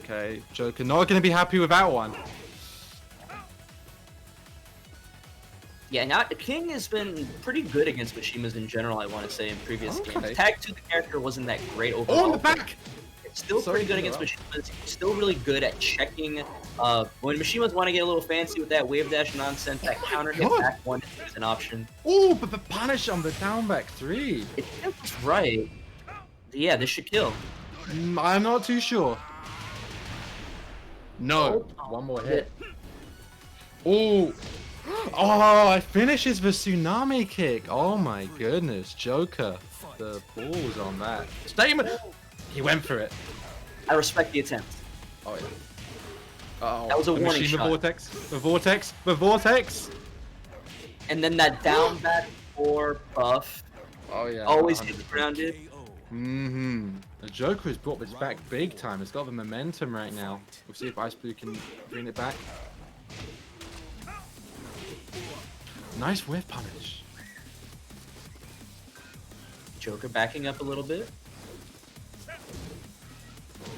Okay, JoKa not going to be happy with that one. Yeah, now King has been pretty good against Mishimas in general, I want to say, in previous games. Tag 2, the character wasn't that great overall. Oh, in the back! It's still pretty good against Mishimas. He's still really good at checking. When Mishimas want to get a little fancy with that wave dash nonsense, that counter hit back 1 is an option. Oh, but the punish on the down back 3. It feels right. Yeah, this should kill. I'm not too sure. No. One more hit. Oh. Oh, it finishes the tsunami kick. Oh my goodness, JoKa. The balls on that. Statement. He went for it. I respect the attempt. Oh yeah. Oh, that was a warning shot. The vortex. The vortex. The vortex. And then that down back 4 buff. Oh yeah. Always hit grounded. The JoKa has brought this back big time. It's got the momentum right now. We'll see if Ice Bluu can bring it back. Nice whiff punish. JoKa backing up a little bit.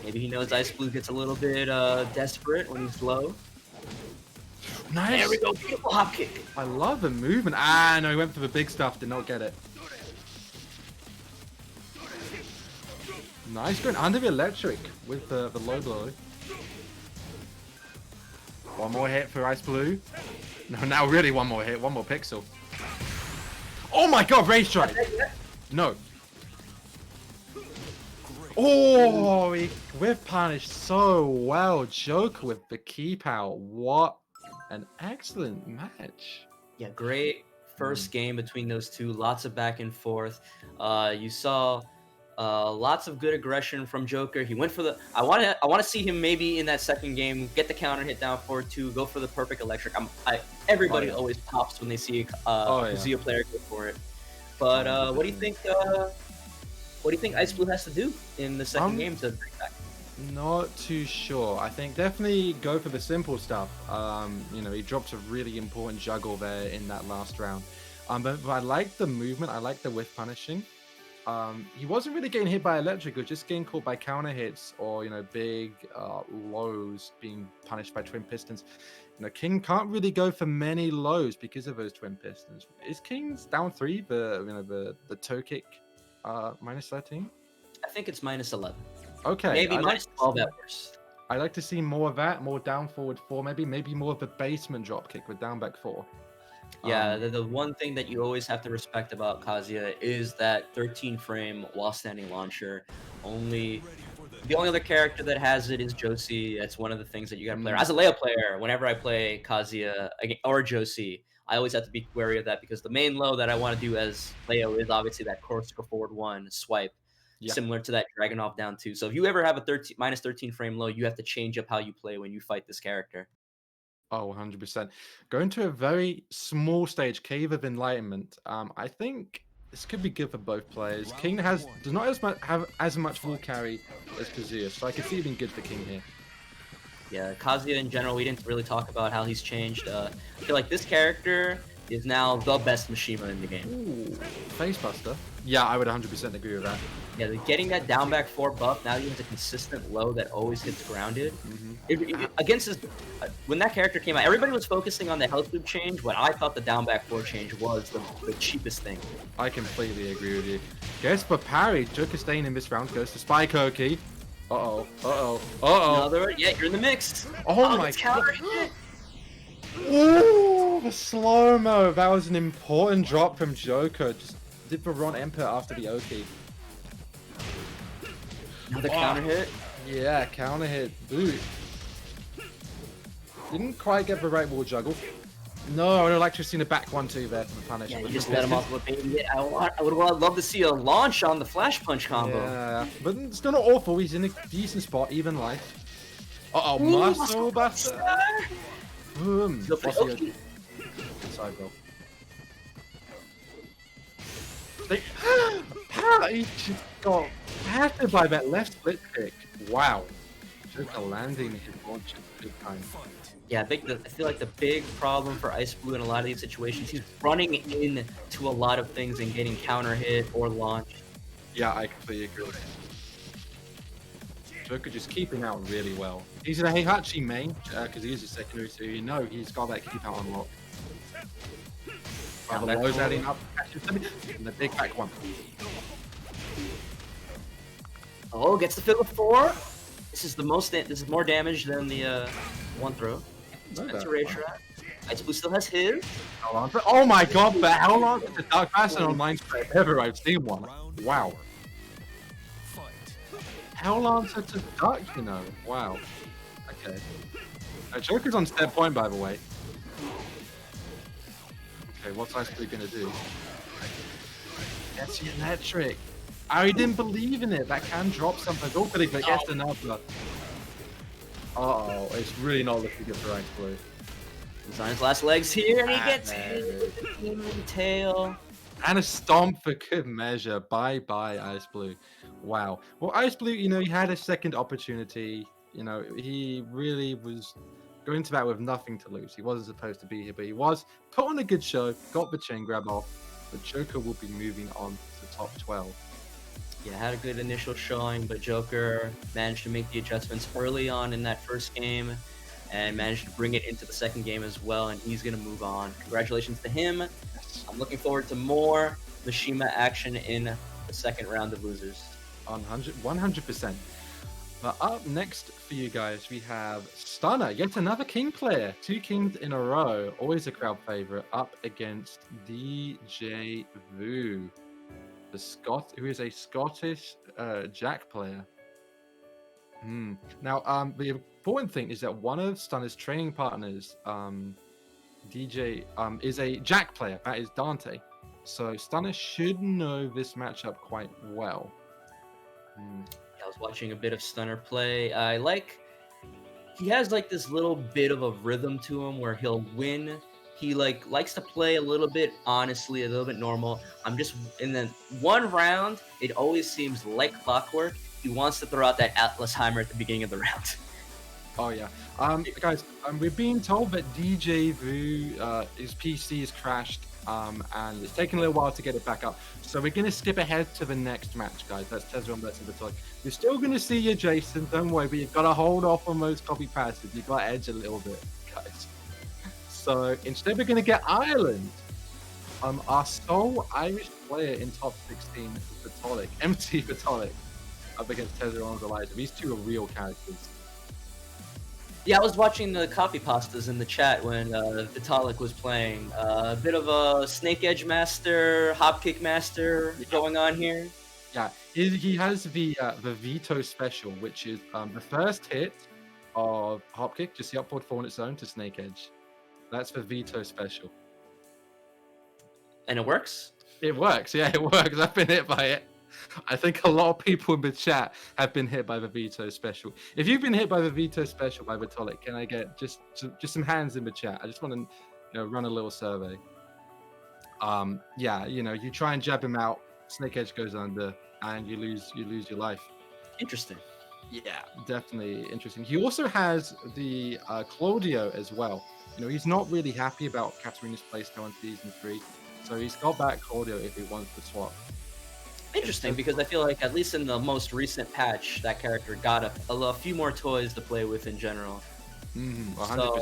Maybe he knows Ice Bluu gets a little bit desperate when he's low. Nice. There we go. Beautiful hop kick. I love the movement. Ah, no, he went for the big stuff. Did not get it. Nice going under the electric with the low blow. One more hit for Ice Bluu. No, now really one more hit, one more pixel. Oh my god, rage strike! No. Oh, he whiff punished so well. JoKa with the keep out. What an excellent match. Yeah, great first game between those two. Lots of back and forth. You saw lots of good aggression from JoKa. He went for the. I want to see him maybe in that second game get the counter hit down 4-2, go for the perfect electric. Everybody always pops when they see a Kazuya player go for it. But what do you think? What do you think Ice Bluu has to do in the second game to bring back? Not too sure. I think definitely go for the simple stuff. You know, he dropped a really important juggle there in that last round. But I like the movement. I like the whiff punishing. He wasn't really getting hit by electric. He was just getting caught by counter hits or, you know, big lows being punished by twin pistons. You know, King can't really go for many lows because of those twin pistons. Is King's down 3 the toe kick minus 13? I think it's minus 11. Okay. Maybe minus 12 at worst. I'd like to see more of that, more down forward 4, maybe more of the basement drop kick with down back 4. Yeah, the one thing that you always have to respect about Kazuya is that 13 frame while standing launcher. The only other character that has it is Josie. That's one of the things that you gotta play. As a Leo player, whenever I play Kazuya or Josie, I always have to be wary of that because the main low that I want to do as Leo is obviously that corkscrew forward 1 swipe, similar to that Dragunov down 2. So if you ever have a minus 13 frame low, you have to change up how you play when you fight this character. Oh, 100%. Going to a very small stage, Cave of Enlightenment. I think this could be good for both players. King does not have as much wall carry as Kazuya, so I can see it being good for King here. Yeah, Kazuya in general, we didn't really talk about how he's changed. I feel like this character is now the best Mishima in the game. Ooh, Facebuster. Yeah, I would 100% agree with that. Yeah, getting that down back 4 buff, now he has a consistent low that always hits grounded. Against his, when that character came out, everybody was focusing on the health loop change, when I thought the down back 4 change was the cheapest thing. I completely agree with you. Guess for parry, JoKa staying in this round goes to Spike Oki. Another, yeah, you're in the mix. Oh my god. Ooh, the slow-mo. That was an important drop from JoKa. Just did the Ron Emperor after the Oki. Another counter hit. Yeah, counter hit. Boot. Didn't quite get the right wall juggle. No, I would have liked to have seen a back 1-2 there for the punish. Yeah, you just let him off with a baby hit. I would love to see a launch on the flash punch combo. Yeah, but it's still not awful. He's in a decent spot, even life. Uh-oh, muscle buster. Boom. Okay. Side roll. He just got battered by that left split kick. Wow. JoKa landing his launch at good time. Yeah, I feel like the big problem for Ice Bluu in a lot of these situations, he's running into a lot of things and getting counter hit or launch. Yeah, I completely agree with you. JoKa just keeping out really well. He's in a Heihachi main, because he is a secondary, so you know he's got that keep out unlocked. The lows adding up, and the big back 1. Oh, gets the fiddle 4. This is more damage than the 1 throw. That's a rage trap. Ice Bluu still has his. Oh my god, but how long is the Dark Bastion online spread ever I've seen one? Wow. How long since a duck, you know? Wow. Okay. JoKa's on step point, by the way. Okay, what's Ice Bluu gonna do? Gets the electric. I didn't believe in it. That can drop something. Hopefully, but gets another. Uh-oh, it's really not looking good for Ice Bluu. He's on his last legs here, and he gets hit with the demon tail. And a stomp for good measure. Bye-bye, Ice Bluu. Wow. Well, Ice Bluu, you know, he had a second opportunity. You know, he really was going to that with nothing to lose. He wasn't supposed to be here, but he was. Put on a good show, got the chain grab off. But JoKa will be moving on to top 12. Yeah, had a good initial showing, but JoKa managed to make the adjustments early on in that first game and managed to bring it into the second game as well, and he's going to move on. Congratulations to him. I'm looking forward to more Mishima action in the second round of losers. 100%. But up next for you guys, we have Stunner, yet another King player. 2 Kings in a row, always a crowd favorite, up against Djay Voo. who is a Scottish Jack player. Now, the important thing is that one of Stunner's training partners, DJ, is a Jack player. That is Dante. So Stunner should know this matchup quite well. I was watching a bit of Stunner play. He has like this little bit of a rhythm to him where he'll win. He likes to play a little bit honestly, a little bit normal. In the one round, it always seems like clockwork. He wants to throw out that Atlas-Heimer at the beginning of the round. Oh yeah, guys, we're being told that Djay Voo, his PC has crashed, and it's taking a little while to get it back up. So we're gonna skip ahead to the next match, guys. That's Tezzaron versus Vitolc. You're still gonna see you, Jason. Don't worry, but you've got to hold off on those copy passes. You've got to edge a little bit, guys. So instead, we're gonna get Ireland. Our sole Irish player in top 16 is Vitolc, MC Vitolc, up against Tezzaron's Eliza. These two are real characters. Yeah, I was watching the copy pastas in the chat when Vitolc was playing. A bit of a snake edge master, hop kick master going on here. Yeah, he has the veto special, which is the first hit of hop kick, just the upward fall on its own to snake edge. That's the veto special. And it works? It works, yeah, it works. I've been hit by it. I think a lot of people in the chat have been hit by the veto special. If you've been hit by the veto special by Vitolc, can I get just some hands in the chat? I just want to run a little survey. Yeah, you try and jab him out, snake edge goes under, and you lose your life. Interesting. Yeah, definitely interesting. He also has the Claudio as well. He's not really happy about Katarina's playstyle in Season 3, so he's got back Claudio if he wants to swap. Interesting, because I feel like at least in the most recent patch, that character got a few more toys to play with in general. 100%.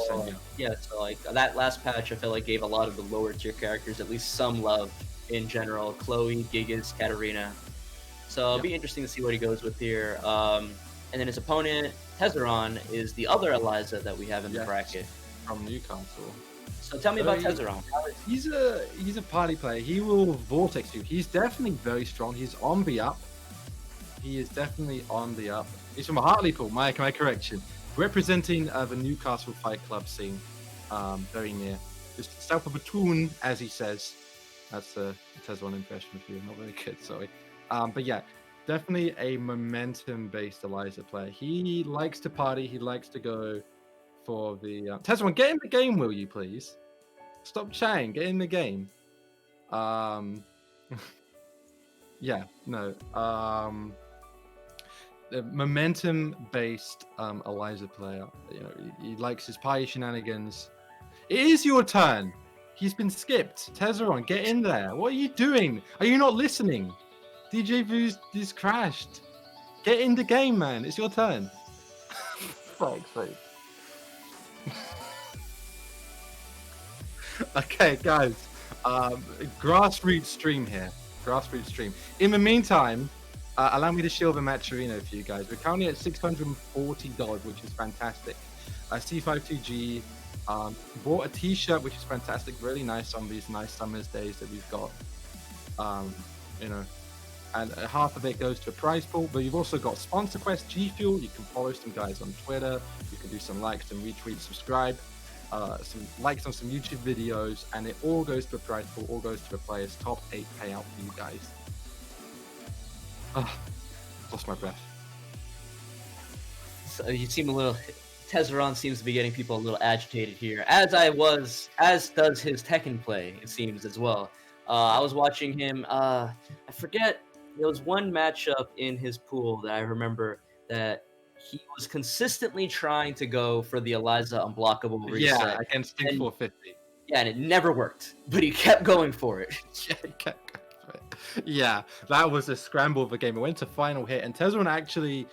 So, yeah, so like that last patch, I feel like gave a lot of the lower tier characters at least some love in general. Chloe, Gigas, Katarina. So it'll be interesting to see what he goes with here. And then his opponent, Tezzaron, is the other Eliza that we have in the bracket. From Newcastle. So tell me about Tezzaron. He's a party player. He will vortex you. He's definitely very strong. He's on the up. He is definitely on the up. He's from Hartlepool. My correction. Representing the Newcastle Fight Club scene. Very near. Just south of a tune, as he says. That's a Tezzaron impression for you. Not very good, sorry. But yeah, definitely a momentum-based Eliza player. He likes to party. He likes to go for the Tezzaron, get in the game, will you please? Stop chatting, get in the game. Yeah, no. The momentum-based Eliza player. He likes his party shenanigans. It is your turn. He's been skipped. Tezzaron, get in there. What are you doing? Are you not listening? Djay Voo's is crashed. Get in the game, man. It's your turn. Fuck's sake. Okay, guys. Grassroots stream here. Grassroots stream. In the meantime, allow me to shield the Matcherino for you guys. We're currently at $640, which is fantastic. C52G bought a t-shirt, which is fantastic. Really nice on these nice summer's days that we've got. And half of it goes to a prize pool. But you've also got Sponsor Quest, G Fuel. You can follow some guys on Twitter. You can do some likes, some retweets, subscribe. Some likes on some YouTube videos, and it all goes to a prize pool, all goes to the players' top 8 payout for you guys. Lost my breath. So you seem a little... Tezzaron seems to be getting people a little agitated here, as does his Tekken play, it seems, as well. I was watching him, I forget, there was one matchup in his pool that I remember that he was consistently trying to go for the Eliza unblockable reset. Yeah, against King 450. Yeah, and it never worked, but he kept going for it. Yeah, he kept going for it. Yeah, that was a scramble of a game. It went to final hit, and Tezzaron actually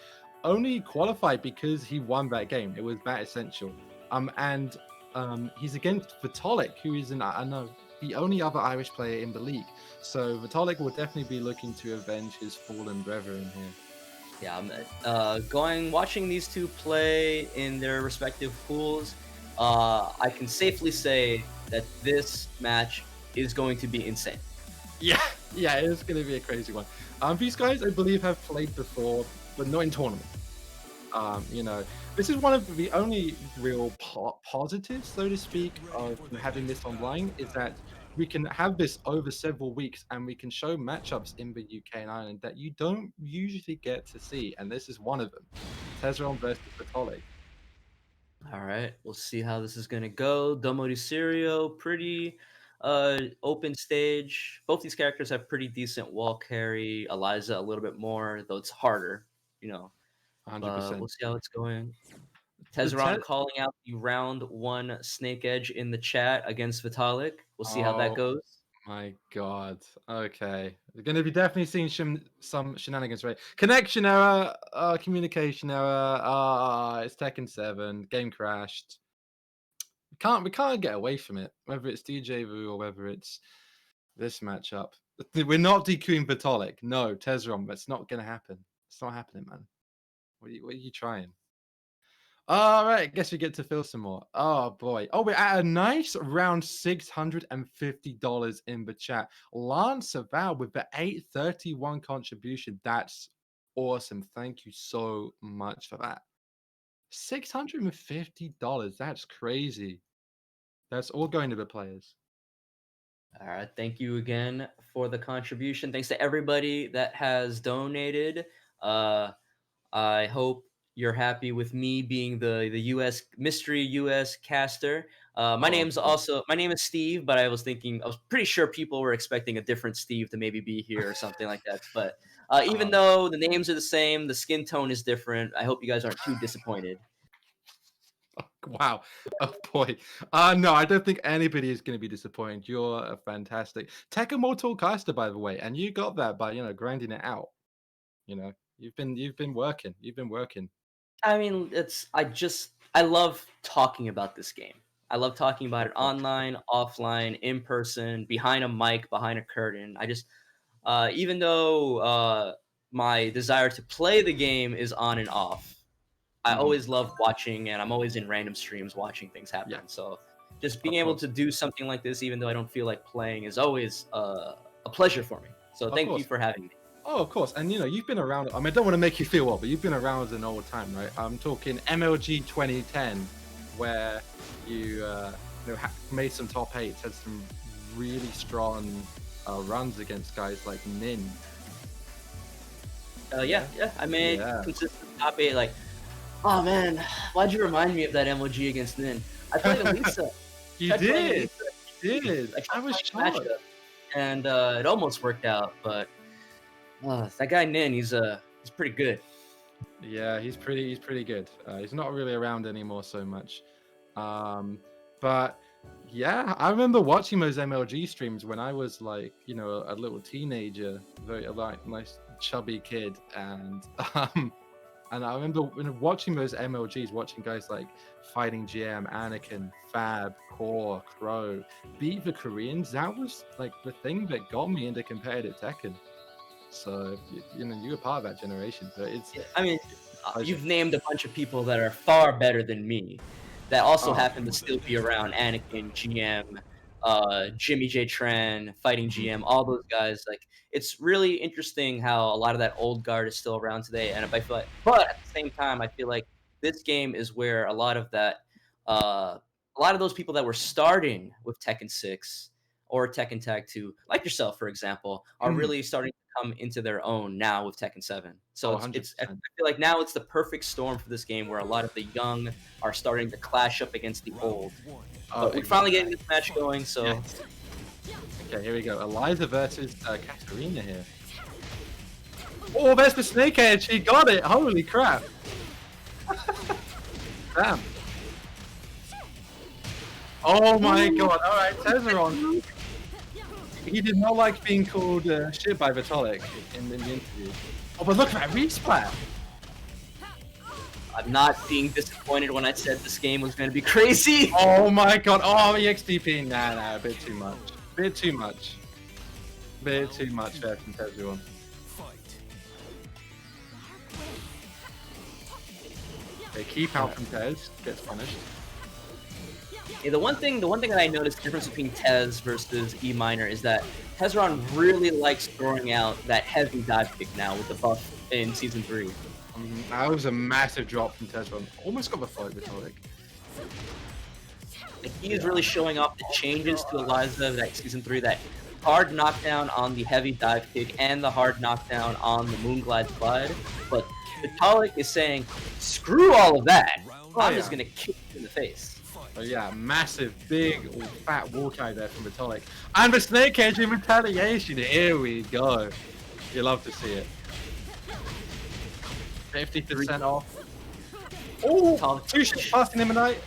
only qualified because he won that game. It was that essential. And he's against Vitolc, who is the only other Irish player in the league. So Vitolc will definitely be looking to avenge his fallen brethren here. Yeah, watching these two play in their respective pools, I can safely say that this match is going to be insane. Yeah, Yeah, it's going to be a crazy one. These guys, I believe, have played before, but not in tournament. You know, this is one of the only real positives, so to speak, of having this online, is that we can have this over several weeks and we can show matchups in the UK and Ireland that you don't usually get to see, and this is one of them. Tezzaron versus Vitolc. All right, we'll see how this is gonna go. Domo di Serio, pretty open stage. Both these characters have pretty decent wall carry. Eliza a little bit more, though it's harder, you know. 100%. We'll see how it's going. Tezzaron calling out the round 1 Snake Edge in the chat against Vitolc. We'll see how that goes. My God. Okay. We're going to be definitely seeing some shenanigans, right? Connection error, communication error. It's Tekken 7. Game crashed. We can't get away from it. Whether it's Djay Voo or whether it's this matchup. We're not DQing Vitolc. No, Tezzaron. That's not going to happen. It's not happening, man. What are you trying? All right, I guess we get to fill some more. Oh boy. Oh, we're at a nice round $650 in the chat. Lance Val with the 831 contribution. That's awesome. Thank you so much for that. $650. That's crazy. That's all going to the players. All right, thank you again for the contribution. Thanks to everybody that has donated. I hope you're happy with me being the US mystery US caster. My name is Steve, but I was pretty sure people were expecting a different Steve to maybe be here or something like that. But even though the names are the same, the skin tone is different. I hope you guys aren't too disappointed. Wow. Oh boy. No, I don't think anybody is going to be disappointed. You're fantastic. Tekken Mortal caster, by the way, and you got that by grinding it out. You've been working. I mean, I love talking about this game. I love talking about it online, offline, in person, behind a mic, behind a curtain. Even though my desire to play the game is on and off, I always love watching, and I'm always in random streams watching things happen. Yeah. So just being able to do something like this, even though I don't feel like playing, is always a pleasure for me. So thank you for having me. Oh, of course. And you've been around. I mean, I don't want to make you feel old, but you've been around an old time, right? I'm talking MLG 2010, where you made some top 8s, had some really strong runs against guys like Nin. Yeah. I made consistent top 8. Like, oh man, why'd you remind me of that MLG against Nin? I played Elisa. You did. I was shocked. And it almost worked out, but. That guy Nin, he's pretty good. Yeah, he's pretty good. He's not really around anymore so much. But yeah, I remember watching those MLG streams when I was like, a little teenager, very nice chubby kid, and I remember watching those MLGs, watching guys like Fighting GM, Anakin, Fab, Core, Crow beat the Koreans. That was like the thing that got me into competitive Tekken. So you were part of that generation. So you've named a bunch of people that are far better than me, that also happen to still be around. Anakin, GM, Jimmy J Tran, Fighting GM, all those guys. Like, it's really interesting how a lot of that old guard is still around today. And but at the same time, I feel like this game is where a lot of those people that were starting with Tekken 6 or Tekken Tag 2, like yourself, for example, are really starting to come into their own now with Tekken 7. So I feel like now it's the perfect storm for this game, where a lot of the young are starting to clash up against the old. But we're finally getting this match going, so... Yeah. Okay, here we go. Eliza versus Katarina here. Oh, there's the Snake Edge. He got it. Holy crap. Damn. Oh my god. All right, Tezzaron. He did not like being called shit by Vitolc in the interview. Oh, but look at that resplat. I'm not being disappointed when I said this game was going to be crazy. Oh my god. Oh, EXDP. Nah, a bit too much. Bit too much there from Tezzaron. They keep out from Tez, gets punished. Yeah, the one thing that I noticed the difference between Tez versus EMinor is that Tezzaron really likes throwing out that heavy dive kick now with the buff in Season 3. That was a massive drop from Tezzaron. Almost got the fight with Vitolc. Like, he is really showing off the changes to Eliza of that Season 3, that hard knockdown on the heavy dive kick and the hard knockdown on the Moonglide slide. But Vitolc is saying, screw all of that. I'm just going to kick you in the face. Oh yeah, massive, big, fat walkout there from Vitolc. And the snake edge in retaliation. Here we go. You love to see it. 50% off. Oh, 2 shots passing him tonight.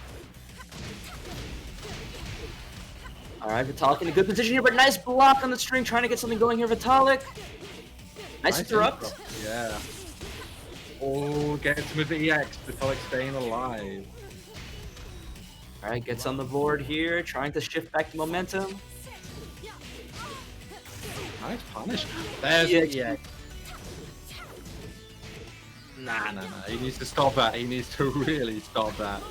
Alright, Vitolc in a good position here, but nice block on the string, trying to get something going here, Vitolc. Nice interrupt. Yeah. Oh, gets him with the EX. Vitolc staying alive. Alright, gets on the board here, trying to shift back to momentum. Nice punish. There's the EX. Nah. He needs to stop that. He needs to really stop that.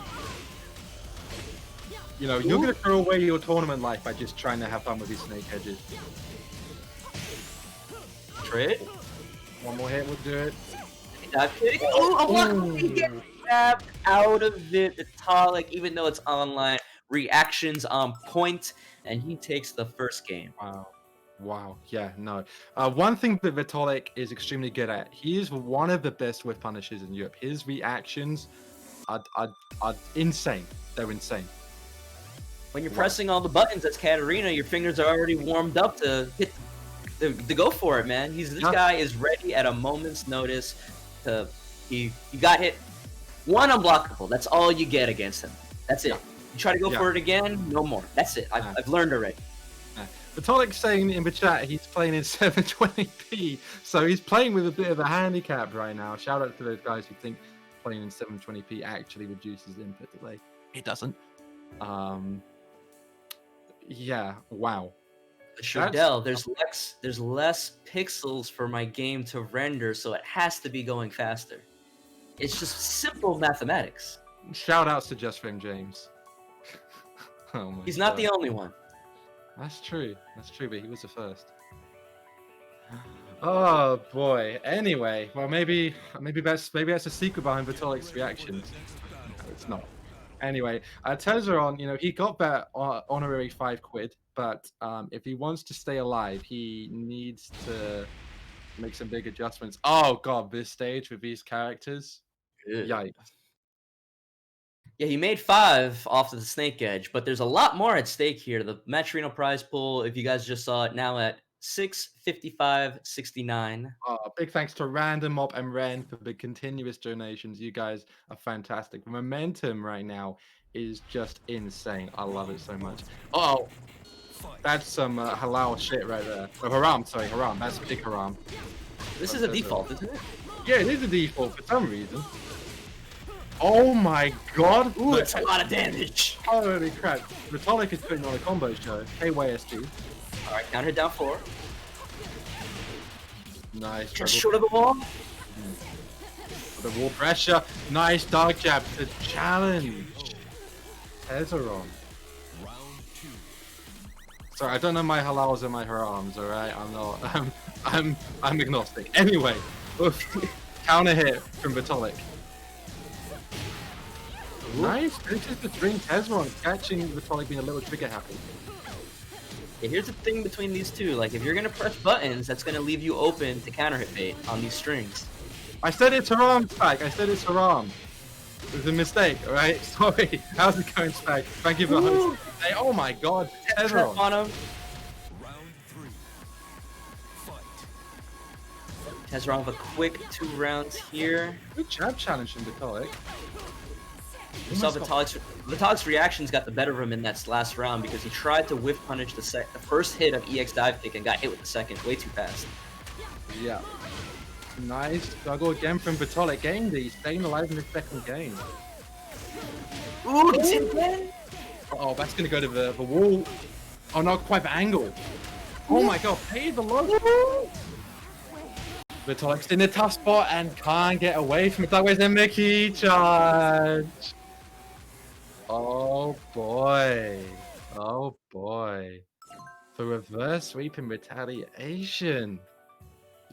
You know, you're going to throw away your tournament life by just trying to have fun with these snake edges. Trade. One more hit will do it. Dive kick. Oh, he gets grabbed out of it. Vitolc, even though it's online, reactions on point, and he takes the first game. Wow. Yeah, no. One thing that Vitolc is extremely good at, he is one of the best whiff punishers in Europe. His reactions are insane. They're insane. When you're pressing all the buttons as Katarina, your fingers are already warmed up to hit, to go for it, man. This guy is ready at a moment's notice. He got hit. One unblockable. That's all you get against him. That's it. You try to go for it again, no more. That's it. I've learned already. Vitolc saying in the chat he's playing in 720p, so he's playing with a bit of a handicap right now. Shout out to those guys who think playing in 720p actually reduces input delay. It doesn't. Yeah, wow. Shirdel, there's less pixels for my game to render, so it has to be going faster. It's just simple mathematics. Shout outs to Just Fame James. Oh my He's not the only one. That's true, but he was the first. Oh boy. Anyway, well maybe that's a secret behind Vitolic's reactions. No, it's not. Anyway, Tezzaron, you know, he got that honorary £5, but if he wants to stay alive, he needs to make some big adjustments. Oh god, this stage with these characters, yikes. Yeah, he made 5 off of the snake edge, but there's a lot more at stake here. The Matcherino prize pool, if you guys just saw it, now at 655.69. Big thanks to Random Mob and Ren for the continuous donations. You guys are fantastic. The momentum right now is just insane. I love it so much. Oh, that's some halal shit right there. Oh, haram, sorry, haram. That's big haram. This is a default, isn't it? Yeah, it is a default for some reason. Oh my god! Ooh, that's a lot of damage! Holy crap. Vitolc is putting on a combo show. KYSG. Alright, counter down 4. Nice. Just short of the wall. The wall pressure. Nice dog jab to challenge. Tezzaron. Sorry, I don't know my halals and my harams, alright? I'm not. I'm agnostic. Anyway. Counter hit from Vitolc. Nice. This is the string Tezzaron catching Vitolc being a little trigger happy. Yeah, here's the thing between these two. Like, if you're gonna press buttons, that's gonna leave you open to counter hit bait on these strings. I said it's haram, Spag. I said it's haram. It was a mistake, alright? Sorry. How's it going, Spag? Thank you for hosting. Hey, oh my god. Tezzaron. On him. Tezzaron with a quick 2 rounds here. Good jab challenge from Vitolc. You saw Vitolic's reactions got the better of him in that last round because he tried to whiff punish the first hit of EX dive kick and got hit with the second way too fast. Yeah. Nice struggle again from Vitolc. Getting these, staying alive in the second game. Ooh, it's in again? Oh, that's gonna go to the wall. Oh, not quite the angle. Oh my god, pay the low. Vitolic's in a tough spot and can't get away from it. Where's the Mickey charge? Oh boy. Oh boy. for reverse sweep in retaliation.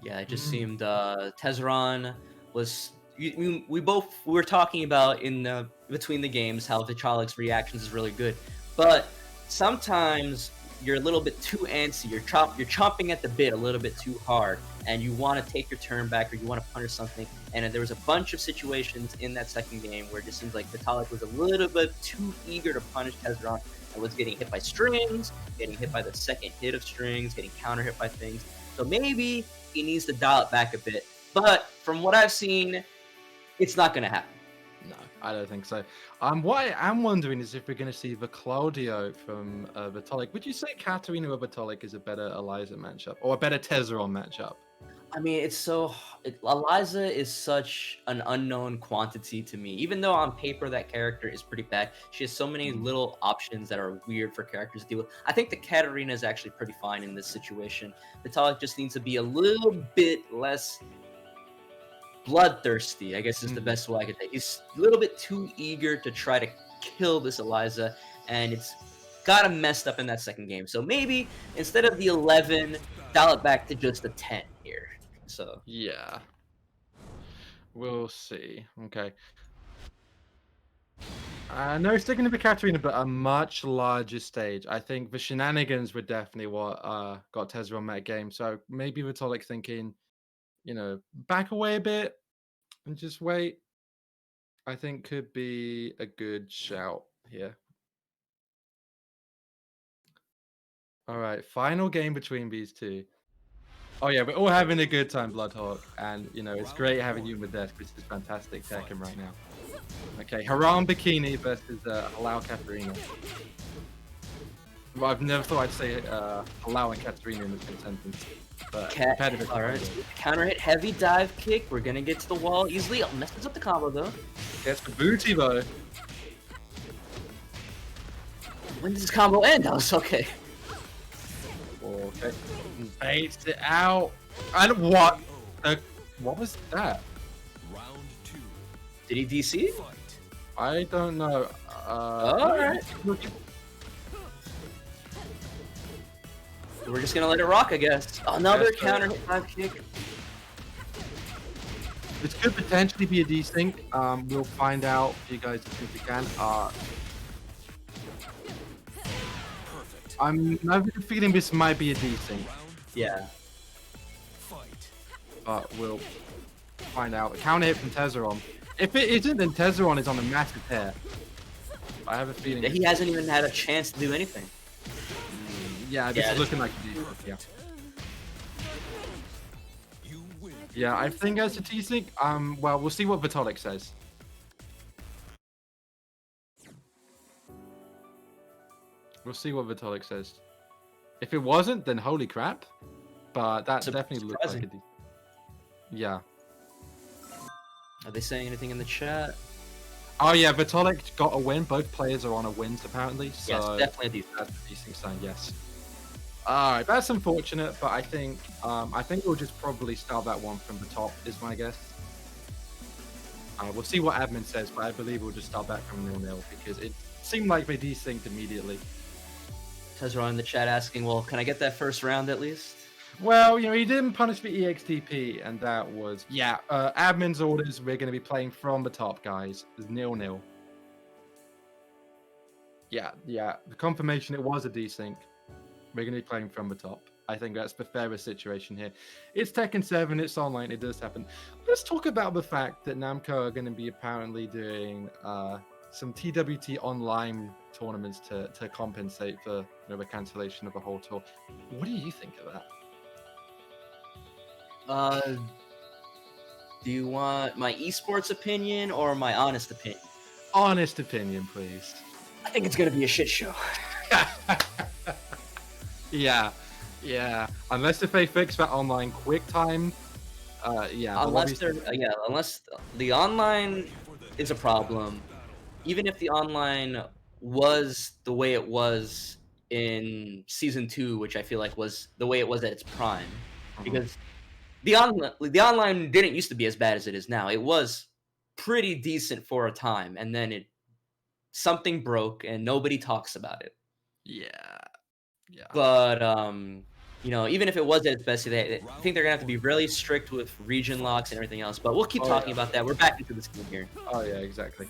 Yeah, it just seemed Tezzaron was. We both were talking about in between the games how Vitolic's reactions is really good, but sometimes you're a little bit too antsy. You're chomping at the bit a little bit too hard, and you want to take your turn back or you want to punish something. And there was a bunch of situations in that second game where it just seems like Vitolc was a little bit too eager to punish Tezzaron and was getting hit by strings, getting hit by the second hit of strings, getting counter hit by things. So maybe he needs to dial it back a bit. But from what I've seen, it's not going to happen. No, I don't think so. What I am wondering is if we're going to see the Claudio from Vitolc. Would you say Katarina or Vitolc is a better Eliza matchup or a better Tezzaron matchup? I mean, Eliza is such an unknown quantity to me. Even though on paper that character is pretty bad, she has so many little options that are weird for characters to deal with. I think the Katarina is actually pretty fine in this situation. Vitolc just needs to be a little bit less bloodthirsty, I guess is the best way I could say. He's a little bit too eager to try to kill this Eliza, and it's got him messed up in that second game. So maybe instead of the 11, dial it back to just a 10 here. So yeah, we'll see. Okay. No, sticking to the Katarina, but a much larger stage. I think the shenanigans were definitely what got Tezzaron meta game. So maybe Vitolc thinking, back away a bit and just wait. I think could be a good shout here. All right, final game between these two. Oh yeah, we're all having a good time, Bloodhawk, and it's great having you in the desk. This is fantastic Tekken right now. Okay, Haram Bikini versus Halal Katarina. Well, I've never thought I'd say Halal and Katarina in the same sentence. But all right, counter hit, heavy dive kick. We're gonna get to the wall easily. Messes up the combo though. Gets the booty though. When does this combo end? That was okay. Okay. Baits it out. And what? What was that? Did he DC? I don't know. Alright. We're just gonna let it rock, I guess. Another counter hit dive kick. This could potentially be a desync. We'll find out if you guys think we can. I'm feeling this might be a desync. Yeah. But we'll find out. Counter hit from Tezzaron. If it isn't, then Tezzaron is on a massive tear. I have a feeling he hasn't even had a chance to do anything. Yeah, this is looking like a desync. Yeah. Yeah, I think as a desync. Well, we'll see what Vitolc says. We'll see what Vitolc says. If it wasn't, then holy crap. But that definitely looks like a desync. Yeah. Are they saying anything in the chat? Oh yeah, Vitolc got a win. Both players are on a win apparently. So yes, definitely that's a decent sign. Yes. All right, that's unfortunate, but I think we'll just probably start that one from the top. Is my guess. We'll see what admin says, but I believe we'll just start back from 0-0 because it seemed like they desynced immediately. Tezzaron in the chat asking, well, can I get that first round at least? Well, he didn't punish the EXTP, and that was admin's orders. We're going to be playing from the top, guys. It's 0-0. Yeah. The confirmation it was a desync. We're going to be playing from the top. I think that's the fairest situation here. It's Tekken 7. It's online. It does happen. Let's talk about the fact that Namco are going to be apparently doing some TWT online tournaments to compensate for the cancellation of the whole tour. What do you think of that? Do you want my esports opinion or my honest opinion? Honest opinion, please. I think it's gonna be a shit show. Yeah. Unless if they fix that online quick time, Unless the online is a problem. Even if the online was the way it was in season 2, which I feel like was the way it was at its prime, because the online didn't used to be as bad as it is now. It was pretty decent for a time, and then something broke, and nobody talks about it. But you know, even if it was at its best today, I think they're gonna have to be really strict with region locks and everything else. But we'll keep talking about that. We're back into this game here. Oh yeah, exactly.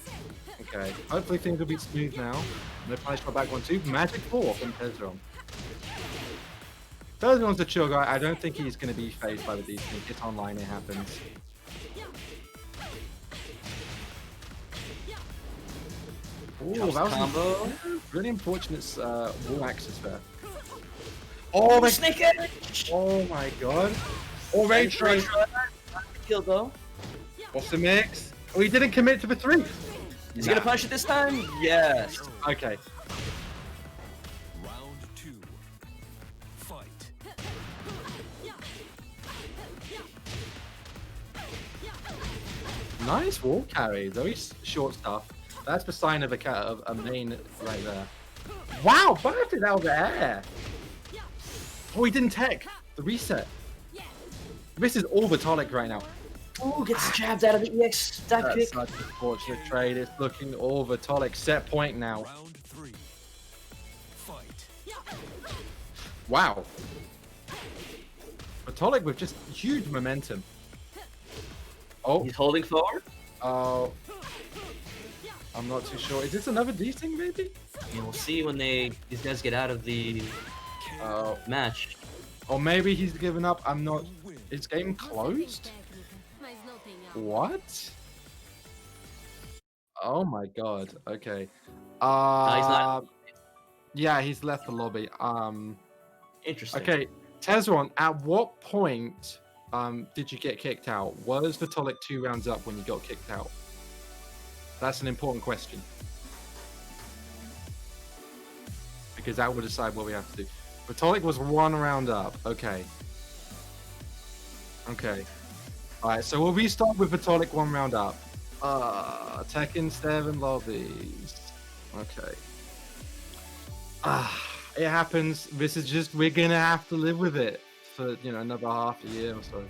Okay. Hopefully things will be smooth now. No punish for back 1-2. Magic 4 from Tezzaron. Tezzaron's a chill guy. I don't think he's going to be phased by the defense. It's online, it happens. Ooh, that was combo. Really unfortunate wall access there. Oh my snake edge! Oh my god. Oh, range throw. Kill though. What's the mix? Oh, he didn't commit to the 3. Is he gonna punish it this time? Yes. Okay. Round 2. Fight. Nice wall carry. Very short stuff. That's the sign of a main right there. Wow, perfect out of the air. Oh, he didn't tech. The reset. This is all Vitolc right now. Oh, gets jabbed out of the EX dive That's kick. such a fortunate trade. It's looking all Vitolc. Set point now. Round 3. Fight. Wow. Vitolc with just huge momentum. Oh. He's holding forward? Oh. I'm not too sure. Is this another D-Sing maybe? Yeah, we'll see when these guys get out of the match. Or maybe he's given up. I'm not. Is game closed? What? Oh my god. Okay. He's not. Yeah, he's left the lobby. Interesting. Okay, Tezzaron, at what point did you get kicked out? Was Vitolc 2 rounds up when you got kicked out? That's an important question. Because that will decide what we have to do. Vitolc was 1 round up. Okay. Okay. Alright, so we'll restart with Vitolc 1 round up. Tekken 7 lobbies. Okay. It happens. This is just, we're gonna have to live with it for, you know, another half a year or so.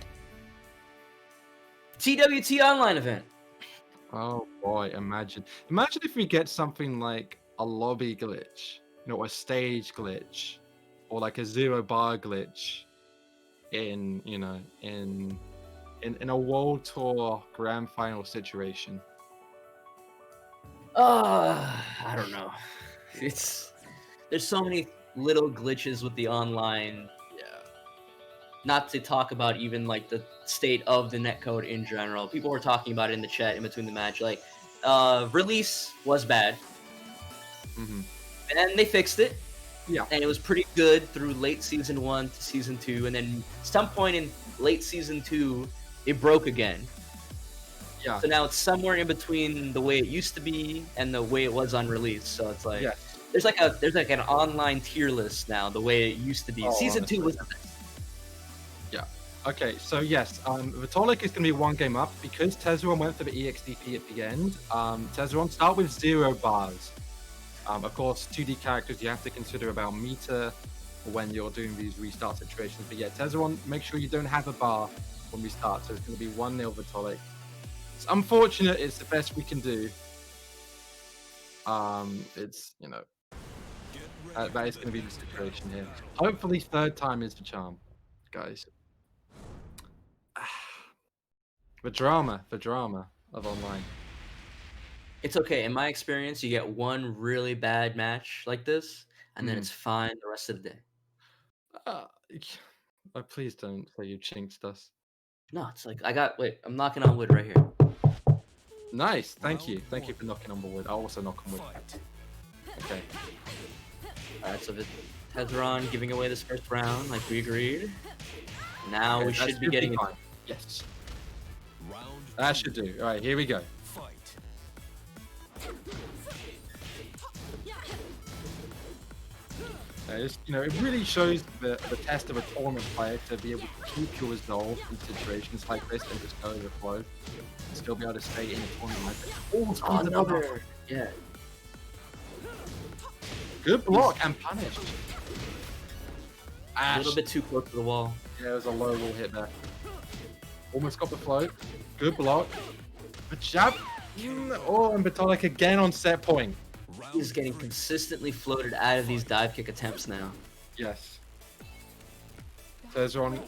TWT online event. Oh boy, imagine if we get something like a lobby glitch, you know, a stage glitch, or like a 0 bar glitch in, you know, in a World Tour Grand Final situation. I don't know. There's so many little glitches with the online. Yeah. Not to talk about even like the state of the netcode in general. People were talking about it in the chat in between the match. Like, release was bad. Mm-hmm. And they fixed it. Yeah. And it was pretty good through late season 1 to season 2, and then some point in late season 2, it broke again. Yeah. So now it's somewhere in between the way it used to be and the way it was on release. So it's like there's like an online tier list now, the way it used to be. Oh, Season honestly. 2 was the best. Yeah. Okay, so yes, Vitolc is going to be 1 game up because Tezzaron went for the EXDP at the end. Tezzaron start with 0 bars. Of course, 2D characters you have to consider about meter when you're doing these restart situations. But yeah, Tezzaron, make sure you don't have a bar when we start. So it's going to be 1-0 Vitolc. It's unfortunate. It's the best we can do. It's, you know, that is going to be the situation here. Hopefully, 3rd time is the charm, guys. The drama of online. It's okay. In my experience, you get 1 really bad match like this, and then Mhm. it's fine the rest of the day. Please don't say you jinxed us. No, it's like I'm knocking on wood right here. Nice, thank you for knocking on wood. I'll also knock on wood. Okay. Alright, so Tezzaron giving away this first round, like we agreed. Now Okay, we that should be getting. fine. Yes. That should do. All right, here we go. You know, it really shows the test of a tournament player to be able to keep your resolve in situations like this and just go with the flow and still be able to stay in a tournament like this. Oh, another. Yeah. Good block and punish. A little bit too close to the wall. Yeah, it was a low wall hit there. Almost got the float. Good block. Good jab. Oh, and Vitolc again on set point. He's getting consistently floated out of these dive kick attempts now. Yes. Tezzaron,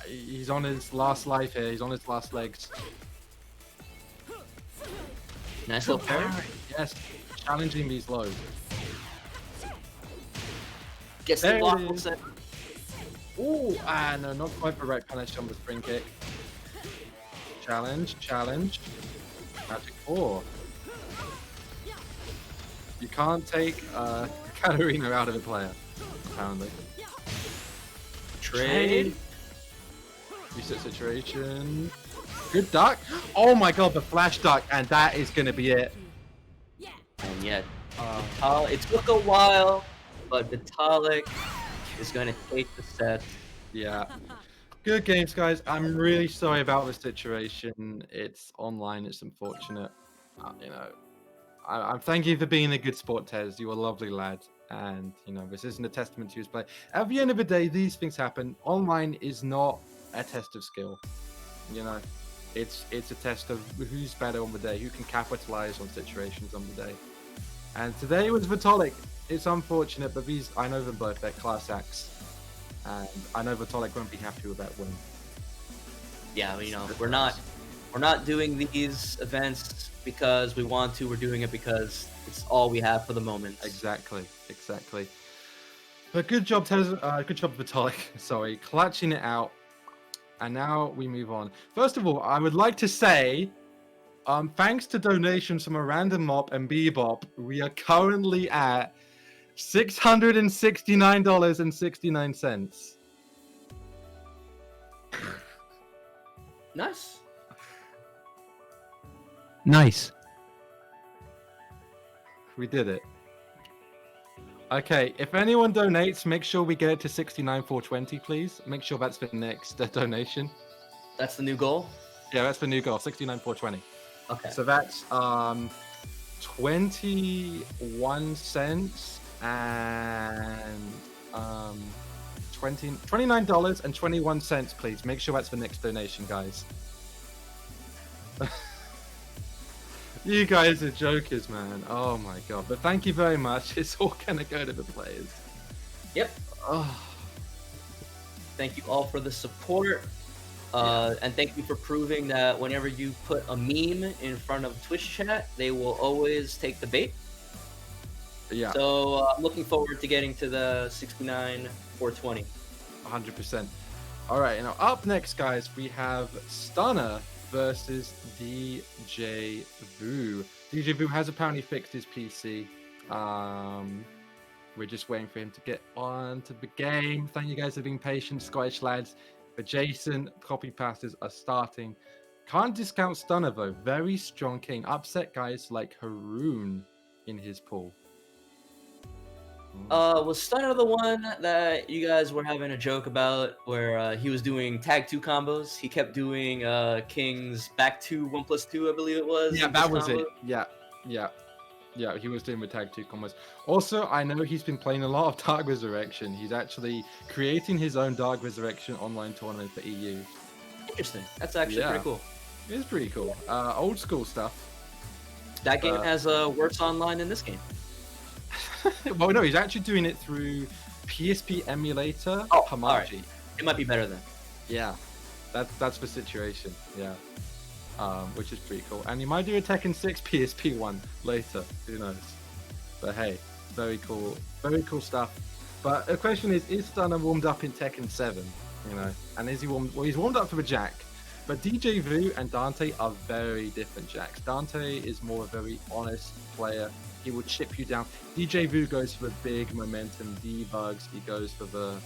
he's on his last life here. He's on his last legs. Nice little parry. Yes, challenging these lows. Gets the block set. Ooh, no, not quite the right punish on the spring kick. Challenge. Magic 4. You can't take Katarina out of a player, apparently. Trade. Reset situation. Good duck. Oh my god, the flash duck, and that is going to be it. And yet, it took a while, but Vitolc is going to take the set. Yeah. Good games, guys. I'm really sorry about the situation. It's online. It's unfortunate. You know, I'm thank you for being a good sport, Tez. You're a lovely lad. And, you know, this isn't a testament to his play. At the end of the day, these things happen. Online is not a test of skill. You know, it's a test of who's better on the day, who can capitalize on situations on the day. And today was Vitolc. It's unfortunate, but these, I know them both. They're class acts. And I know Vitolc won't be happy with that win. Yeah, you know, we're not doing these events because we want to. We're doing it because it's all we have for the moment. Exactly. But good job, good job, Vitolc. Sorry, clutching it out. And now we move on. First of all, I would like to say, thanks to donations from a random mop and Bebop, we are currently at $669.69. Nice. We did it. Okay, if anyone donates, make sure we get it to 69,420, please. Make sure that's the next donation. That's the new goal? Yeah, that's the new goal, 69,420. Okay. So that's 21 cents and $29.21, please. Make sure that's the next donation, guys. You guys are jokers, man. Oh my god. But thank you very much. It's all gonna go to the players. Yep. Oh. Thank you all for the support. And thank you for proving that whenever you put a meme in front of Twitch chat, they will always take the bait. Yeah. So I'm looking forward to getting to the 69,420. 100%. All right, now up next, guys, we have Stunner versus Djay Voo. Djay Voo has apparently fixed his PC. We're just waiting for him to get on to the game. Thank you guys for being patient, Scottish lads. Adjacent copy passes are starting. Can't discount Stunner though. Very strong king. Upset guys like Haroon in his pool. Was Stunner the one that you guys were having a joke about where he was doing tag 2 combos? He kept doing King's back 2 1+2, I believe it was. Yeah, that was it. Yeah, he was doing the tag 2 combos. Also, I know he's been playing a lot of Dark Resurrection. He's actually creating his own Dark Resurrection online tournament for EU. Interesting. That's actually pretty cool. It is pretty cool. Old school stuff. That game has worse online than this game. Well, no, he's actually doing it through PSP emulator. Hamachi. Right. It might be better then. Yeah, that's the situation. Yeah, which is pretty cool. And he might do a Tekken 6 PSP one later. Who knows? But hey, very cool stuff. But the question is Stunner warmed up in Tekken 7? You know, and is he warmed? Well, he's warmed up for the Jack. But Djay Voo and Dante are very different Jacks. Dante is more a very honest player. He will chip you down. Djay Voo goes for the big momentum debugs. He goes for the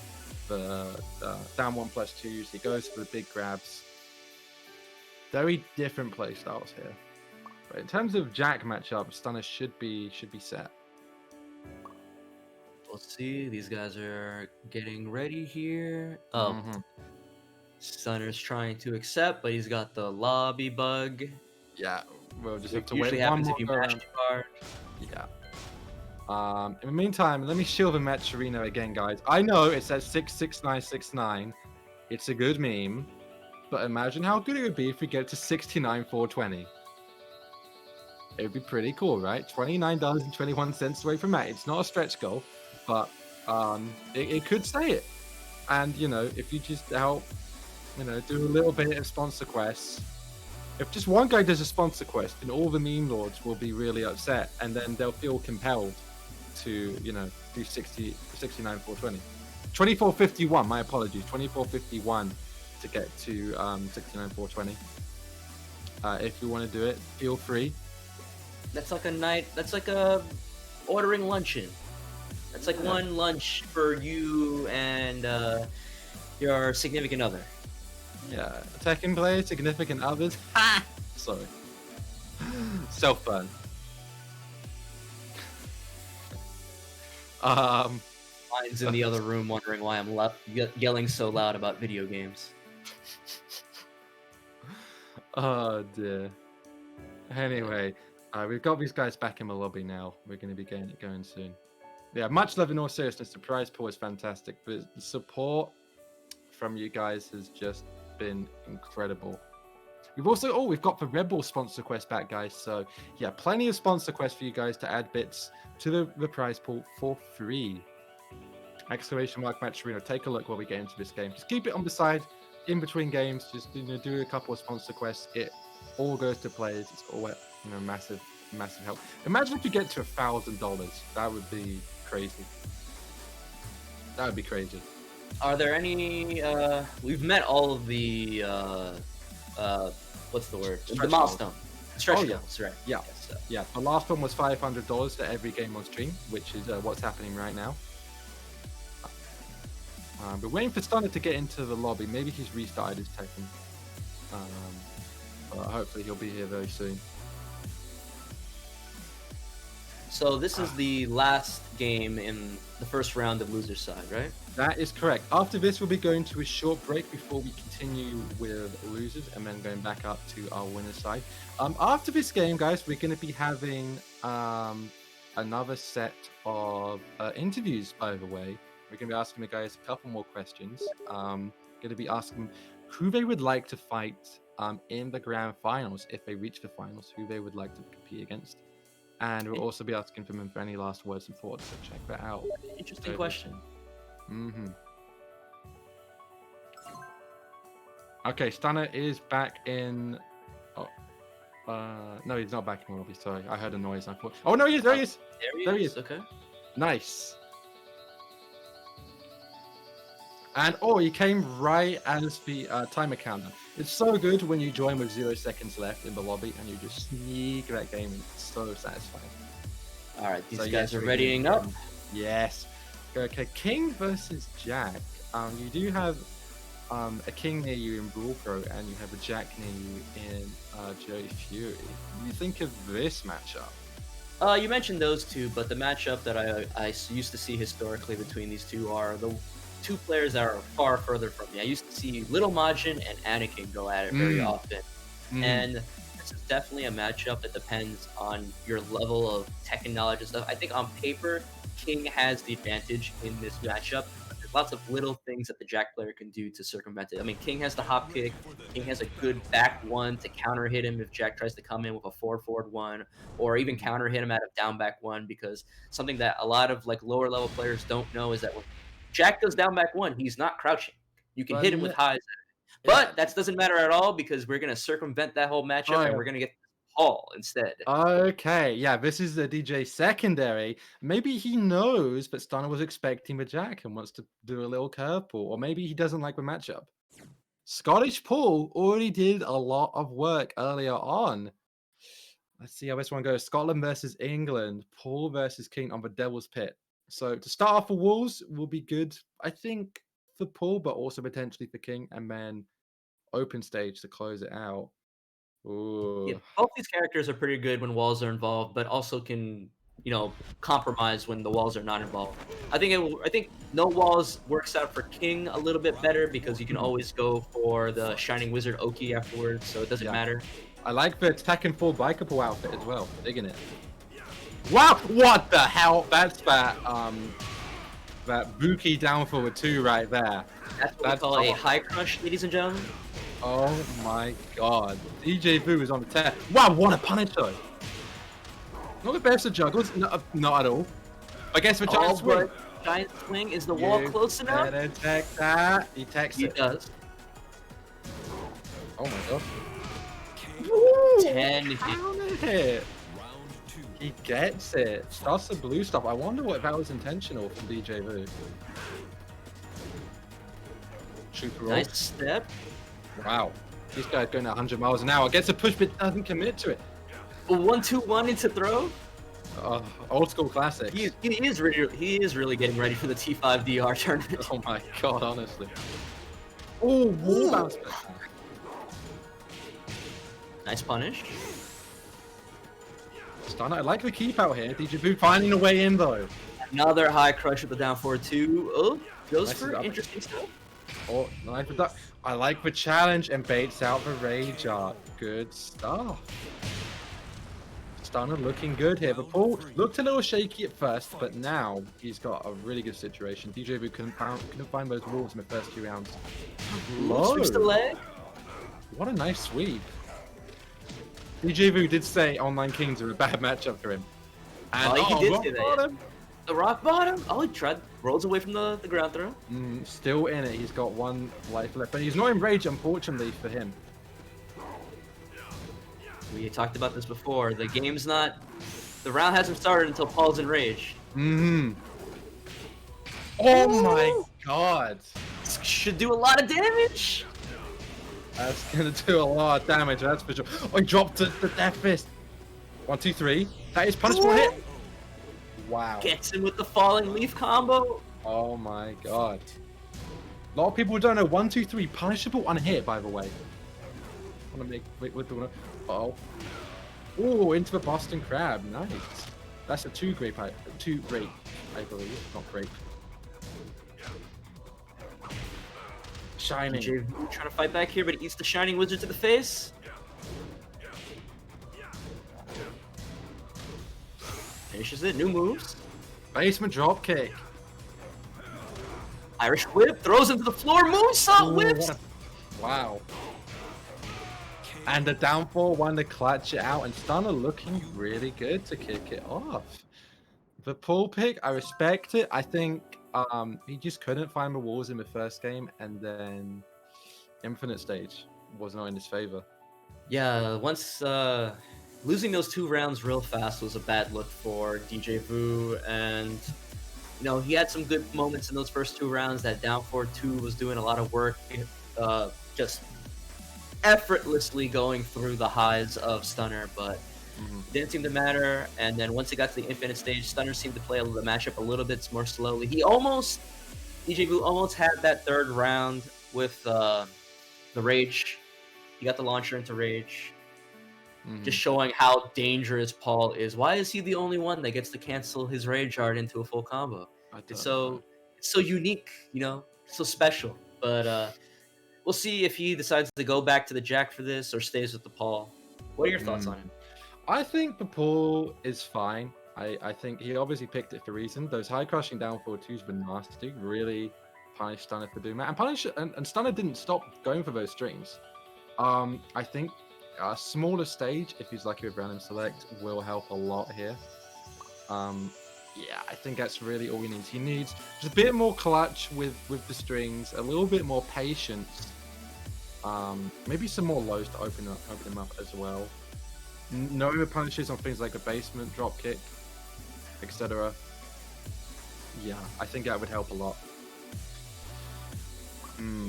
down 1+2s. He goes for the big grabs. Very different play styles here. But in terms of Jack matchup, Stunner should be set. We'll see. These guys are getting ready here. Stunner's trying to accept, but he's got the lobby bug. Yeah, we'll just have to usually wait happens one if you more mash round. too hard. Yeah. In the meantime, let me shield the match arena again, guys. I know it says 66969. It's a good meme, but imagine how good it would be if we get to 69,420. It would be pretty cool, right? $29.21 away from that. It's not a stretch goal, but it could say it. And you know, if you just help, you know, do a little bit of sponsor quests. If just one guy does a sponsor quest, then all the meme lords will be really upset, and then they'll feel compelled to, you know, do 69 420. 2451, my apologies, 2451 to get to 69 420. If you want to do it, feel free. That's like a night. That's like a ordering luncheon. That's like one lunch for you and your significant other. Yeah, Tekken players, significant others. Ha! Sorry. Self-burn. Mine's in the other room wondering why I'm yelling so loud about video games. Oh dear. Anyway, we've got these guys back in the lobby now. We're going to be getting it going soon. Yeah, much love in all seriousness. The prize pool is fantastic, but the support from you guys has just been incredible. We've also, we've got the Rebel sponsor quest back, guys. So yeah, plenty of sponsor quests for you guys to add bits to the prize pool for free. Exclamation mark match arena. Take a look while we get into this game. Just keep it on the side in between games. Just, you know, do a couple of sponsor quests. It all goes to players. It's all, you know, massive help. Imagine if you get to $1,000. That would be crazy. That would be crazy. Are there any? We've met all of the what's the word? The milestone. Stretch goals, right? Yeah, yeah. The last one was $500 to every game on stream, which is what's happening right now. We're waiting for Stunner to get into the lobby. Maybe he's restarted his Tekken. But hopefully he'll be here very soon. So this is the last game in the first round of loser side, right? That is correct. After this, we'll be going to a short break before we continue with losers and then going back up to our winner side. After this game, guys, we're going to be having another set of interviews, by the way. We're going to be asking the guys a couple more questions. Going to be asking who they would like to fight in the grand finals, if they reach the finals, who they would like to compete against. And we'll also be asking for them for any last words and thoughts, so check that out. Interesting question. Mm-hmm. Okay, Stunner is back in... no, he's not back in lobby, sorry. I heard a noise. I thought... Oh, no, he is! There he is! There he is. Okay. Nice. And, he came right as the timer counter. It's so good when you join with 0 seconds left in the lobby and you just sneak that game in. It's so satisfying. Alright, these guys are readying up. Yes. Okay, King versus Jack. You do have a King near you in Brawl Pro and you have a Jack near you in Joey Fury. What do you think of this matchup? You mentioned those two, but the matchup that I used to see historically between these two are the two players that are far further from me. I used to see Little Majin and Anakin go at it very often. And this is definitely a matchup that depends on your level of Tekken knowledge and stuff. I think on paper, King has the advantage in this matchup. But there's lots of little things that the Jack player can do to circumvent it. I mean, King has the hop kick. King has a good back one to counter hit him if Jack tries to come in with a forward one, or even counter hit him at a down back one, because something that a lot of like lower level players don't know is that when Jack does down back one, he's not crouching. You can hit him with highs. But that doesn't matter at all because we're going to circumvent that whole matchup and we're going to get Hall instead. Okay, yeah, this is the DJ secondary. Maybe he knows that Stunner was expecting the Jack and wants to do a little curveball, or maybe he doesn't like the matchup. Scottish Paul already did a lot of work earlier on. Let's see how this one goes. Scotland versus England. Paul versus King on the Devil's Pit. So to start off for Wolves will be good, I think, for Paul, but also potentially for King, and then open stage to close it out. Ooh. Yeah, both these characters are pretty good when walls are involved, but also can, you know, compromise when the walls are not involved. I think no walls works out for King a little bit better because you can always go for the Shining Wizard Oki afterwards, so it doesn't matter. I like the Tekken 4 biker pool outfit as well. Digging it. Wow! What the hell? That's that Buki down forward 2 right there. That's what we call a high crush, ladies and gentlemen. Oh my god. Djay Voo is on the tear. Wow, what a punish though. Not the best of juggles, not at all. I guess the chance Giant swing. Is the wall close enough? Better take that. He takes He it. does. Oh my god. 10 hit. Counter hit. He gets it. Starts the blue stuff. I wonder what that was intentional from Djay Voo. Super roll. Nice step. Wow. This guy's going at 100 miles an hour. Gets a push but doesn't commit to it. 1-2-1 into throw. Old school classic. He is really getting ready for the T5 DR tournament. Oh my god, honestly. Oh, wall bounce back. Nice punish. Stun. I like the keep out here. Djay Voo finding a way in though. Another high crush with the down forward 2. Oh, goes Nice for up. interesting stuff. Oh, nice with that. I like the challenge and baits out the rage art. Good stuff. Stunner looking good here. The pool looked a little shaky at first, but now he's got a really good situation. Djay Voo couldn't find those walls in the first 2 rounds. Sweeps the leg. What a nice sweep. Djay Voo did say Online Kings are a bad matchup for him. And he did rock say that. bottom. The rock bottom. Oh, he tried. Rolls away from the ground throw. Still in it. He's got 1 life left, but he's not in rage, unfortunately for him. We talked about this before. The game's not. The round hasn't started until Paul's in rage. Oh my god. This should do a lot of damage. That's gonna do a lot of damage, that's for sure. Oh, he dropped the death fist. 1, 2, 3. That is punishable hit. Wow. Gets him with the falling leaf combo. Oh my god. A lot of people don't know 1, 2, 3 punishable on hit, by the way. I wanna make with the oh. Oh, into the Boston Crab. Nice. That's a 2 grape, I believe. Not grape. Shining. Djay Voo trying to fight back here, but he eats the Shining Wizard to the face. Finishes it. New moves. Basement drop kick. Irish whip. Throws him to the floor. Moonsault whips. Wow. And the downfall one to clutch it out, and Stunner looking really good to kick it off. The pull pick, I respect it. I think he just couldn't find the walls in the first game, and then Infinite Stage was not in his favor. Yeah, once losing those 2 rounds real fast was a bad look for Djay Voo, and you know, he had some good moments in those first 2 rounds. That down forward 2 was doing a lot of work, just effortlessly going through the highs of Stunner, but it didn't seem to matter. And then once he got to the Infinite Stage, Stunner seemed to play the matchup a little bit more slowly. Djay Voo almost had that 3rd round with the Rage. He got the launcher into Rage. Just showing how dangerous Paul is. Why is he the only one that gets to cancel his Rage art into a full combo? It's so unique, you know, so special. But we'll see if he decides to go back to the Jack for this or stays with the Paul. What are your thoughts on him? I think the Paul is fine. I think he obviously picked it for a reason. Those high crushing down forward 2s were nasty. Really punished Stunner for doing that. And Stunner didn't stop going for those strings. I think a smaller stage, if he's lucky with random select, will help a lot here. Yeah, I think that's really all he needs. He needs just a bit more clutch with the strings, a little bit more patience. Maybe some more lows to open him up as well. Knowing the punishes on things like the basement, drop kick, etc. Yeah, I think that would help a lot.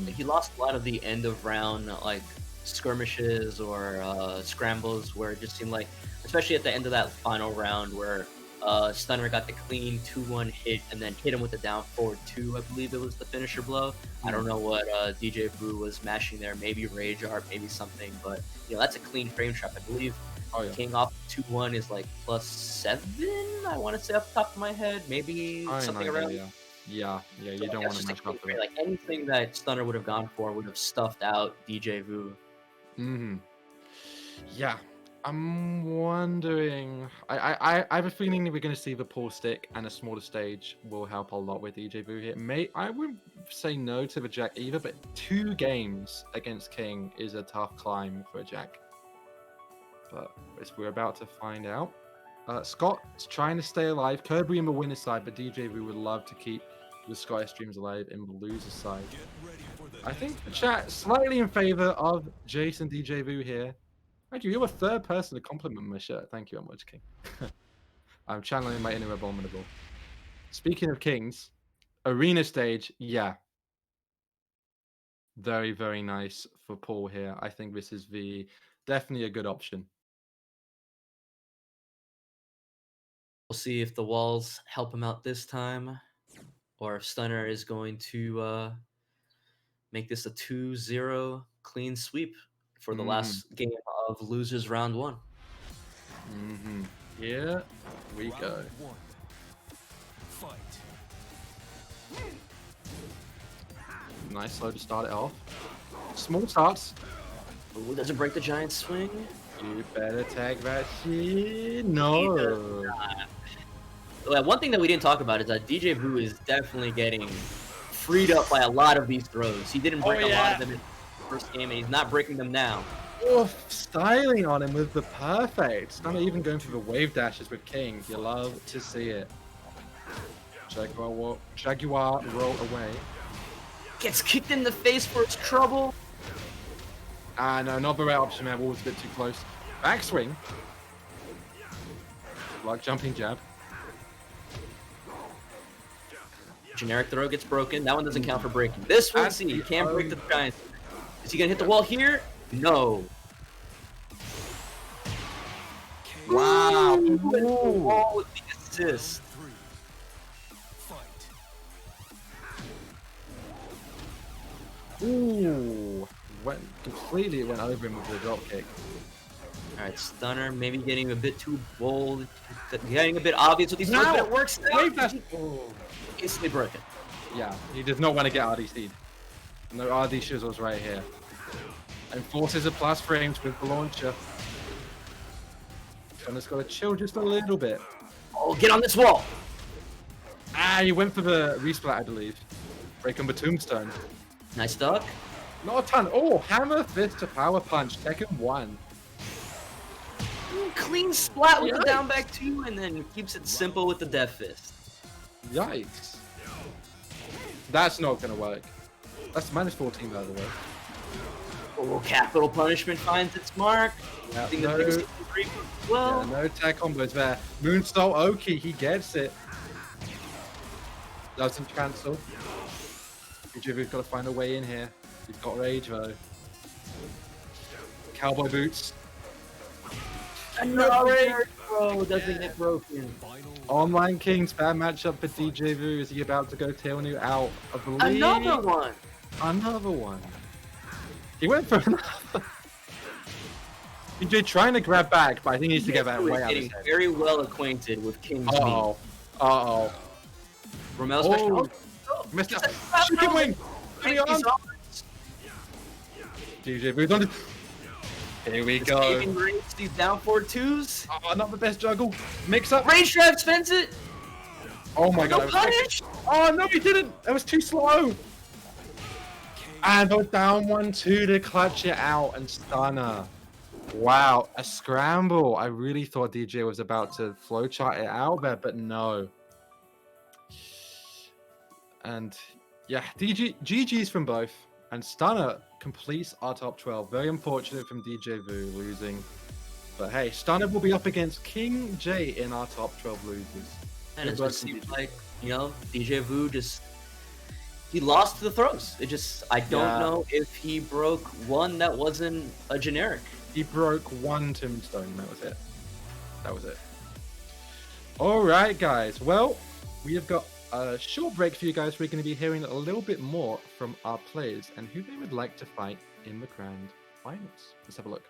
He lost a lot of the end of round like skirmishes or scrambles where it just seemed like, especially at the end of that final round where Stunner got the clean 2-1 hit and then hit him with the down forward 2. I believe it was the finisher blow. I don't know what Djay Voo was mashing there. Maybe Rage Art, maybe something. But you know, that's a clean frame trap. I believe King off 2-1 is like +7. I want to say off the top of my head. Maybe something around. Yeah. You So don't that's want to just a match clean up frame. with it. Like anything that Stunner would have gone for would have stuffed out Djay Voo. Yeah. I'm wondering. I have a feeling that we're going to see the pull stick and a smaller stage will help a lot with Djay Voo here. I wouldn't say no to the Jack either, but 2 games against King is a tough climb for a Jack. But we're about to find out. Scott's trying to stay alive. Kirberry in the winner's side, but Djay Voo would love to keep the Scottish streams alive in the loser's side. I think the chat slightly in favor of Jason Djay Voo here. Thank you. You're a third person to compliment my shirt. Thank you very much, King. I'm channeling my inner abominable. Speaking of kings, arena stage, yeah. Very, very nice for Paul here. I think this is definitely a good option. We'll see if the walls help him out this time, or if Stunner is going to make this a 2-0 clean sweep for the last game of losers round 1. Here we go. Nice slow to start it off. Small starts. Ooh, doesn't break the giant swing. You better tag that shit. No. Well, one thing that we didn't talk about is that Djay Voo is definitely getting freed up by a lot of these throws. He didn't break a lot of them in the first game, and he's not breaking them now. Oh, styling on him with the perfect. It's not even going for the wave dashes with King. You love to see it. Jaguar roll away. Gets kicked in the face for his trouble. No, not the right option, man. Wall's a bit too close. Backswing. Like jumping jab. Generic throw gets broken. That one doesn't count for breaking. This one, see, you can't break the giant. Is he gonna hit the wall here? No. Wow. Wall with the assist. Ooh. Went over him with the drop kick. Alright, Stunner maybe getting a bit too bold. Getting a bit obvious with these throws, but it works out. Instantly broken. Yeah, he does not want to get RDC'd. No RD shizzles right here. And forces a plus frames with the launcher. Stunner's got to chill just a little bit. Oh, get on this wall! He went for the resplat, I believe. Break on the tombstone. Nice duck. Not a ton. Oh, hammer fist to power punch. Tekken 1. Clean splat with the down back 2, and then keeps it simple with the death fist. Yikes. That's not going to work. That's minus 14, by the way. Oh, capital punishment finds its mark. Yeah, no tag combos there. Moonsault Oki, he gets it. Doesn't cancel. Djay Voo's got to find a way in here. He's got rage though. Cowboy boots. Another throw doesn't get broken. Online Kings, bad matchup for Djay Voo. Is he about to go Tailnu out? I believe. Another one. Another one. He went for another. Djay trying to grab back, but I think he needs to get that way out of his head. Very well acquainted with King's Uh-oh. Uh-oh. Romel's special. Missed it. Chicken wing. Djay Voo's on it. Here we go. These down 4-2s. Oh, not the best juggle. Mix up. Range drive spins it. Oh my god. Punish. Oh no, he didn't. That was too slow. And the down 1-2 to clutch it out and Stunner. Wow, a scramble. I really thought Djay was about to flowchart it out there, but no. And yeah, GG's from both. And Stunner completes our top 12. Very unfortunate from Djay Voo losing. But hey, Stunner will be up against King Jay in our top 12 losers. And it just seems like, you know, Djay Voo he lost to the throws. I don't know if he broke one that wasn't a generic. He broke one tombstone, that was it. That was it. Alright guys, well, we have got a short break for you guys. We're going to be hearing a little bit more from our players and who they would like to fight in the grand finals. Let's have a look.